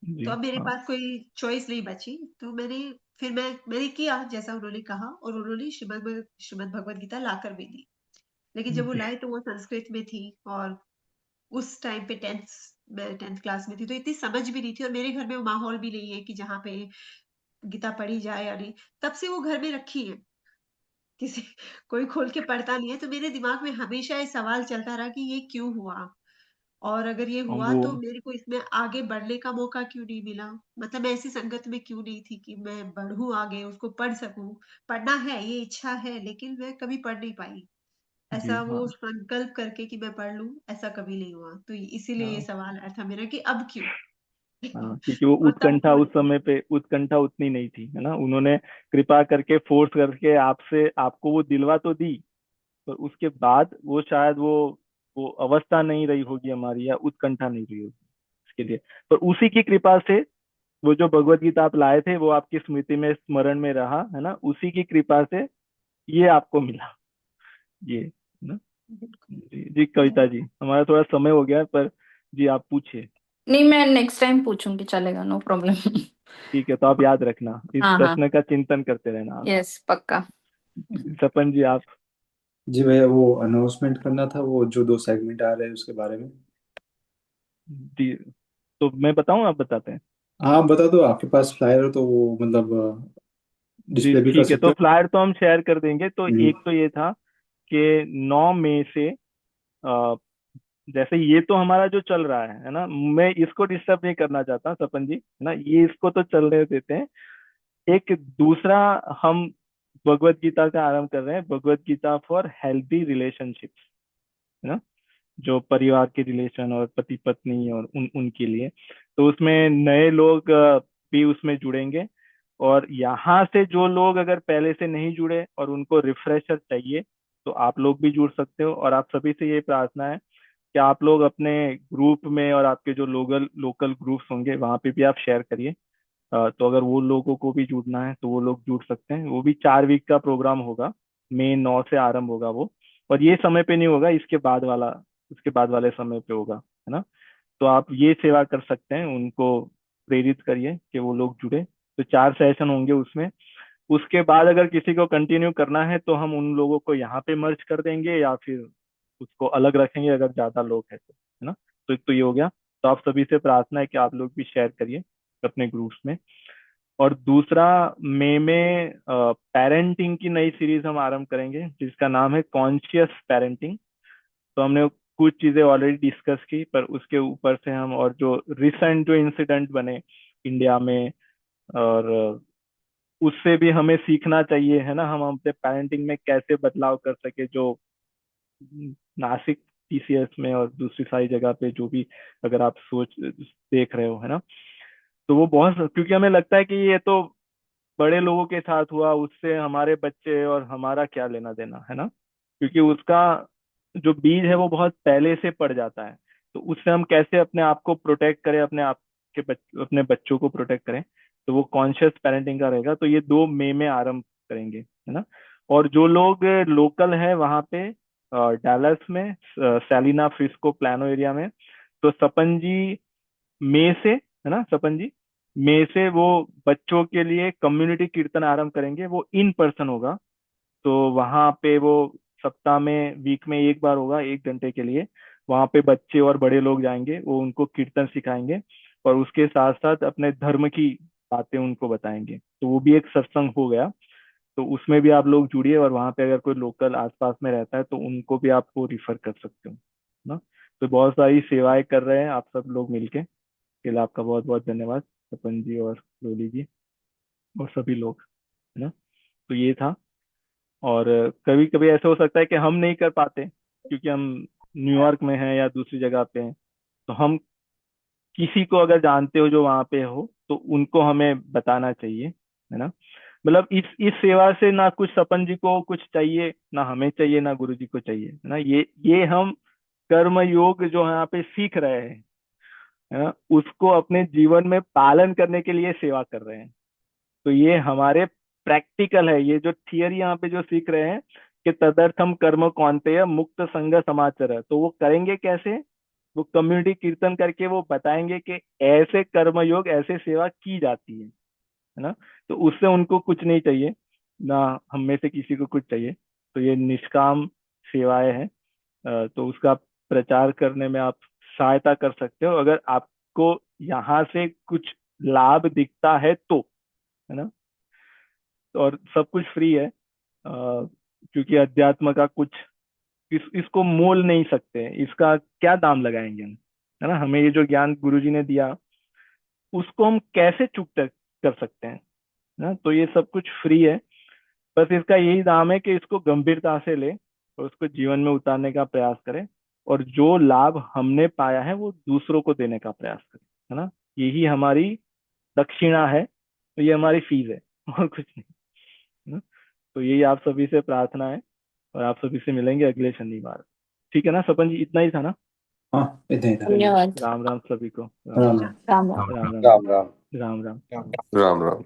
जी तो अब मेरे हाँ। पास कोई चॉइस नहीं बची, तो मैंने किया जैसा उन्होंने कहा, और उन्होंने श्रीमद् भगवत गीता लाकर भी दी। लेकिन जब वो जी लाए तो वो संस्कृत में थी, और उस टाइम पे मैं 10th क्लास में थी, तो इतनी समझ भी नहीं थी, और मेरे घर में वो माहौल भी नहीं है कि जहाँ पे गीता पढ़ी जाए या नहीं। तब से वो घर में रखी है, किसी कोई खोल के पढ़ता नहीं है, तो मेरे दिमाग में हमेशा ये सवाल चलता रहा कि ये क्यों हुआ, और अगर ये हुआ वो तो मेरे को इसमें आगे बढ़ने का मौका क्यों नहीं मिला। मतलब मैं ऐसी संगत में क्यों नहीं थी कि मैं बढ़ूं आगे, उसको पढ़ सकूं। पढ़ना है, ये इच्छा है, लेकिन मैं कभी पढ़ नहीं पाई। जी ऐसा हाँ। वो संकल्प करके कि मैं पढ़ लूं, ऐसा कभी नहीं हुआ। तो इसीलिए ये हाँ सवाल आया था मेरा कि अब क्यों। हाँ, क्योंकि वो और तब उत्कंठा, उस समय पे उत्कंठा उतनी नहीं थी, है ना। उन्होंने कृपा करके फोर्स करके आपसे, आपको वो दिलवा तो दी, पर उसके बाद वो शायद वो अवस्था नहीं रही होगी हमारी, या उत्कंठा नहीं रही होगी उसके लिए। पर उसी की कृपा से वो जो भगवत गीता आप लाए थे, वो आपकी स्मृति में, स्मरण में रहा, है ना। उसी की कृपा से ये आपको मिला, ये, है ना। बिल्कुल जी जी, कविता जी, बिल्कुल। हमारा थोड़ा समय हो गया है, पर जी आप पूछिए। नहीं, मैं नेक्स्ट टाइम पूछूंगी, चलेगा, नो प्रॉब्लम। ठीक है, तो आप याद रखना, इस हाँ हाँ, प्रश्न का चिंतन करते रहना आप। यस, पक्का। सपन जी आप। जी भैया, वो अनाउंसमेंट करना था, वो जो 2 सेगमेंट आ रहे हैं उसके बारे में। जी, तो मैं बताऊं, आप बताते हैं। हाँ, बता दो, आपके पास फ्लायर हो तो वो मतलब जी डिस्प्ले भी कर ठीक है, तो सकते फ्लायर तो हम शेयर कर देंगे। तो हो। एक तो ये था कि 9 मई से, अ, जैसे ये तो हमारा जो चल रहा है ना, मैं इसको डिस्टर्ब नहीं करना चाहता सपन जी, है ना, ये इसको तो चलने देते हैं। एक दूसरा, हम भगवत गीता का आरंभ कर रहे हैं, Bhagavad Gita for healthy relationships, है ना। जो परिवार के रिलेशन और पति पत्नी और उनके लिए, तो उसमें नए लोग भी उसमें जुड़ेंगे। और यहाँ से जो लोग अगर पहले से नहीं जुड़े और उनको रिफ्रेशर चाहिए, तो आप लोग भी जुड़ सकते हो। और आप सभी से ये प्रार्थना है कि आप लोग अपने ग्रुप में, और आपके जो लोकल लोकल ग्रुप्स होंगे वहाँ पे भी आप शेयर करिए। तो अगर वो लोगों को भी जुड़ना है तो वो लोग जुड़ सकते हैं। वो भी 4 वीक का प्रोग्राम होगा, मई 9 से आरंभ होगा वो। और ये समय पे नहीं होगा, इसके बाद वाला, उसके बाद वाले समय पे होगा, है ना। तो आप ये सेवा कर सकते हैं, उनको प्रेरित करिए कि वो लोग जुड़े। तो 4 सेशन होंगे उसमें। उसके बाद अगर किसी को कंटिन्यू करना है तो हम उन लोगों को यहाँ पे मर्ज कर देंगे, या फिर उसको अलग रखेंगे अगर ज्यादा लोग हैं तो, है ना। तो एक तो ये हो गया। तो आप सभी से प्रार्थना है कि आप लोग भी शेयर करिए अपने ग्रुप्स में। और दूसरा, मई में पेरेंटिंग की नई सीरीज हम आरंभ करेंगे, जिसका नाम है कॉन्शियस पेरेंटिंग। तो हमने कुछ चीजें ऑलरेडी डिस्कस की, पर उसके ऊपर से हम, और जो रिसेंट जो इंसिडेंट बने इंडिया में, और उससे भी हमें सीखना चाहिए, है ना। हम अपने पेरेंटिंग में कैसे बदलाव कर सके, जो नासिक टीसीएस में और दूसरी सारी जगह पे जो भी, अगर आप सोच देख रहे हो, है ना। तो वो बहुत, क्योंकि हमें लगता है कि ये तो बड़े लोगों के साथ हुआ, उससे हमारे बच्चे और हमारा क्या लेना देना, है ना। क्योंकि उसका जो बीज है वो बहुत पहले से पड़ जाता है। तो उससे हम कैसे अपने आप को प्रोटेक्ट करें, अपने बच्चों को प्रोटेक्ट करें। तो वो कॉन्शियस पेरेंटिंग का रहेगा। तो ये 2 मई में आरंभ करेंगे, है ना। और जो लोग लोकल है वहाँ पे, डैलस में, सैलिना फ्रिस्को प्लानो एरिया में, तो सपन जी मई से, है ना सपन जी, मई से वो बच्चों के लिए कम्युनिटी कीर्तन आरंभ करेंगे। वो इन पर्सन होगा। तो वहाँ पे वो सप्ताह में, वीक में एक बार होगा, 1 घंटे के लिए। वहां पे बच्चे और बड़े लोग जाएंगे, वो उनको कीर्तन सिखाएंगे और उसके साथ साथ अपने धर्म की बातें उनको बताएंगे। तो वो भी एक सत्संग हो गया। तो उसमें भी आप लोग जुड़िए, और वहां पे अगर कोई लोकल आसपास में रहता है तो उनको भी आपको रिफर कर सकते हो ना। तो बहुत सारी सेवाएं कर रहे हैं आप सब लोग मिलके। इसके लिए आपका बहुत बहुत धन्यवाद, सपन जी और लोली जी और सभी लोग, है ना। तो ये था। और कभी कभी ऐसा हो सकता है कि हम नहीं कर पाते क्योंकि हम न्यूयॉर्क में हैं या दूसरी जगह पे हैं। तो हम किसी को अगर जानते हो जो वहां पे हो तो उनको हमें बताना चाहिए, है ना। मतलब इस सेवा से ना कुछ सपन जी को कुछ चाहिए, ना हमें चाहिए, ना गुरु जी को चाहिए, है ना। ये हम कर्म योग जो यहाँ पे सीख रहे हैं, है ना, उसको अपने जीवन में पालन करने के लिए सेवा कर रहे हैं। तो ये हमारे प्रैक्टिकल है, ये जो थियरी यहाँ पे जो सीख रहे हैं कि तदर्थम कर्म कौन्तेय मुक्त संग समाचर, तो वो करेंगे कैसे। वो कम्युनिटी कीर्तन करके वो बताएंगे कि ऐसे कर्म योग ऐसे सेवा की जाती है ना। तो उससे उनको कुछ नहीं चाहिए, ना हम में से किसी को कुछ चाहिए। तो ये निष्काम सेवाएं हैं। तो उसका प्रचार करने में आप सहायता कर सकते हो अगर आपको यहाँ से कुछ लाभ दिखता है तो, है ना। और सब कुछ फ्री है, क्योंकि अध्यात्म का कुछ इसको मोल नहीं सकते, इसका क्या दाम लगाएंगे हम, है ना। हमें ये जो ज्ञान गुरुजी ने दिया उसको हम कैसे चुकता कर सकते हैं ना। तो ये सब कुछ फ्री है। बस इसका यही दाम है कि इसको गंभीरता से ले और उसको जीवन में उतारने का प्रयास करें, और जो लाभ हमने पाया है वो दूसरों को देने का प्रयास करें, है ना। यही हमारी दक्षिणा है, तो ये हमारी फीस है और कुछ नहीं, है ना। तो यही आप सभी से प्रार्थना है, और आप सभी से मिलेंगे अगले शनिवार। ठीक है ना सपन जी, इतना ही था ना। हाँ, इतना ही था। चलिए, धन्यवाद। राम राम सभी को, राम राम राम। राम। राम राम। राम राम। राम राम। राम राम। राम राम।